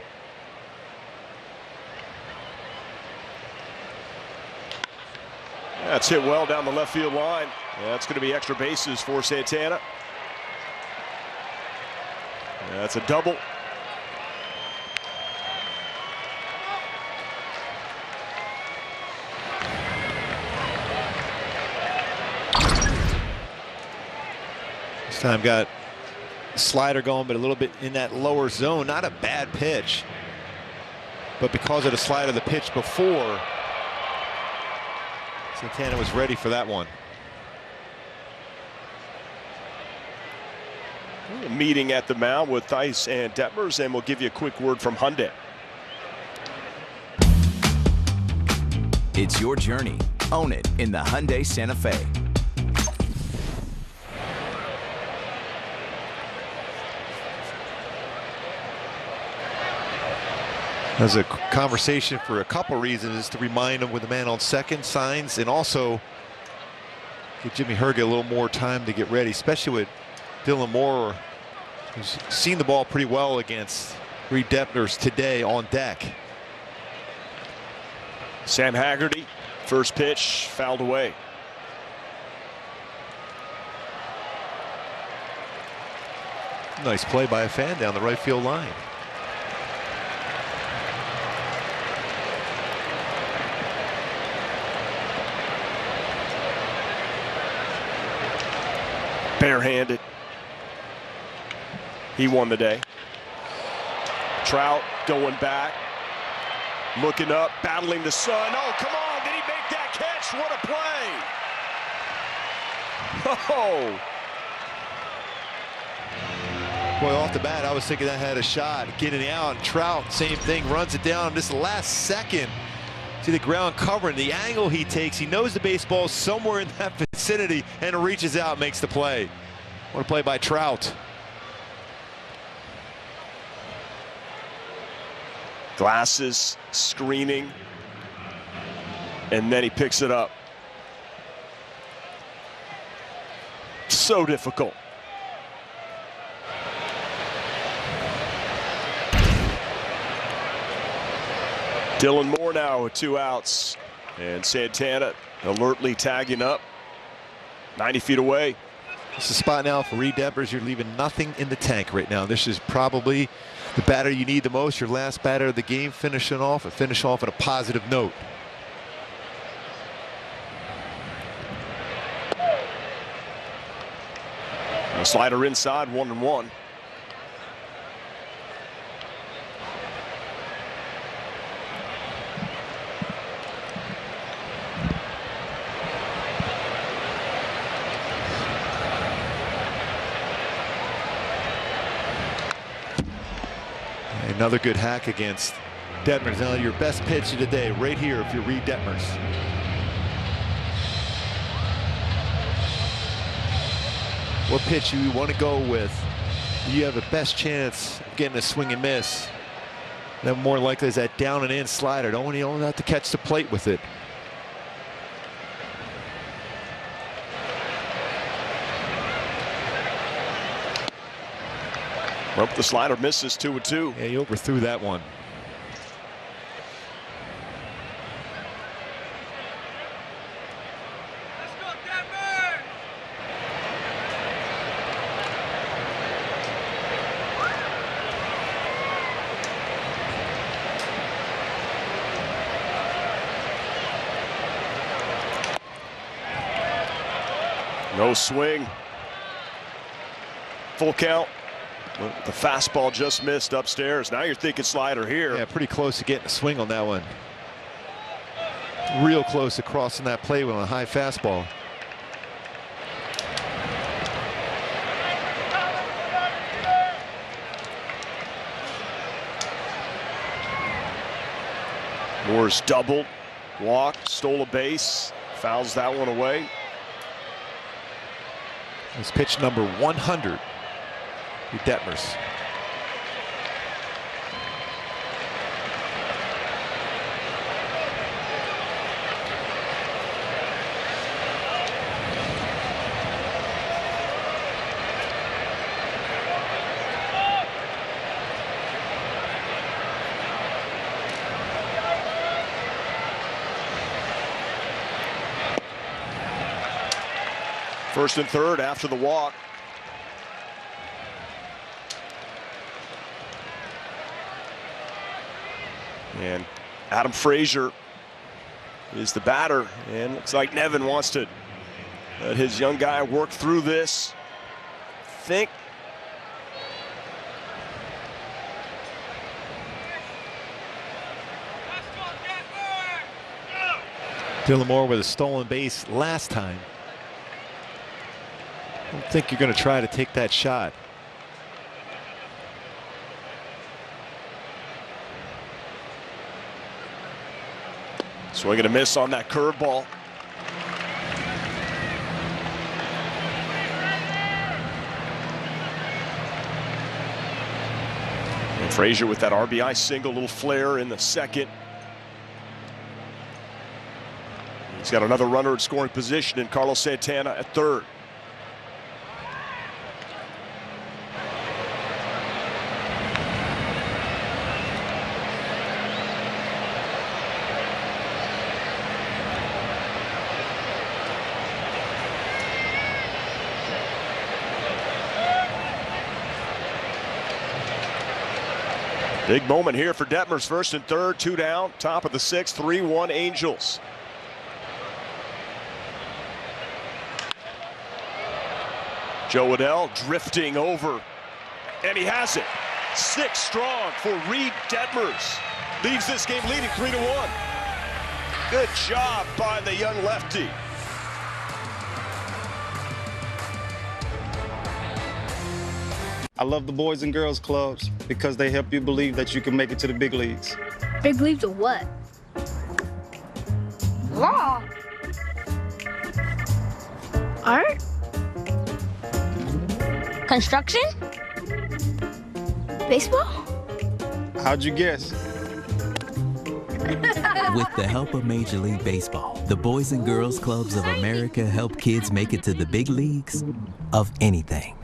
That's hit well down the left field line. That's going to be extra bases for Santana. That's a double. This time got slider going, but a little bit in that lower zone. Not a bad pitch, but because of the slider the pitch before, Santana was ready for that one. A meeting at the mound with Theis and Detmers, and we'll give you a quick word from Hyundai. It's your journey. Own it in the Hyundai Santa Fe. As a conversation for a couple reasons, to remind him with the man on second signs, and also give Jimmy Herget a little more time to get ready, especially with Dylan Moore, who's seen the ball pretty well against Reid Detmers today on deck. Sam Haggerty, first pitch, fouled away. Nice play by a fan down the right field line. Barehanded. He won the day. Trout going back. Looking up, battling the sun. Oh, come on. Did he make that catch? What a play. Oh. Boy, off the bat, I was thinking that had a shot. Getting out. Trout, same thing. Runs it down just the last second. See the ground covering. The angle he takes. He knows the baseball is somewhere in that vicinity and reaches out, makes the play. What a play by Trout. Glasses, screening, and then he picks it up. So difficult. Dylan Moore now with 2 outs, and Santana alertly tagging up 90 feet away. This is a spot now for Reid Detmers. You're leaving nothing in the tank right now. This is probably the batter you need the most, your last batter of the game, finish off at a positive note. A slider inside, 1-1. Another good hack against Detmers. Now your best pitch of the day right here if you're Reid Detmers. What pitch you want to go with? You have the best chance of getting a swing and miss. Then more likely is that down and in slider. Don't have to catch the plate with it. Well, the slider misses 2-2. Yeah, he overthrew that one. No swing. Full count. The fastball just missed upstairs. Now you're thinking slider here. Yeah, pretty close to getting a swing on that one. Real close to crossing that plate with a high fastball. Moore's doubled, walked, stole a base, fouls that one away. It's pitch number 100. Detmers. First and third after the walk. And Adam Frazier is the batter, and looks like Nevin wants to let his young guy work through this. Think. Dylan Moore with a stolen base last time. I don't think you're going to try to take that shot. Swing and a miss on that curveball. And Frazier with that RBI single, little flare in the second. He's got another runner in scoring position in Carlos Santana at third. Big moment here for Detmers. First and third, 2 down, top of the 6th, 3-1 Angels. Joe Waddell drifting over, and he has it. 6 strong for Reid Detmers. Leaves this game leading 3-1. Good job by the young lefty. I love the Boys and Girls Clubs because they help you believe that you can make it to the big leagues. Big leagues of what? Law. Art. Construction. Baseball. How'd you guess? With the help of Major League Baseball, the Boys and Girls Clubs of America help kids make it to the big leagues of anything.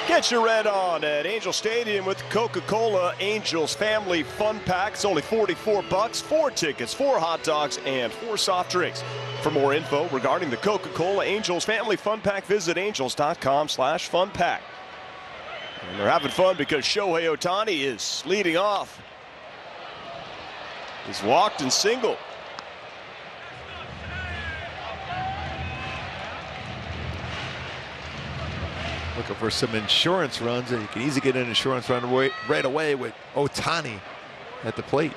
Get your red on at Angel Stadium with Coca-Cola Angels Family Fun Pack. It's only $44, 4 tickets, 4 hot dogs, and 4 soft drinks. For more info regarding the Coca-Cola Angels Family Fun Pack, visit angels.com/funpack. And they're having fun because Shohei Ohtani is leading off. He's walked and singled. Looking for some insurance runs, and you can easily get an insurance run right away with Ohtani at the plate.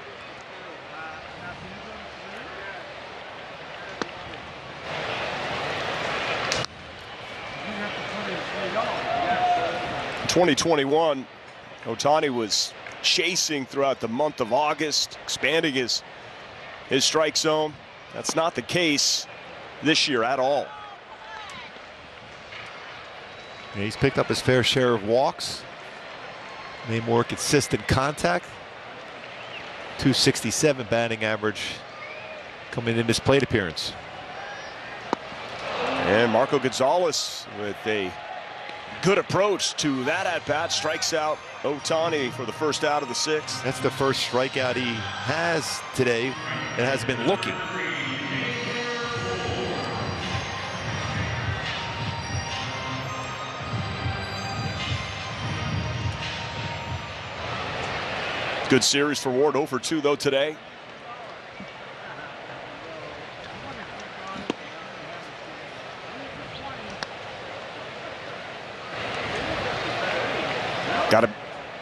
In 2021, Ohtani was chasing throughout the month of August, expanding his strike zone. That's not the case this year at all. Yeah, he's picked up his fair share of walks, made more consistent contact. .267 batting average coming in this plate appearance. And Marco Gonzales with a good approach to that at-bat, strikes out Ohtani for the first out of the 6th. That's the first strikeout he has today. It has been looking. Good series for Ward, 0 for 2 though today. Got to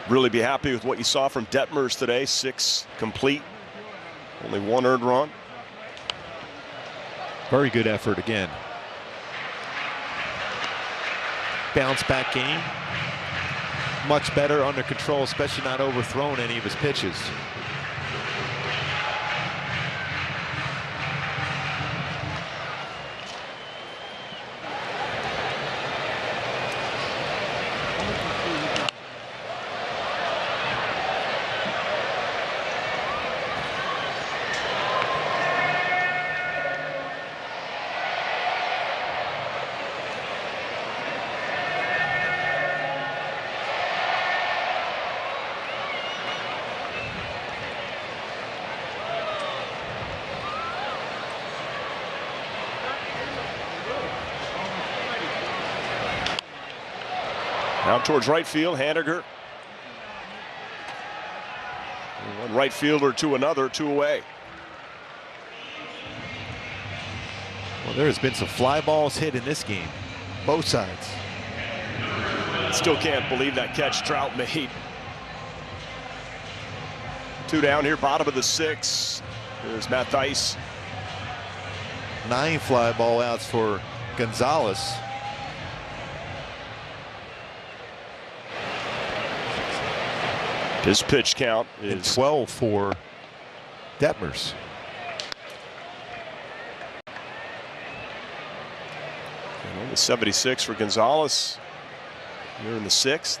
really be happy with what you saw from Detmers today. 6 complete, only 1 earned run. Very good effort again. Bounce back game. Much better under control, especially not overthrown any of his pitches. Out towards right field, Haniger. One right fielder to another, 2 away. Well, there has been some fly balls hit in this game, both sides. Still can't believe that catch Trout made. 2 down here, bottom of the 6th. There's Matt Thaiss. 9 fly ball outs for Gonzales. His pitch count is and 12 for Detmers. And the 76 for Gonzales. Here in the 6th.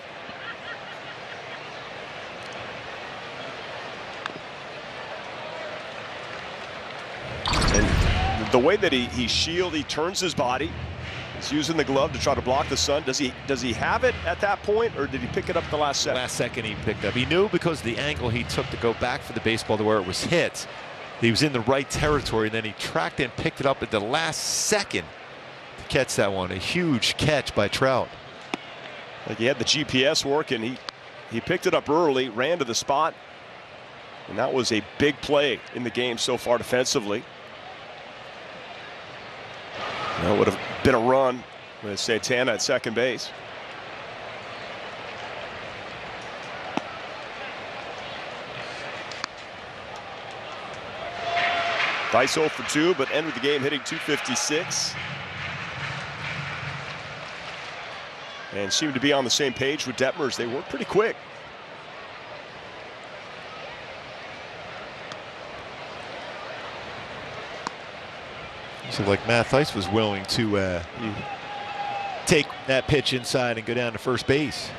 And the way that he turns his body. He's using the glove to try to block the sun. Does he have it at that point, or did he pick it up at the last second? Last second he picked up. He knew because of the angle he took to go back for the baseball to where it was hit. He was in the right territory, and then he tracked and picked it up at the last second to catch that one. A huge catch by Trout. Like he had the GPS working. He picked it up early, ran to the spot, and that was a big play in the game so far defensively. That would have been a run with Santana at second base. Thaiss 0 for 2, but entered the game hitting .256. And seemed to be on the same page with Detmers. They worked pretty quick. So like Matt Thaiss was willing to take that pitch inside and go down to first base.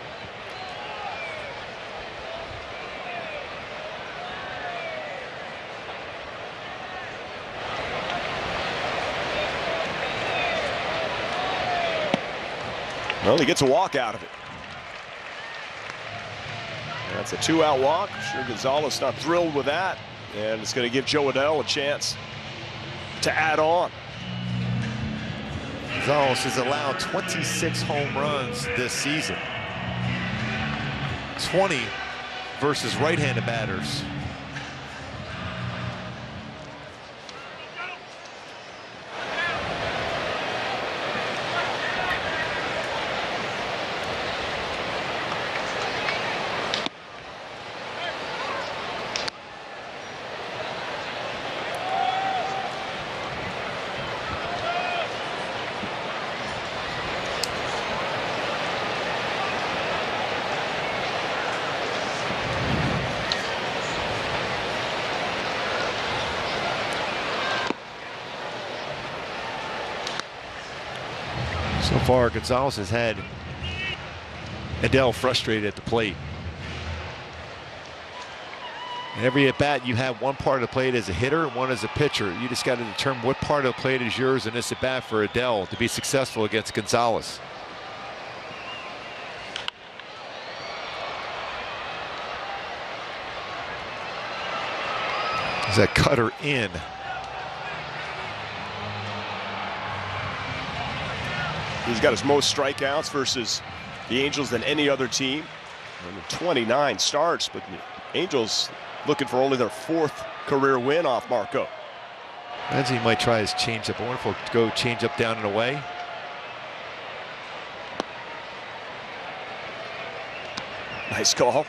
Well, he gets a walk out of it. That's a 2-out walk. I'm sure Gonzales not thrilled with that. And it's going to give Joe Adell a chance to add on. Gonzales has allowed 26 home runs this season. 20 versus right-handed batters. So far, Gonzales has had Adell frustrated at the plate. And every at bat, you have one part of the plate as a hitter and one as a pitcher. You just got to determine what part of the plate is yours in this at bat for Adell to be successful against Gonzales. Is that cutter in? He's got his most strikeouts versus the Angels than any other team. 29 starts, but Angels looking for only their 4th career win off Marco. Imagine he might try his changeup. I wonder if he'll go changeup down and away. Nice call.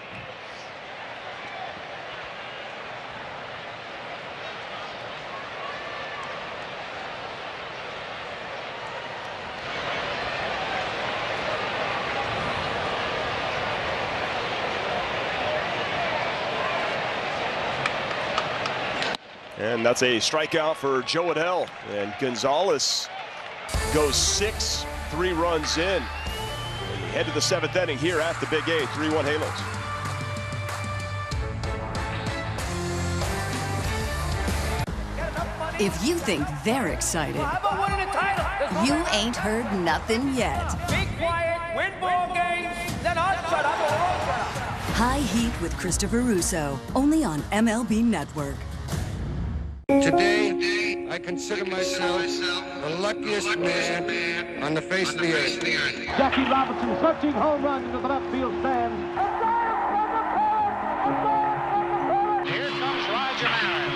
And that's a strikeout for Joe Adell. And Gonzales goes 6, 3 runs in. We head to the 7th inning here at the Big A, 3-1 Halos. If you think they're excited, you ain't heard nothing yet. Be quiet, win ball games, then I'll shut up. High Heat with Christopher Russo, only on MLB Network. Today, I consider myself the luckiest man on the face of the earth. Jackie Robinson searching home run into the left field stand. Here comes Roger Maris.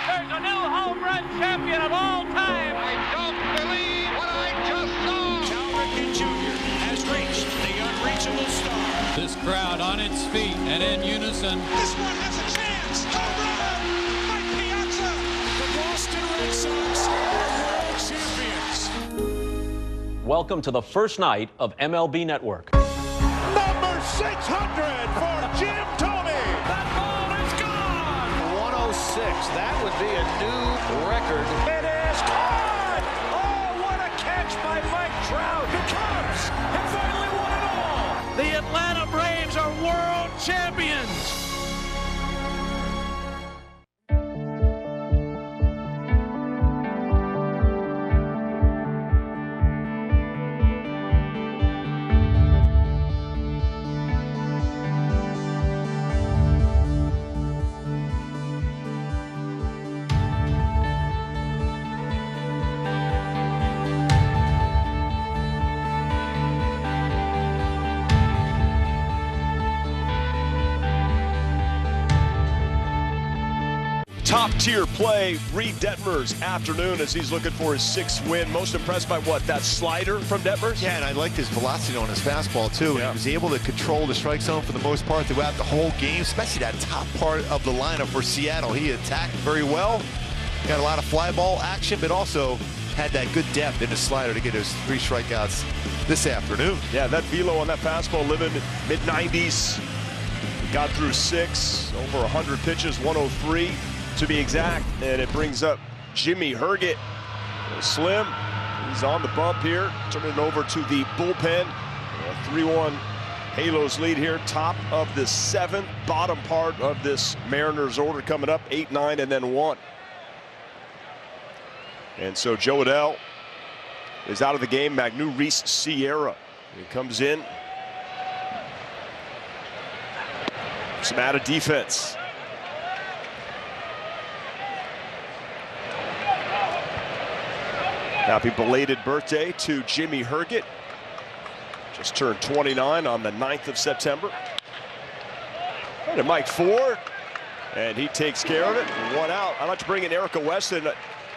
There's a new home run champion of all time. I don't believe what I just saw. Cal Ripken Jr. has reached the unreachable star. This crowd on its feet and in unison. This one has a chance. Home run! Red Sox are world champions. Welcome to the first night of MLB Network. Number 600 for Jim Tomey. That ball is gone. 106. That would be a new record. It is caught. Oh, what a catch by Mike Trout. The Cubs have finally won it all. The Atlanta Braves are world champions. Top-tier play, Reid Detmers afternoon as he's looking for his 6th win. Most impressed by what, that slider from Detmers? Yeah, and I liked his velocity on his fastball too. Yeah. And he was able to control the strike zone for the most part throughout the whole game, especially that top part of the lineup for Seattle. He attacked very well, got a lot of fly ball action, but also had that good depth in his slider to get his 3 strikeouts this afternoon. Yeah, that velo on that fastball living mid-90s. Got through 6, over 100 pitches, 103. To be exact, and it brings up Jimmy Herget. Slim, he's on the bump here, turning it over to the bullpen. 3-1 Halos lead here, top of the 7th, bottom part of this Mariners order coming up, 8, 9, and then 1. And so Joe Adell is out of the game. Magneuris Sierra, he comes in. Some added defense. Happy belated birthday to Jimmy Herget. Just turned 29 on the 9th of September. And to Mike Ford, and he takes care of it. 1 out. I'd like to bring in Erica Weston.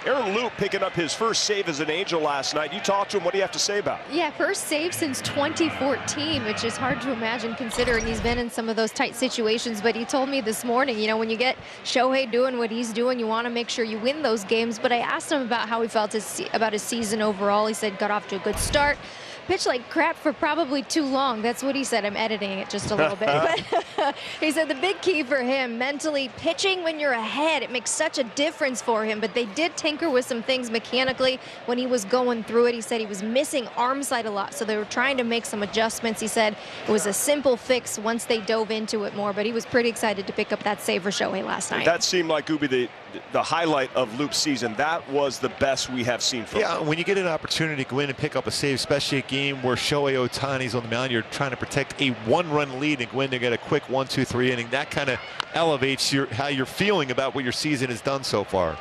Aaron Loop picking up his first save as an Angel last night. You talked to him. What do you have to say about it? Yeah, first save since 2014, which is hard to imagine considering he's been in some of those tight situations. But he told me this morning, you know, when you get Shohei doing what he's doing, you want to make sure you win those games. But I asked him about how he felt about his season overall. He said got off to a good start. Pitched like crap for probably too long. That's what he said. I'm editing it just a little bit. But he said the big key for him, mentally, pitching when you're ahead, it makes such a difference for him. But they did tinker with some things mechanically when he was going through it. He said he was missing arm side a lot, so they were trying to make some adjustments. He said it was a simple fix once they dove into it more, but he was pretty excited to pick up that save for Shohei last night. That seemed like it would be the highlight of Loop's season. That was the best we have seen from him. Yeah, when you get an opportunity to go in and pick up a save, especially a game where Shohei Ohtani's on the mound, you're trying to protect a 1-run lead and go in and get a quick 1, 2, 3 inning. That kind of elevates how you're feeling about what your season has done so far.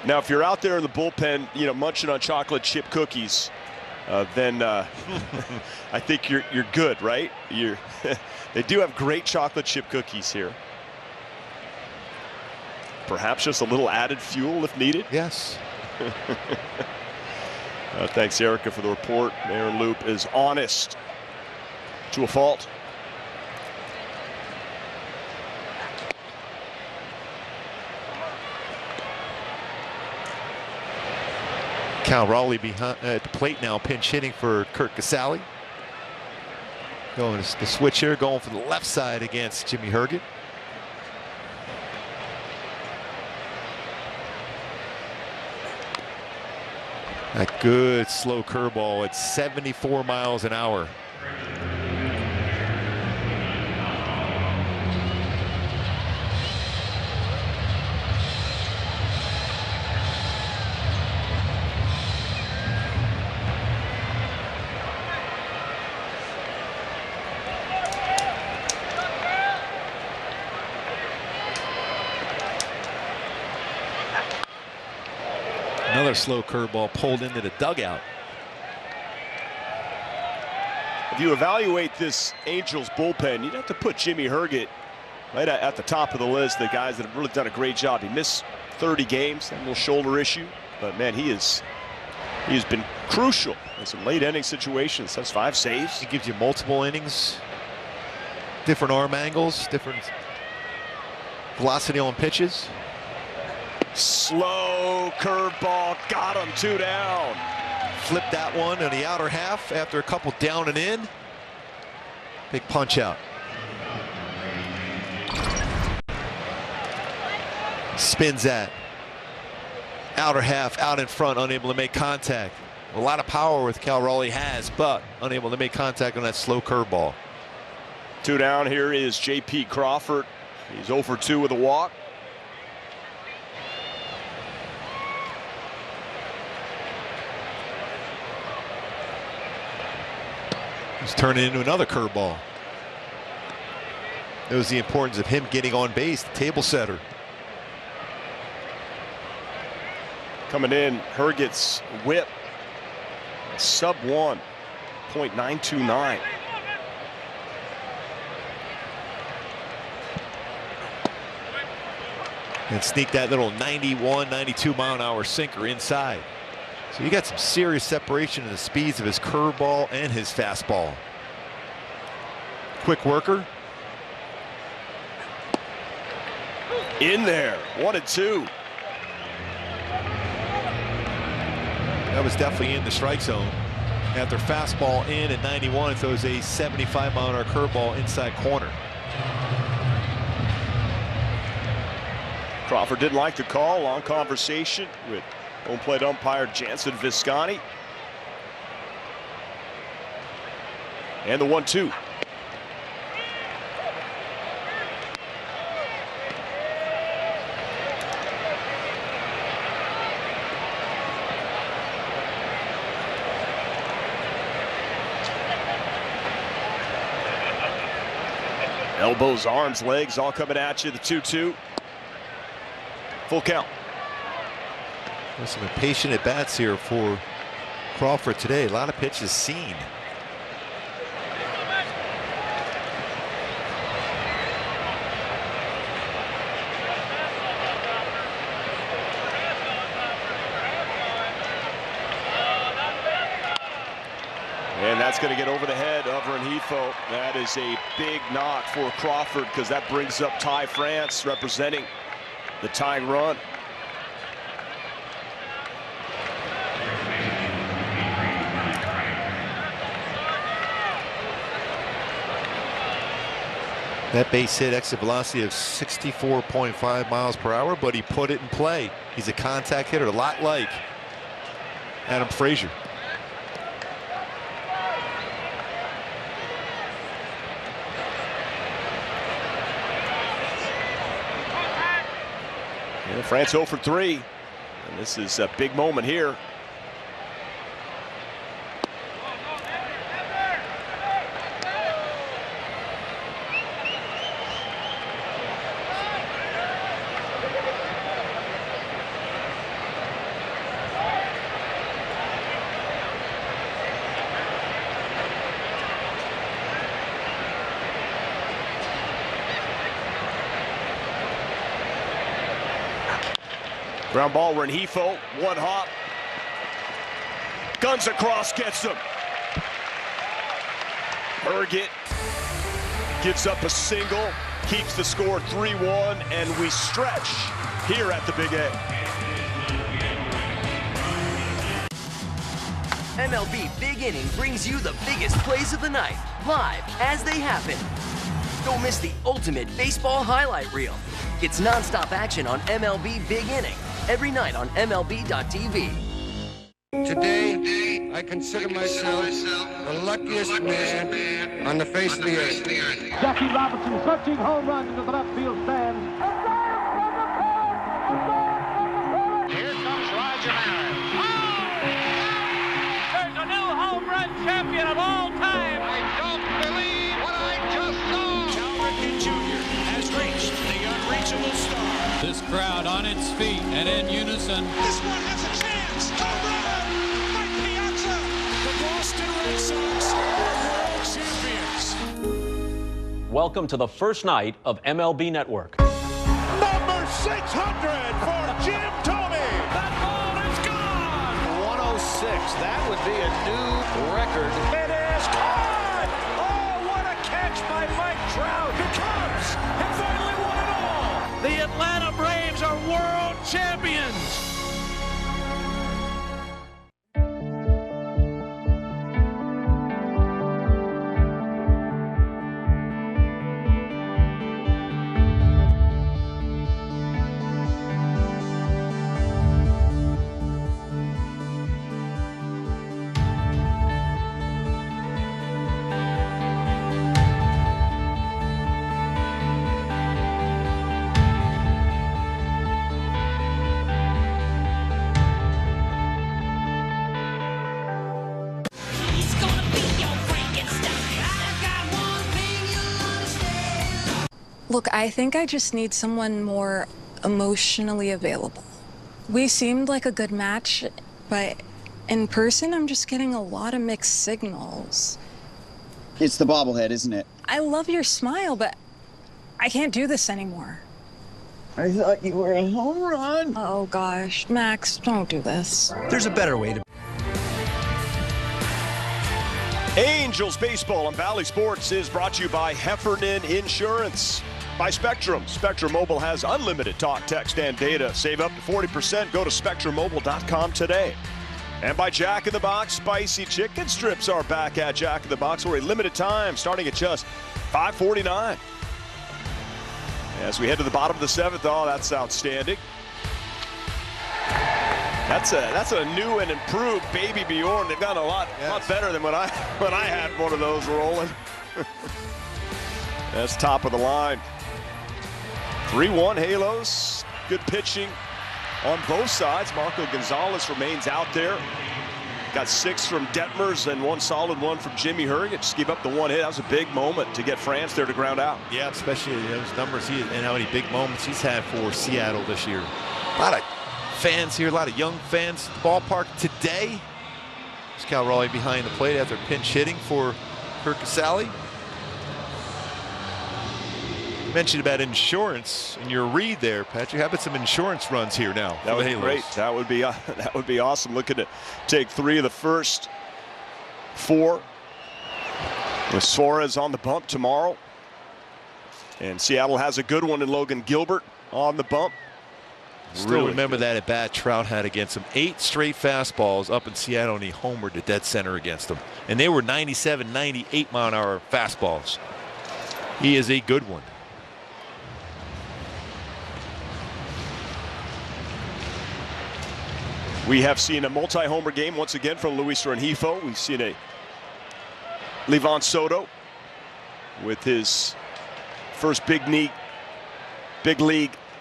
Now, if you're out there in the bullpen, you know, munching on chocolate chip cookies, then I think you're good, right? They do have great chocolate chip cookies here. Perhaps just a little added fuel if needed. Yes. Thanks, Erica, for the report. Aaron Loop is honest to a fault. Cal Raleigh behind at the plate now, pinch hitting for Kurt Casale. Going to the switch here, going for the left side against Jimmy Herget. A good slow curveball at 74 miles an hour. Another slow curveball pulled into the dugout. If you evaluate this Angels bullpen, you'd have to put Jimmy Herget right at the top of the list. The guys that have really done a great job. He missed 30 games, that little shoulder issue, but man, he has been crucial in some late inning situations. That's 5 saves. He gives you multiple innings, different arm angles, different velocity on pitches. Slow curveball, got him, 2 down. Flip that one on the outer half after a couple down and in. Big punch out. Spins that. Outer half, out in front, unable to make contact. A lot of power with Cal Raleigh has, but unable to make contact on that slow curveball. 2 down. Here is J.P. Crawford. He's 0 for 2 with a walk. He's turning into another curveball. It was the importance of him getting on base, the table setter. Coming in, Herget's whip, sub 1, .929. And sneak that little 91, 92 mile an hour sinker inside. So you got some serious separation in the speeds of his curveball and his fastball. Quick worker. In there, 1-2. That was definitely in the strike zone. After fastball in at 91, throws a 75 mile an hour curveball inside corner. Crawford didn't like the call. Long conversation with home plate umpire Jansen Visconti. And the 1-2. Elbows, arms, legs, all coming at you. The 2-2. Full count. There's some impatient at bats here for Crawford today. A lot of pitches seen. And that's going to get over the head of Rengifo. That is a big knock for Crawford because that brings up Ty France representing the tying run. That base hit exit velocity of 64.5 miles per hour, but he put it in play. He's a contact hitter, a lot like Adam Frazier. Yeah, France 0 for 3. And this is a big moment here. Ground ball, Rengifo, one hop. Guns across, gets him. Urget gives up a single, keeps the score 3-1, and we stretch here at the Big A. MLB Big Inning brings you the biggest plays of the night, live as they happen. Don't miss the ultimate baseball highlight reel. It's nonstop action on MLB Big Inning, every night on MLB.tv. Today, I consider myself the luckiest man on the face of the earth. Jackie Robinson searching home run into the left field stands. Here comes Roger Maris. There's a new home run champion of all time. I don't believe what I just saw. Cal Ripken Jr. has reached the unreachable star. This crowd on its feet and in unison. This one has a chance. Home run. Mike Piazza. The Boston Red Sox are world champions. Welcome to the first night of MLB Network. Number 600 for Jim Thome. That ball is gone. 106. That would be a new record. It is caught. Oh, what a catch by Mike Trout. The Cubs have finally won it all. The Atlanta Braves are world champions. Look, I think I just need someone more emotionally available. We seemed like a good match, but in person, I'm just getting a lot of mixed signals. It's the bobblehead, isn't it? I love your smile, but I can't do this anymore. I thought you were a home run. Oh, gosh. Max, don't do this. There's a better way to... Angels Baseball on Valley Sports is brought to you by Heffernan Insurance. By Spectrum. Spectrum Mobile has unlimited talk, text, and data. Save up to 40%. Go to SpectrumMobile.com today. And by Jack in the Box, spicy chicken strips are back at Jack in the Box for a limited time, starting at just $5.49. As we head to the bottom of the seventh, oh, that's outstanding. That's a new and improved Baby Bjorn. They've gotten a lot better than when I had one of those rolling. That's top of the line. 3-1 Halos. Good pitching on both sides. Marco Gonzales remains out there. Got 6 from Detmers and 1 solid one from Jimmy Hurd. Just give up the 1 hit. That was a big moment to get France there to ground out. Yeah, especially those numbers and how many big moments he's had for Seattle this year. A lot of fans here, a lot of young fans at the ballpark today. Pascal Raleigh behind the plate after pinch hitting for Kirk Casale. You mentioned about insurance in your read there, Patrick. How about some insurance runs here now? That would be great. That would be awesome. Looking to take 3 of the first 4 with Suarez on the bump tomorrow. And Seattle has a good one in Logan Gilbert on the bump. Still remember that at bat Trout had against him. 8 straight fastballs up in Seattle, and he homered to dead center against them. And they were 97, 98 mile an hour fastballs. He is a good one. We have seen a multi-homer game once again from Luis Rengifo. We've seen a Livan Soto with his first big league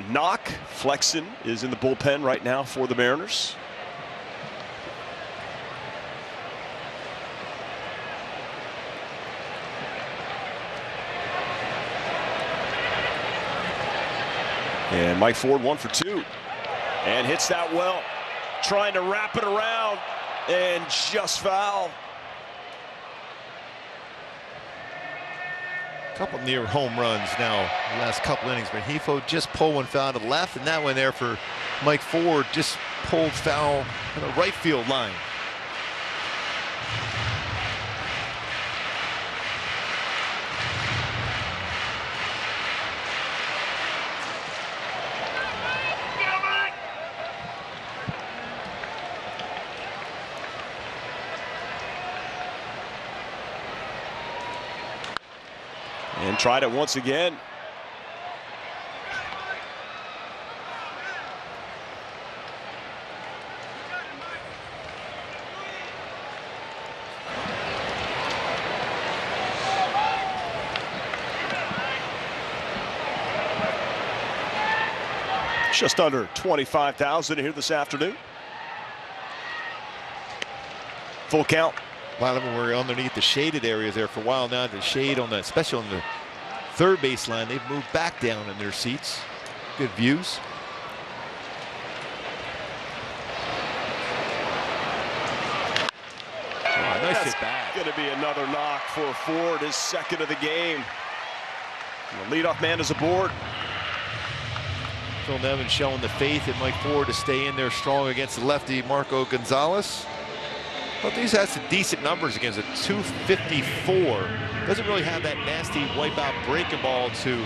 knock. Flexen is in the bullpen right now for the Mariners. And Mike Ford 1 for 2 and hits that well. Trying to wrap it around and just foul. A couple near home runs now the last couple innings. Rengifo just pulled one foul to the left, and that one there for Mike Ford just pulled foul on the right field line. And tried it once again. Just under 25,000 here this afternoon. Full count. A lot of them were underneath the shaded areas there for a while now. The shade on the, especially on the third baseline, they've moved back down in their seats. Good views. Oh, nice hit back. Going to be another knock for Ford, his second of the game. And the leadoff man is aboard. Phil Nevin showing the faith in Mike Ford to stay in there strong against the lefty Marco Gonzales. But these has some decent numbers against a 254. Doesn't really have that nasty wipeout breaking ball to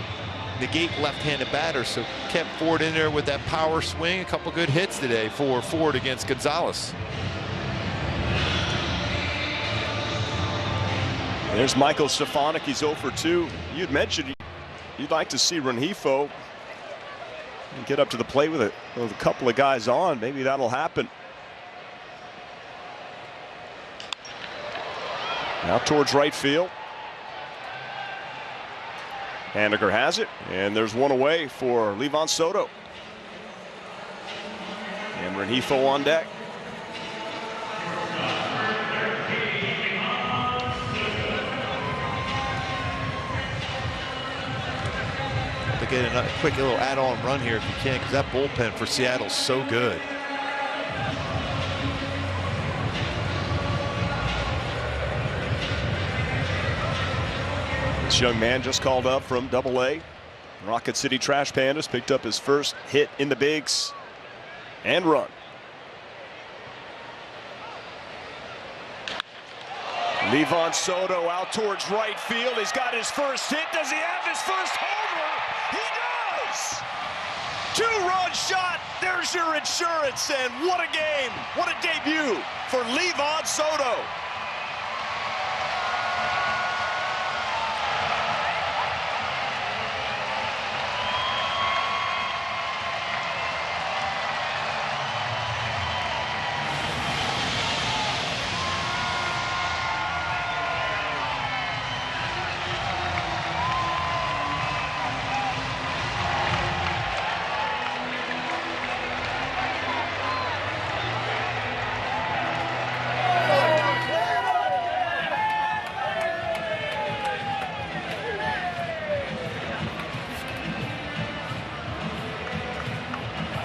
negate left-handed batters. So kept Ford in there with that power swing. A couple good hits today for Ford against Gonzales. There's Michael Stefanik. He's 0 for 2. You'd mentioned you'd like to see Rengifo get up to the plate with a couple of guys on. Maybe that'll happen. Now towards right field. Haniger has it, and there's one away for Livan Soto. And Rengifo on deck. To get a quick little add-on run here if you can, because that bullpen for Seattle's so good. This young man just called up from Double-A. Rocket City Trash Pandas picked up his first hit in the bigs and run. Livan Soto out towards right field. He's got his first hit. Does he have his first homer? He does! Two-run shot. There's your insurance. And what a game. What a debut for Livan Soto.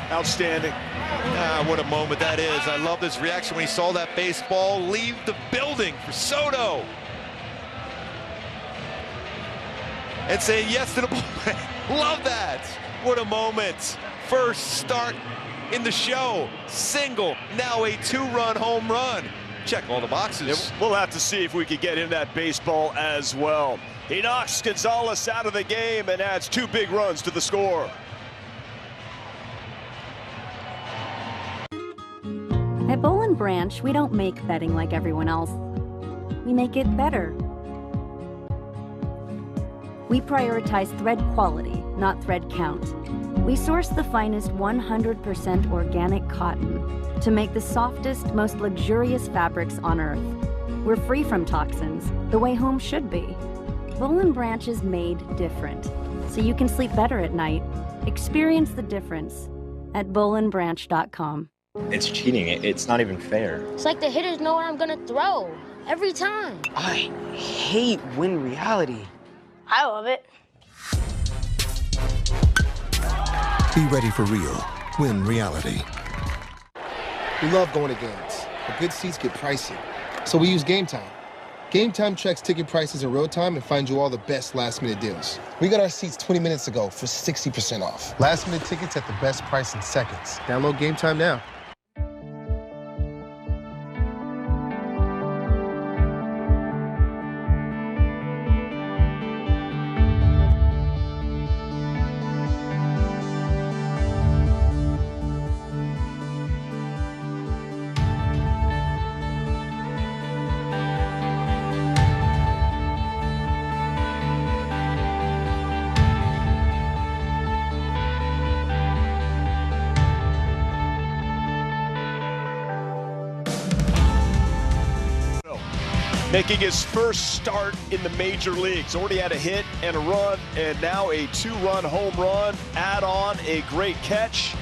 Outstanding. What a moment that is. I love this reaction when he saw that baseball leave the building for Soto. And say yes to the bullpen. Love that. What a moment. First start in the show. Single, now a two-run home run. Check all the boxes. We'll have to see if we can get him that baseball as well. He knocks Gonzales out of the game and adds 2 big runs to the score. At Boll & Branch, we don't make bedding like everyone else. We make it better. We prioritize thread quality, not thread count. We source the finest 100% organic cotton to make the softest, most luxurious fabrics on Earth. We're free from toxins, the way home should be. Boll & Branch is made different, so you can sleep better at night. Experience the difference at bollandbranch.com. It's cheating. It's not even fair. It's like the hitters know what I'm gonna throw every time. I hate win reality. I love it. Be ready for real. Win reality. We love going to games, but good seats get pricey. So we use Game Time. Game Time checks ticket prices in real time and finds you all the best last-minute deals. We got our seats 20 minutes ago for 60% off. Last-minute tickets at the best price in seconds. Download Game Time now. Making his first start in the major leagues. Already had a hit and a run, and now a 2-run home run. Add on a great catch.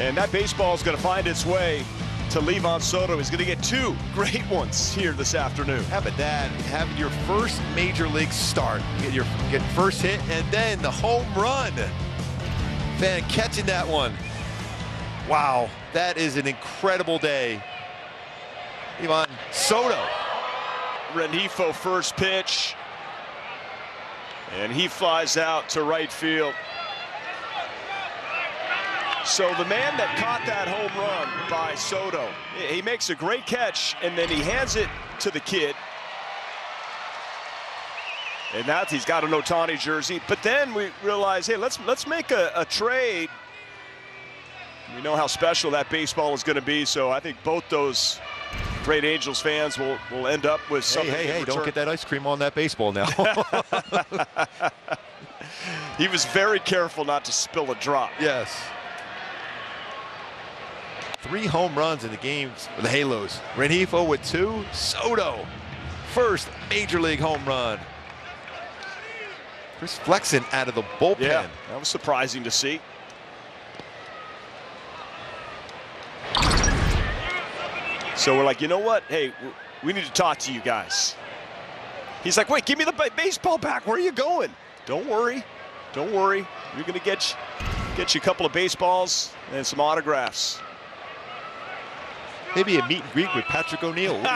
And that baseball is going to find its way to Livan Soto. He's going to get 2 great ones here this afternoon. How about that? Having your first major league start. Get first hit and then the home run. Man, catching that one. Wow, that is an incredible day. Livan Soto. Rengifo first pitch, and he flies out to right field. So the man that caught that home run by Soto, he makes a great catch, and then he hands it to the kid. And now he's got an Ohtani jersey. But then we realize, hey, let's make a trade. We know how special that baseball is going to be, so I think both those great Angels fans will end up with something. Hey, don't get that ice cream on that baseball now. He was very careful not to spill a drop. Yes. 3 home runs in the games for the Halos. Rengifo with 2. Soto, first major league home run. Chris Flexen out of the bullpen. Yeah, that was surprising to see. So we're like, you know what? Hey, we need to talk to you guys. He's like, wait, give me the baseball back. Where are you going? Don't worry. Don't worry. We're going to get you a couple of baseballs and some autographs. Maybe a meet and greet with Patrick O'Neill. They're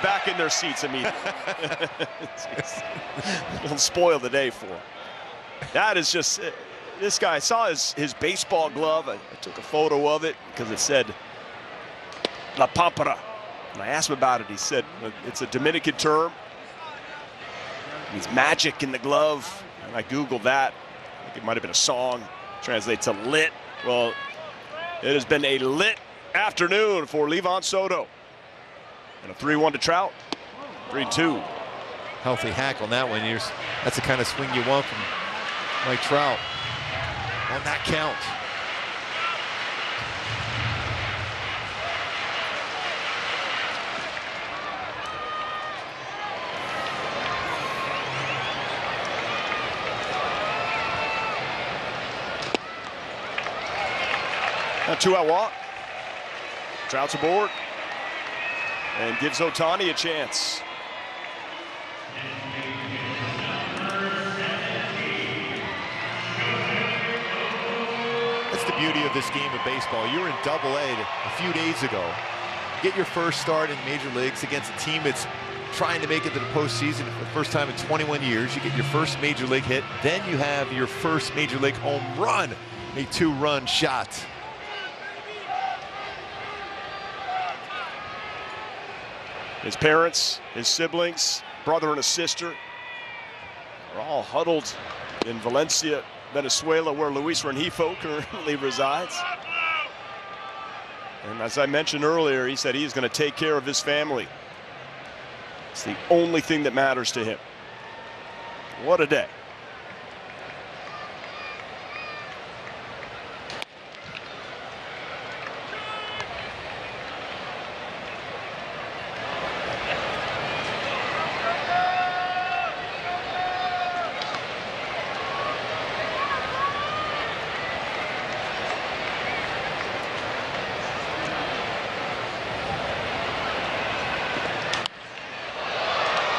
back in their seats immediately. It'll spoil the day for him. That is just, this guy, I saw his baseball glove. I took a photo of it because it said La Pampara. And I asked him about it. He said it's a Dominican term. It means magic in the glove. And I Googled that. I think it might have been a song. Translates to lit. Well, it has been a lit afternoon for Livan Soto. And a 3-1 to Trout. 3-2. Healthy hack on that one. That's the kind of swing you want from Mike Trout on that count. A 2-out walk. Trout's aboard and gives Ohtani a chance. That's the beauty of this game of baseball. You were in Double-A a few days ago. Get your first start in major leagues against a team that's trying to make it to the postseason for the first time in 21 years. You get your first major league hit. Then you have your first major league home run, a 2-run shot. His parents, his siblings, brother and a sister are all huddled in Valencia, Venezuela, where Luis Rengifo currently resides. And as I mentioned earlier, he said he is going to take care of his family. It's the only thing that matters to him. What a day.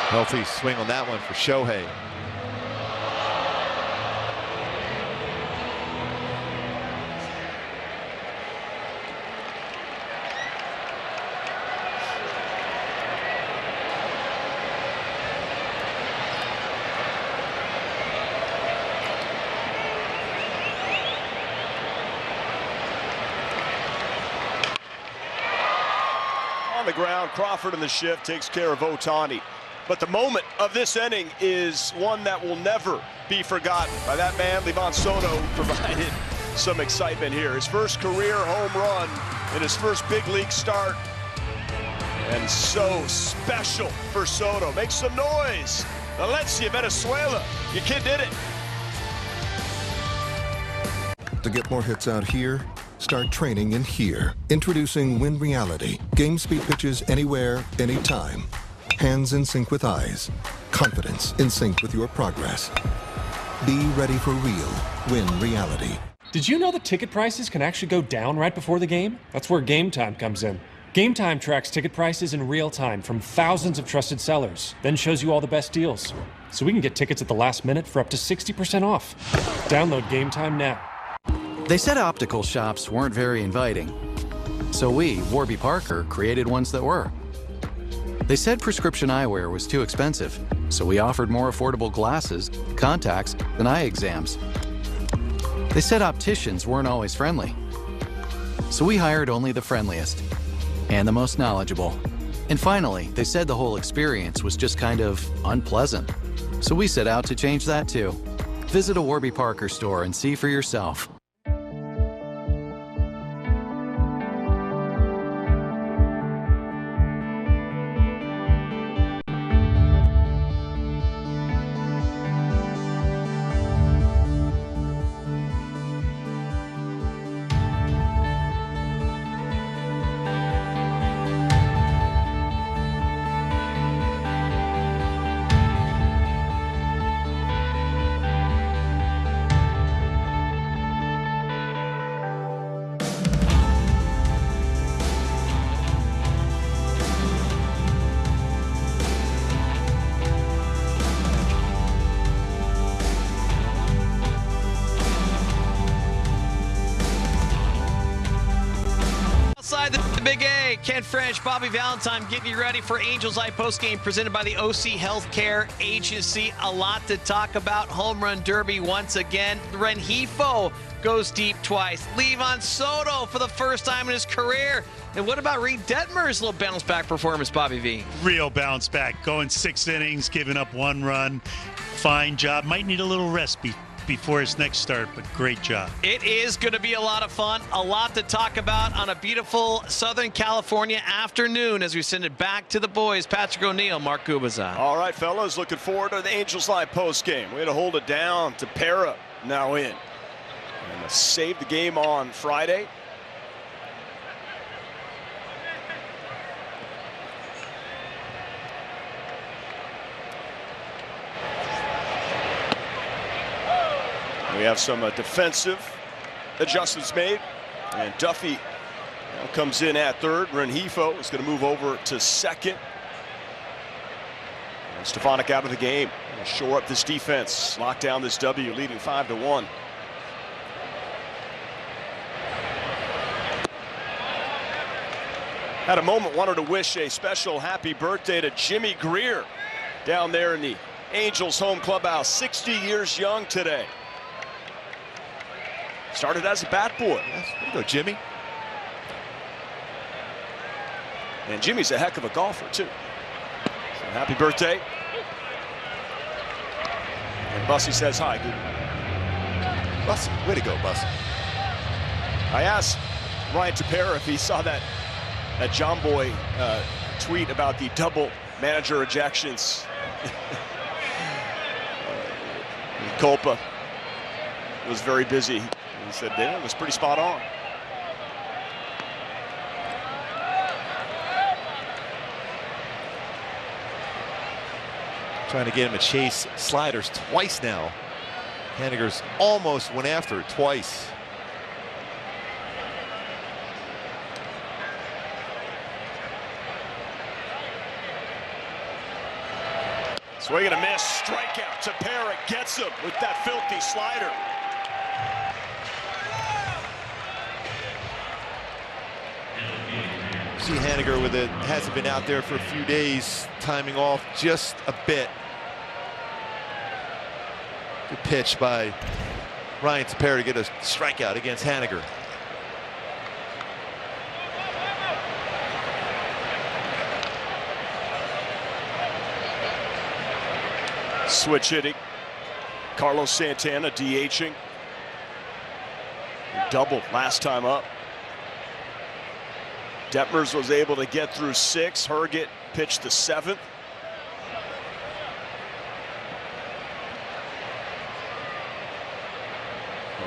Healthy swing on that one for Shohei. on the ground. Crawford in the shift takes care of Ohtani. But the moment of this inning is one that will never be forgotten by that man, Livan Soto, who provided some excitement here. His first career home run in his first big league start. And so special for Soto. Make some noise. Valencia, Venezuela. Your kid did it. To get more hits out here, start training in here. Introducing Win Reality. Game speed pitches anywhere, anytime. Hands in sync with eyes. Confidence in sync with your progress. Be ready for real. Win Reality. Did you know that ticket prices can actually go down right before the game? That's where Game Time comes in. Game Time tracks ticket prices in real time from thousands of trusted sellers, then shows you all the best deals. So we can get tickets at the last minute for up to 60% off. Download Game Time now. They said optical shops weren't very inviting. So we, Warby Parker, created ones that were. They said prescription eyewear was too expensive, so we offered more affordable glasses, contacts, and eye exams. They said opticians weren't always friendly. So we hired only the friendliest and the most knowledgeable. And finally, they said the whole experience was just kind of unpleasant. So we set out to change that too. Visit a Warby Parker store and see for yourself. The Big A, Ken French, Bobby Valentine getting you ready for Angels Eye Postgame presented by the OC Healthcare Agency. A lot to talk about. Home Run Derby once again. Rengifo goes deep twice. Livan Soto for the first time in his career. And what about Reid Detmers' little bounce back performance, Bobby V? Real bounce back. Going 6 innings, giving up 1 run. Fine job. Might need a little rest before his next start, but great job. It is going to be a lot of fun, a lot to talk about on a beautiful Southern California afternoon as we send it back to the boys. Patrick O'Neill, Mark Gubazan. All right, fellas, looking forward to the Angels Live post game. Way to hold it down. Tepera now in. And saved the game on Friday. We have some defensive adjustments made, and Duffy now comes in at third. Rengifo is going to move over to second. And Stefanik out of the game. Shore up this defense, lock down this W, leading 5-1. Had a moment, wanted to wish a special happy birthday to Jimmy Greer down there in the Angels home clubhouse. 60 years young today. Started as a bat boy. Yes, there you go, Jimmy. And Jimmy's a heck of a golfer, too. So happy birthday. And Bussy says hi. Good. Bussy, way to go, Bussy. I asked Ryan Tepera if he saw that John Boy tweet about the double manager ejections. Culpa was very busy. He said it was pretty spot on. Trying to get him to chase sliders twice now. Haniger's almost went after it twice. Swing and a miss, strikeout. Tepera gets him with that filthy slider. See Haniger with it, hasn't been out there for a few days, timing off just a bit. Good pitch by Ryan Tepera to get a strikeout against Haniger. Switch hitting. Carlos Santana DHing. Doubled last time up. Detmers was able to get through 6. Herget pitched the 7th.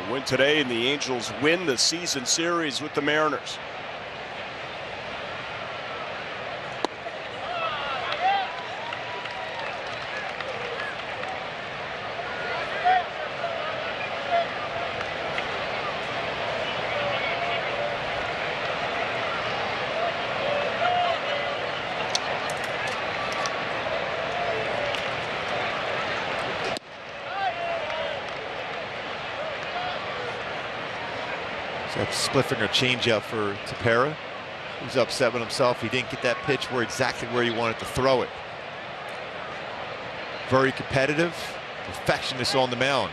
A win today, and the Angels win the season series with the Mariners. Split finger changeup for Tepera. He was upset with himself. He didn't get that pitch exactly where he wanted to throw it. Very competitive, perfectionist on the mound.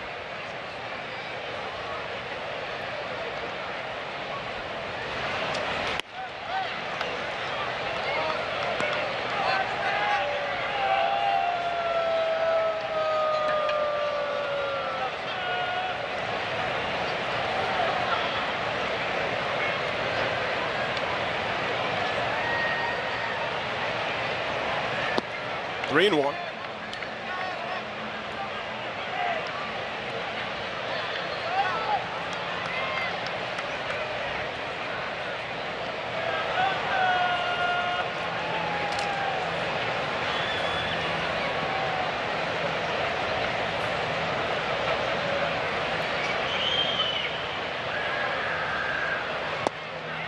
Three and one.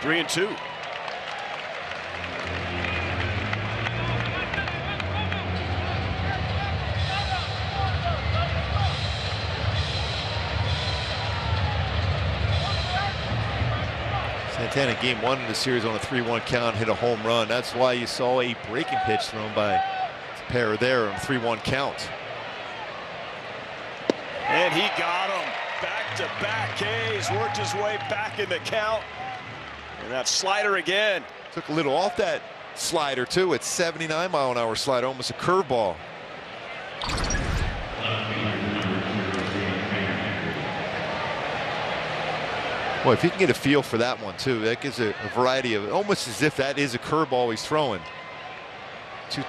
Three and two. Santana game 1 in the series on a 3-1 count hit a home run. That's why you saw a breaking pitch thrown by Tepera there on a 3-1 count. And he got him. Back-to-back Ks. Worked his way back in the count. And that slider again. Took a little off that slider too. It's 79-mile-an-hour slider, almost a curveball. Boy, if you can get a feel for that one too, that gives a variety of, almost as if that is a curveball he's throwing. Two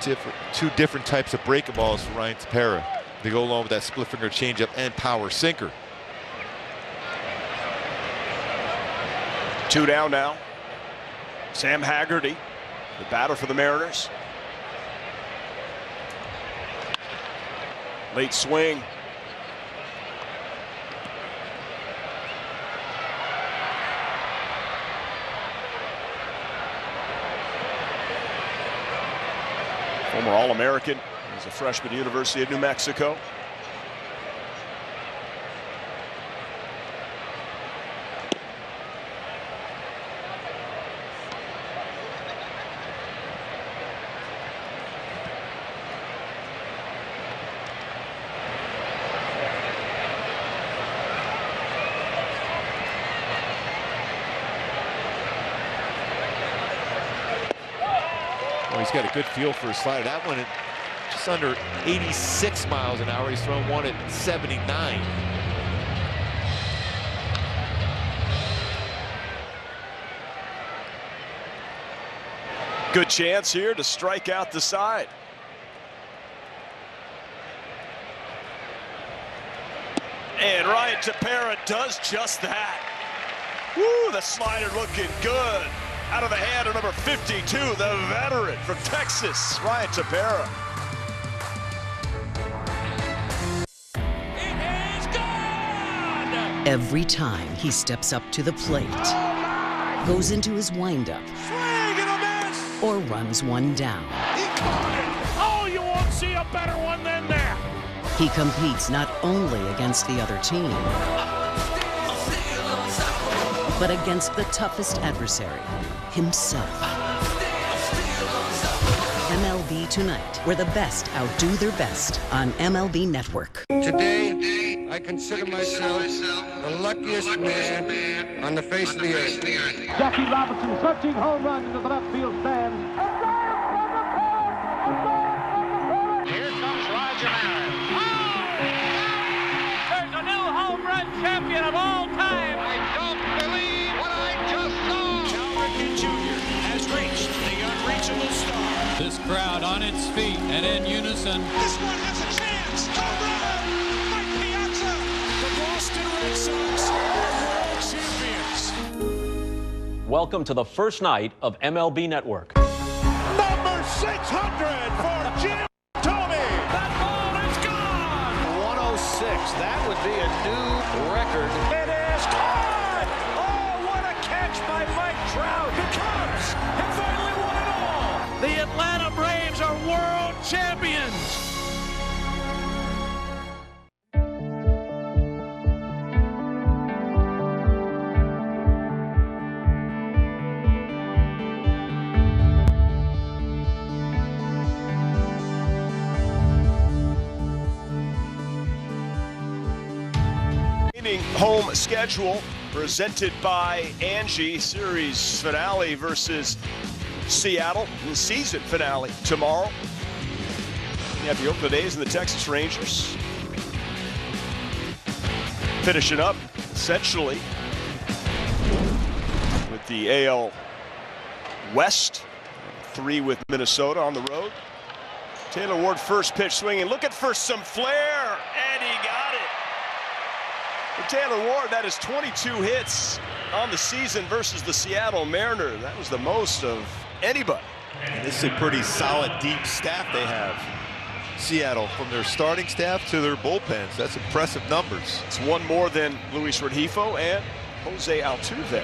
different types of breaking balls for Ryan Tepera. They go along with that split finger changeup and power sinker. 2 down now. Sam Haggerty, the batter for the Mariners. Late swing. Former All-American. He's a freshman at the University of New Mexico. He's got a good feel for his slider. That one at just under 86 miles an hour. He's thrown one at 79. Good chance here to strike out the side. And Ryan Tepera does just that. Woo, the slider looking good. Out of the hand of number 52, the veteran from Texas, Ryan Tepera. It is gone! Every time he steps up to the plate, goes into his windup, or runs one down. He caught it! Oh, you won't see a better one than that! He competes not only against the other team, but against the toughest adversary, himself. MLB Tonight, where the best outdo their best on MLB Network. Today, I consider myself the luckiest man on the face of the earth. Jackie Robinson searching home run into the left field stands. Here comes Roger Maris. This crowd on its feet and in unison. This one has a chance. Home run! Mike Piazza! The Boston Red Sox are world champions. Welcome to the first night of MLB Network. Number 600 for Jim Thome. That ball is gone. 106. That would be a new record. It is caught. Oh, what a catch by Mike Trout. The Cubs have finally won it all. The Atlanta Braves are world champions. Home schedule presented by Angie. Series finale versus Seattle. The season finale tomorrow. You have the Oakland A's and the Texas Rangers finishing up essentially with the AL West. 3 with Minnesota on the road. Taylor Ward first pitch swinging, looking for some flair, and he got it. For Taylor Ward, that is 22 hits on the season versus the Seattle Mariners. That was the most of anybody. And this is a pretty solid, deep staff they have. Seattle, from their starting staff to their bullpens. That's impressive numbers. It's one more than Luis Rengifo and Jose Altuve.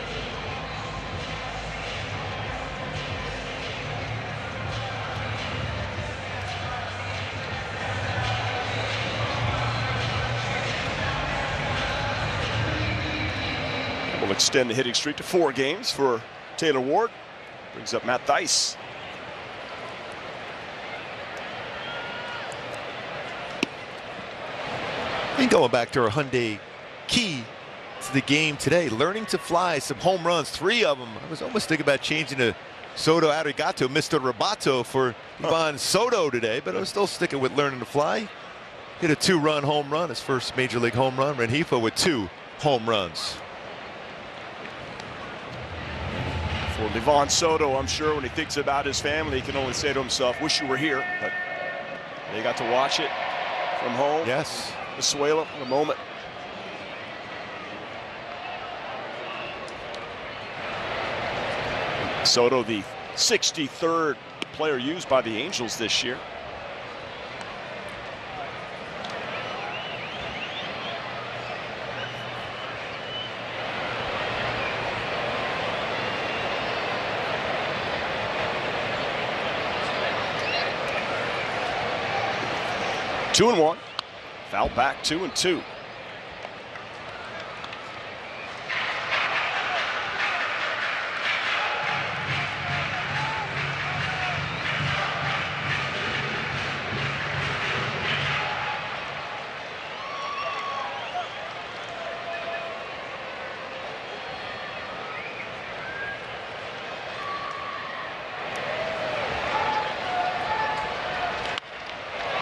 Will extend the hitting streak to 4 games for Taylor Ward. Brings up Matt Thaiss. And going back to our Hyundai key to the game today, learning to fly, some home runs, 3 of them. I was almost thinking about changing to Soto Arigato, Mr. Roboto for Livan Soto today, but I was still sticking with learning to fly. Hit a 2-run home run, his first major league home run. Rengifo with 2 home runs. For Livan Soto, I'm sure when he thinks about his family, he can only say to himself, wish you were here. But they got to watch it from home. Yes. Venezuela in a moment. Soto, the 63rd player used by the Angels this year. Two and 1. Foul back 2-2.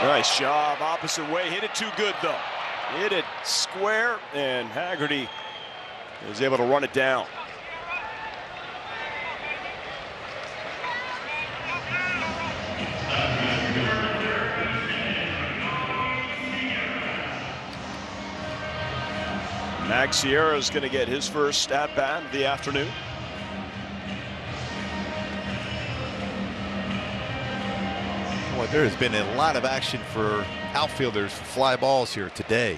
Nice job, opposite way. Hit it too good, though. Hit it square, and Haggerty is able to run it down. Max Sierra is going to get his first at-bat of the afternoon. Boy, there has been a lot of action for outfielders for fly balls here today.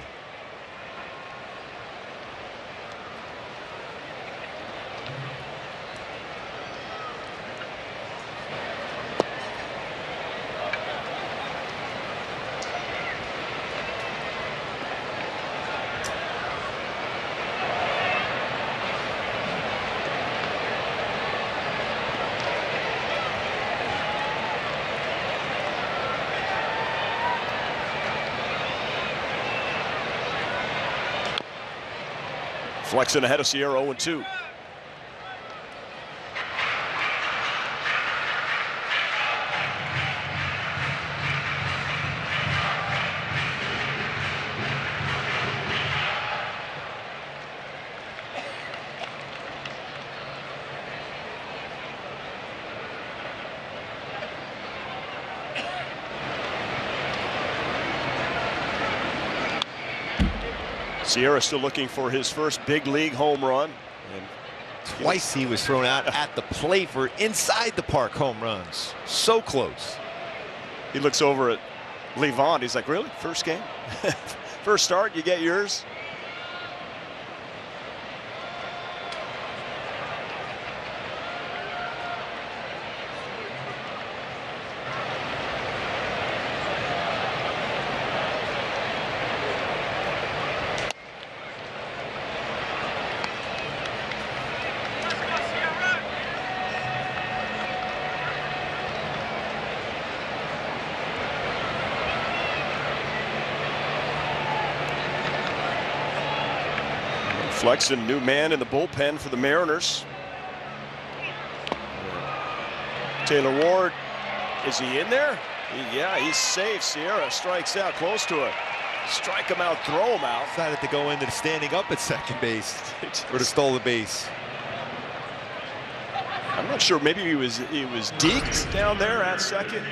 Flexing ahead of Sierra 0-2. Sierra still looking for his first big league home run. And twice he was thrown out at the plate for inside the park home runs. So close. He looks over at Livan. He's like, really? First game? First start, you get yours? Flexen, new man in the bullpen for the Mariners. Taylor Ward, is he in there? Yeah, he's safe. Sierra strikes out, close to it. Strike him out, throw him out. Decided to go into the standing up at second base or to stole the base. I'm not sure. Maybe he was deked down there at second.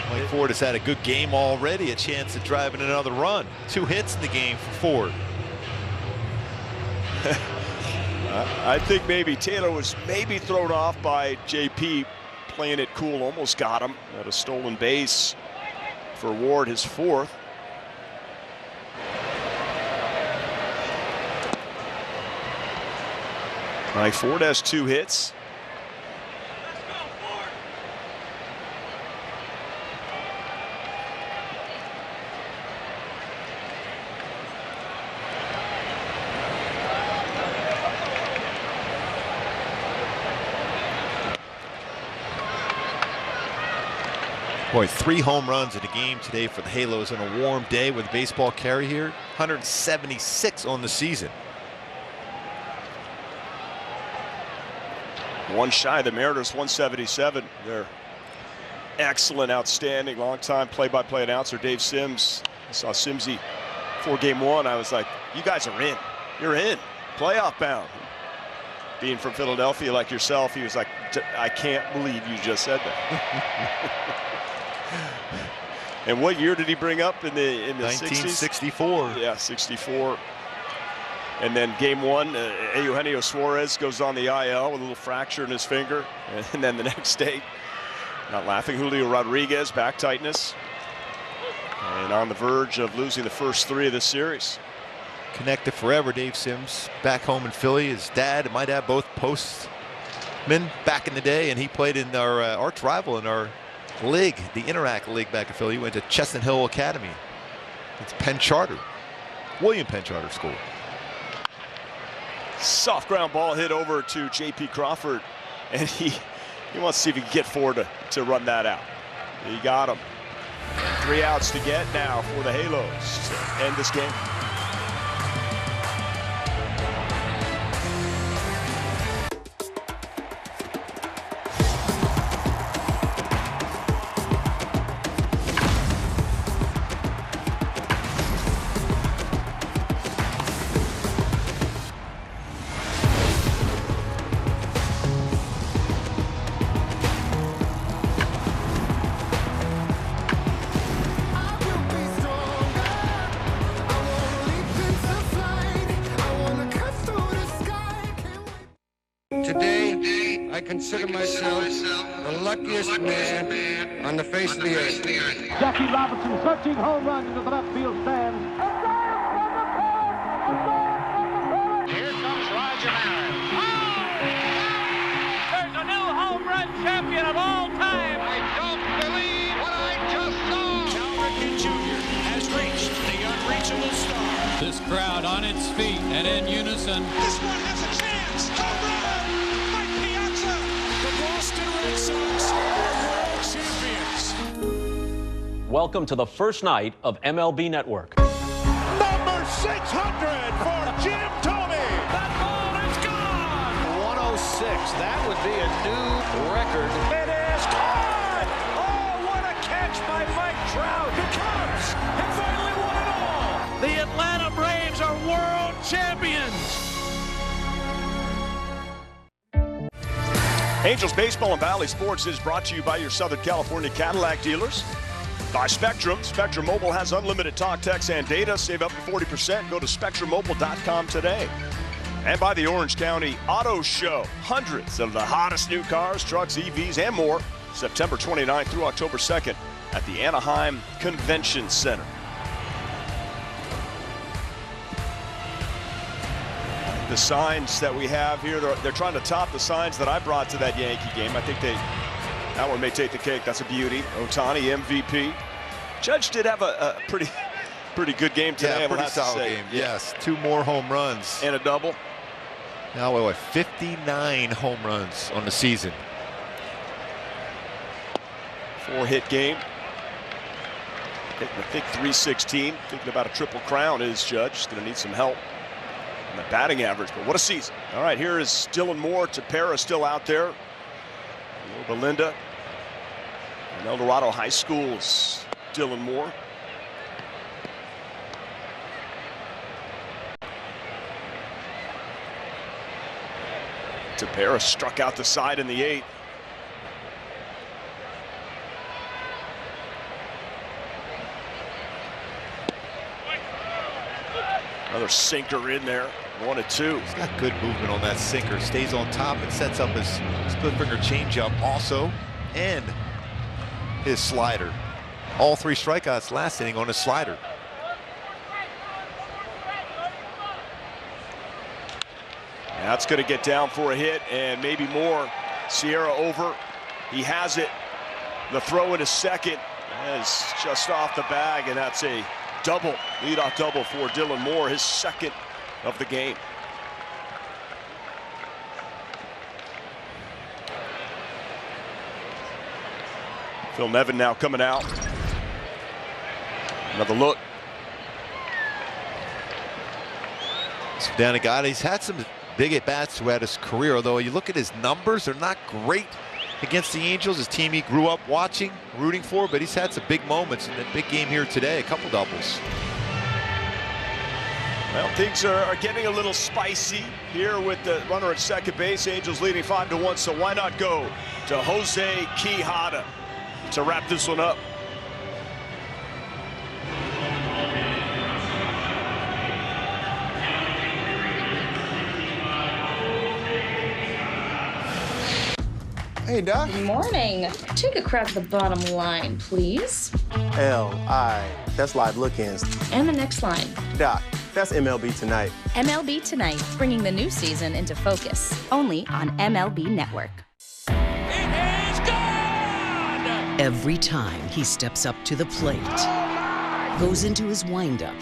Mike Ford has had a good game already, a chance to drive in another run. 2 hits in the game for Ford. I think maybe Taylor was thrown off by JP playing it cool, almost got him at a stolen base for Ward, his 4th. Mike Ford has 2 hits. Boy, 3 home runs in a game today for the Halos on a warm day with baseball carry here. 176 on the season. One shy, the Mariners 177. They're excellent, outstanding, long-time play-by-play announcer Dave Sims. I saw Simsy for game 1. I was like, you guys are in. You're in. Playoff bound. Being from Philadelphia like yourself, he was like, I can't believe you just said that. And what year did he bring up in the 1964? 60s? Yeah, 64. And then game 1, Eugenio Suarez goes on the IL with a little fracture in his finger. And then the next day, not laughing, Julio Rodriguez, back tightness. And on the verge of losing the first 3 of this series. Connected forever, Dave Sims. Back home in Philly. His dad and my dad both postmen back in the day. And he played in our arch rival in our league, the Interact League back in Philly. He went to Chestnut Hill Academy. It's Penn Charter. William Penn Charter School. Soft ground ball hit over to JP Crawford, and he wants to see if he can get Ford to run that out. He got him. 3 outs to get now for the Halos to end this game. Today, I consider myself the luckiest man on the face of the earth. Jackie Robinson searching home run into the left field stands. Here comes Roger Maris. There's a new home run champion of all time. I don't believe what I just saw. Cal Ripken Jr. has reached the unreachable star. This crowd on its feet and in unison. This one has a chance. Home run! Red Sox are world champions. Welcome to the first night of MLB Network. Number 600 for Jim Thome. That ball is gone. 106. That would be a new record. It is caught. Oh, what a catch by Mike Trout. The Cubs have finally won it all. The Atlanta Braves are world champions. Angels Baseball and Valley Sports is brought to you by your Southern California Cadillac dealers. By Spectrum. Spectrum Mobile has unlimited talk, text, and data. Save up to 40%. Go to spectrummobile.com today. And by the Orange County Auto Show. Hundreds of the hottest new cars, trucks, EVs, and more. September 29th through October 2nd at the Anaheim Convention Center. The signs that we have here, they're trying to top the signs that I brought to that Yankee game. I think that one may take the cake. That's a beauty. Ohtani, MVP. Judge did have a pretty good game today. Yeah, pretty solid game. Yes, 2 more home runs. And a double. Now we're at 59 home runs on the season. 4-hit game. I think 316. Thinking about a triple crown is Judge. He's going to need some help on the batting average, but what a season. All right, here is Dylan Moore. Tepera still out there. Belinda. And El Dorado High School's Dylan Moore. Tepera struck out the side in the 8th. Another sinker in there. 1-2. He's got good movement on that sinker. Stays on top and sets up his split finger changeup also, and his slider. All 3 strikeouts last inning on his slider. That's going to get down for a hit and maybe more. Sierra over. He has it. The throw in a second is just off the bag, and that's a double, leadoff double for Dylan Moore, his 2nd of the game. Phil Nevin now coming out. Another look. So down a guy, he's had some big at-bats throughout his career, although you look at his numbers, they're not great against the Angels, his team he grew up watching, rooting for, but he's had some big moments in the big game here today, a couple doubles. Well, things are getting a little spicy here with the runner at second base. Angels leading 5-1, so why not go to Jose Quijada to wrap this one up. Hey, Doc. Good morning. Take a crack at the bottom line, please. L-I. That's Live Look-Ins. And the next line. Doc, that's MLB Tonight. MLB Tonight, bringing the new season into focus. Only on MLB Network. It is gone! Every time he steps up to the plate, goes into his windup,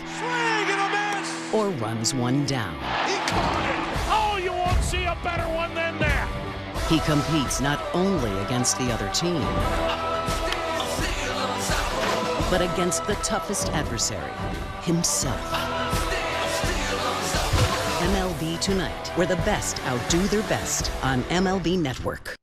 or runs one down. He caught it! Oh, you won't see a better one than that! He competes not only against the other team, but against the toughest adversary, himself. MLB Tonight, where the best outdo their best on MLB Network.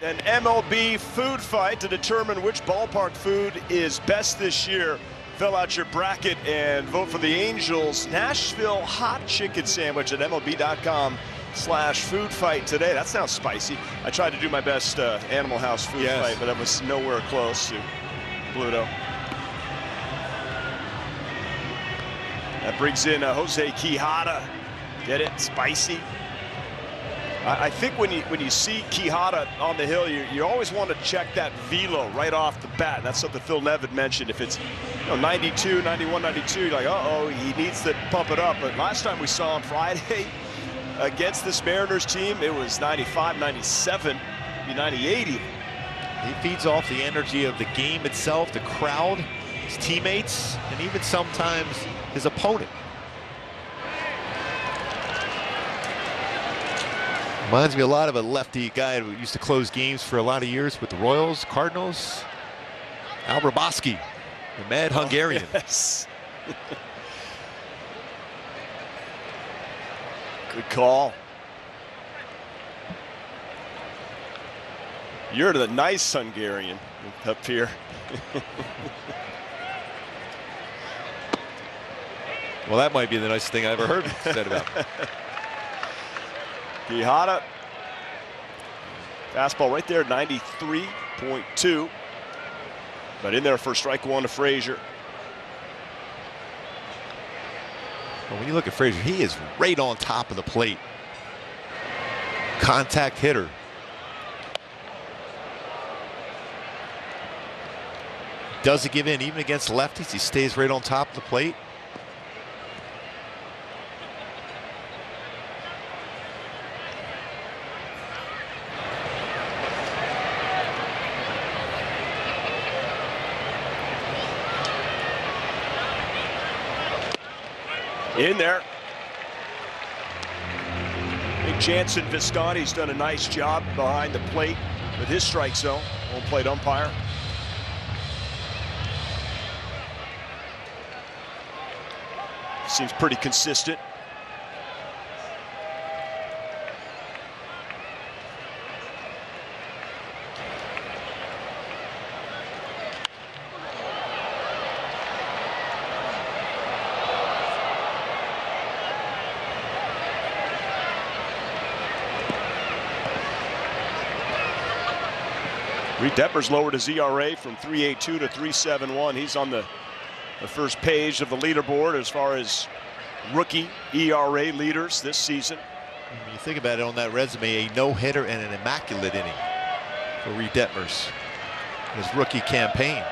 An MLB food fight to determine which ballpark food is best this year. Fill out your bracket and vote for the Angels Nashville hot chicken sandwich at MLB.com/food fight today. That sounds spicy. I tried to do my best Animal House food fight, but that was nowhere close to Pluto. That brings in Jose Quijada. Get it? Spicy. I think when you see Quijada on the hill, you always want to check that velo right off the bat. That's something Phil Nevin mentioned. If it's 92, 91, 92, you're like, uh-oh, he needs to pump it up. But last time we saw him Friday against this Mariners team, it was 95, 97, maybe 98 even. He feeds off the energy of the game itself, the crowd, his teammates, and even sometimes his opponent. Reminds me a lot of a lefty guy who used to close games for a lot of years with the Royals, Cardinals. Al Raboski, the mad Hungarian. Oh, yes. Good call. You're the nice Hungarian up here. Well, that might be the nicest thing I ever heard said about him. Quijada. Fastball right there, 93.2. But in there for strike one to Frazier. Well, when you look at Frazier, he is right on top of the plate. Contact hitter. Doesn't give in even against lefties. He stays right on top of the plate. In there. I think Jansen Visconti's done a nice job behind the plate with his strike zone. Home plate umpire. Seems pretty consistent. Reid Detmers lowered his ERA from 3.82 to 3.71. He's on the first page of the leaderboard as far as rookie ERA leaders this season. When you think about it, on that resume, a no-hitter and an immaculate inning for Reid Detmers, his rookie campaign.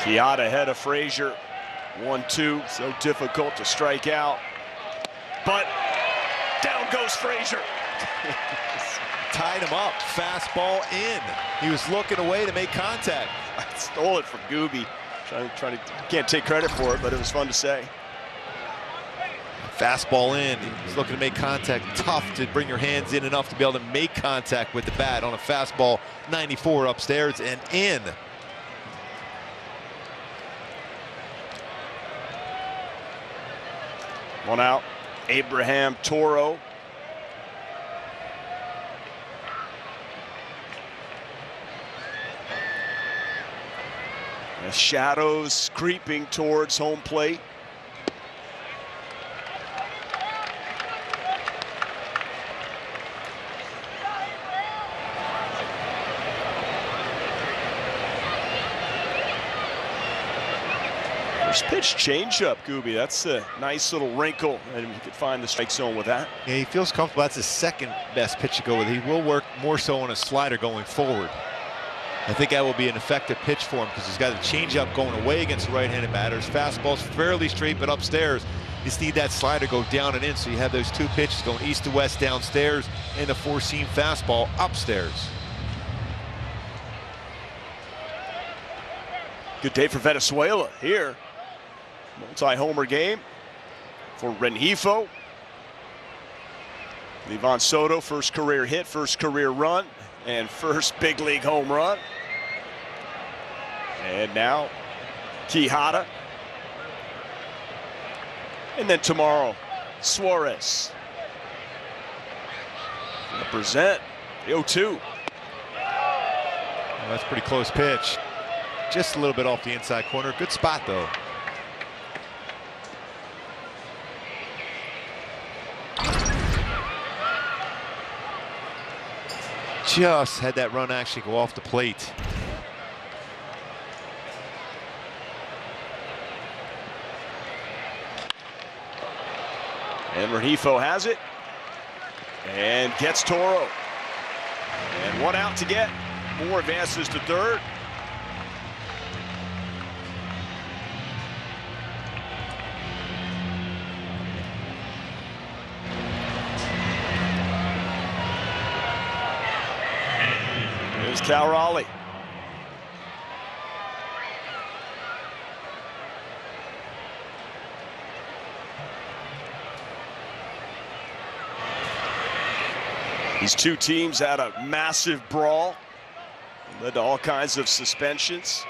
Quijada ahead of Frazier. 1-2. So difficult to strike out. But down goes Frazier. Tied him up. Fastball in. He was looking away to make contact. I stole it from Gooby. Trying to can't take credit for it, but it was fun to say. Fastball in. He's looking to make contact. Tough to bring your hands in enough to be able to make contact with the bat on a fastball. 94 upstairs and in. One out. Abraham Toro. The shadows creeping towards home plate. First pitch changeup, Gooby. That's a nice little wrinkle, and you could find the strike zone with that. Yeah, he feels comfortable. That's his second best pitch to go with. He will work more so on a slider going forward. I think that will be an effective pitch for him because he's got a changeup going away against the right-handed batters. Fastball's fairly straight, but upstairs. You just need that slider go down and in, so you have those two pitches going east to west downstairs and the four-seam fastball upstairs. Good day for Venezuela here. Multi-homer game for Rengifo. Livan Soto, first career hit, first career run, and first big league home run. And now Quijada. And then tomorrow, Suarez. Represent the 0-2. Well, that's a pretty close pitch. Just a little bit off the inside corner. Good spot, though. Just had that run actually go off the plate. And Rengifo has it and gets Toro. And one out to get. Moore advances to third. Cal Raleigh. These two teams had a massive brawl, led to all kinds of suspensions.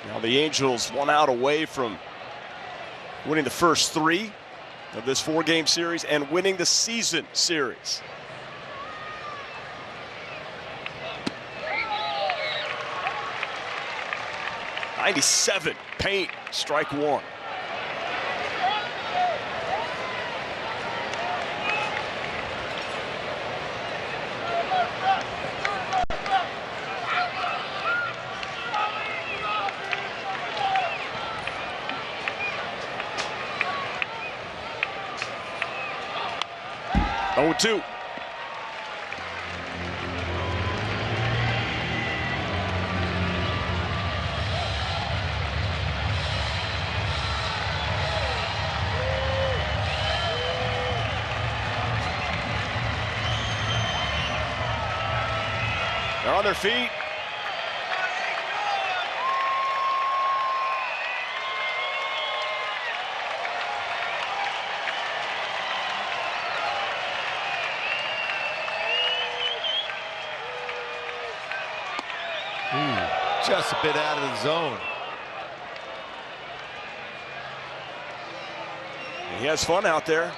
Now the Angels 1 out away from winning the first 3 of this 4-game series and winning the season series. '97, Paint, strike 1. Oh, 2. They're on their feet. Just a bit out of the zone. He has fun out there.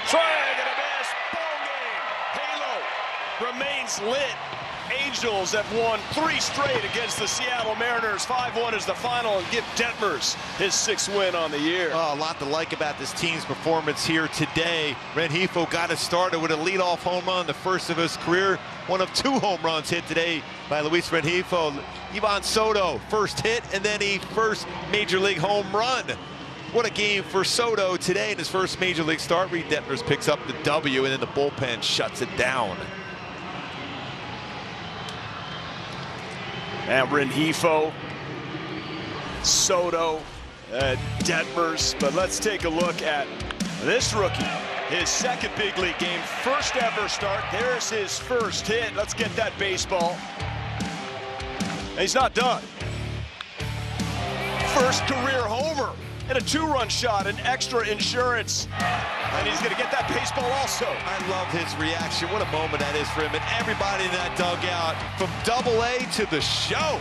Swing and a miss. Ball game. Halo remains lit. Angels have won 3 straight against the Seattle Mariners. 5-1 is the final, and give Detmers his 6th win on the year. Oh, a lot to like about this team's performance here today. Rengifo got it started with a leadoff home run, the first of his career. One of 2 home runs hit today by Luis Rengifo. Livan Soto, first hit, and then a first major league home run. What a game for Soto today in his first major league start. Reid Detmers picks up the W, and then the bullpen shuts it down. And Rengifo, Soto, Detmers. But let's take a look at this rookie. His 2nd big league game, first ever start. There's his first hit. Let's get that baseball. And he's not done. First career homer and a 2-run shot, an extra insurance. And he's going to get that baseball also. I love his reaction. What a moment that is for him and everybody in that dugout, from Double-A to the show.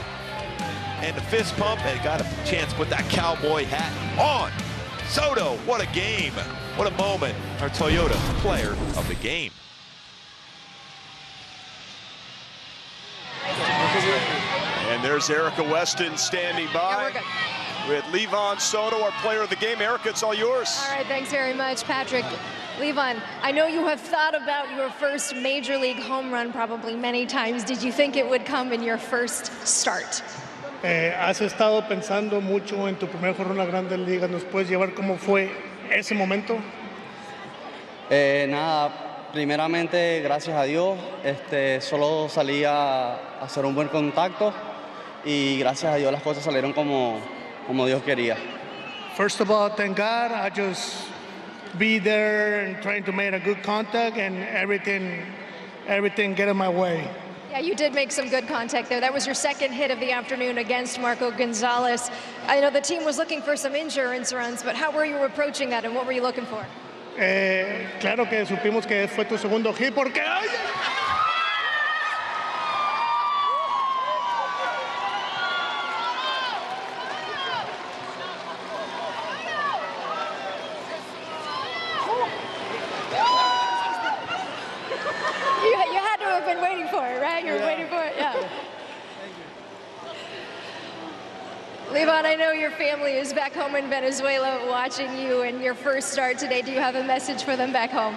And the fist pump, and got a chance to put that cowboy hat on. Soto, what a game. What a moment. Our Toyota player of the game. And there's Erica Weston standing by. With Livan Soto, our player of the game. Erica, it's all yours. All right, thanks very much, Patrick. Livan, I know you have thought about your first major league home run probably many times. Did you think it would come in your first start? Has estado pensando mucho en tu primer jorrón en la Grandes Ligas. ¿Nos puedes llevar cómo fue ese momento? Nada, primeramente, gracias a Dios, solo salí a hacer un buen contacto y gracias a Dios las cosas salieron como Dios quería. First of all, thank God, I just be there and trying to make a good contact and everything get in my way. Yeah, you did make some good contact there. That was your 2nd hit of the afternoon against Marco Gonzales. I know the team was looking for some insurance runs, but how were you approaching that and what were you looking for? Claro que supimos que fue tu segundo hit porque... ¡Ay! You had to have been waiting for it, right? You were waiting for it, yeah. Livan, I know your family is back home in Venezuela watching you and your first start today. Do you have a message for them back home?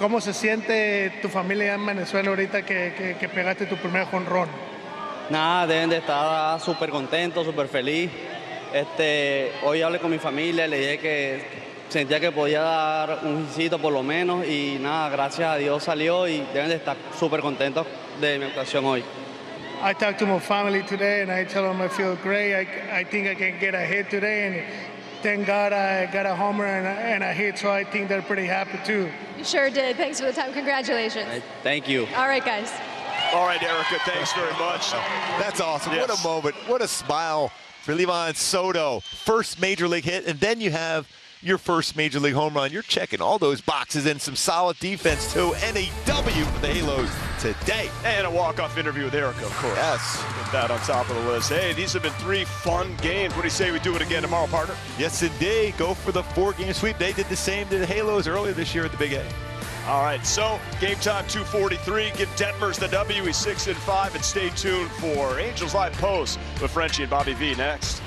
¿Cómo se siente tu familia en Venezuela ahorita que pegaste tu primer jonrón? Nada, deben de estar súper contentos, súper feliz. Hoy hablé con mi familia, le dije que sentía que podía dar un hitcito por lo menos y nada, gracias a Dios salió y deben de estar súper contentos de mi actuación hoy. I talked to my family today and I tell them I feel great. I think I can get a hit today and thank God I got a homer and a hit, so I think they're pretty happy too. You sure did. Thanks for the time. Congratulations. Thank you. All right, guys. All right, Erica, thanks very much. That's awesome. Yes. What a moment. What a smile for Livan Soto. First major league hit, and then you have your first major league home run. You're checking all those boxes and some solid defense too. And a W for the Halos today. And a walk-off interview with Erica, of course. Yes. Put that on top of the list. Hey, these have been 3 fun games. What do you say we do it again tomorrow, partner? Yes, indeed. Go for the 4-game sweep. They did the same to the Halos earlier this year at the Big A. All right, so game time 2:43. Give Detmers the W. He's 6-5, and stay tuned for Angels Live Post with Frenchie and Bobby V next.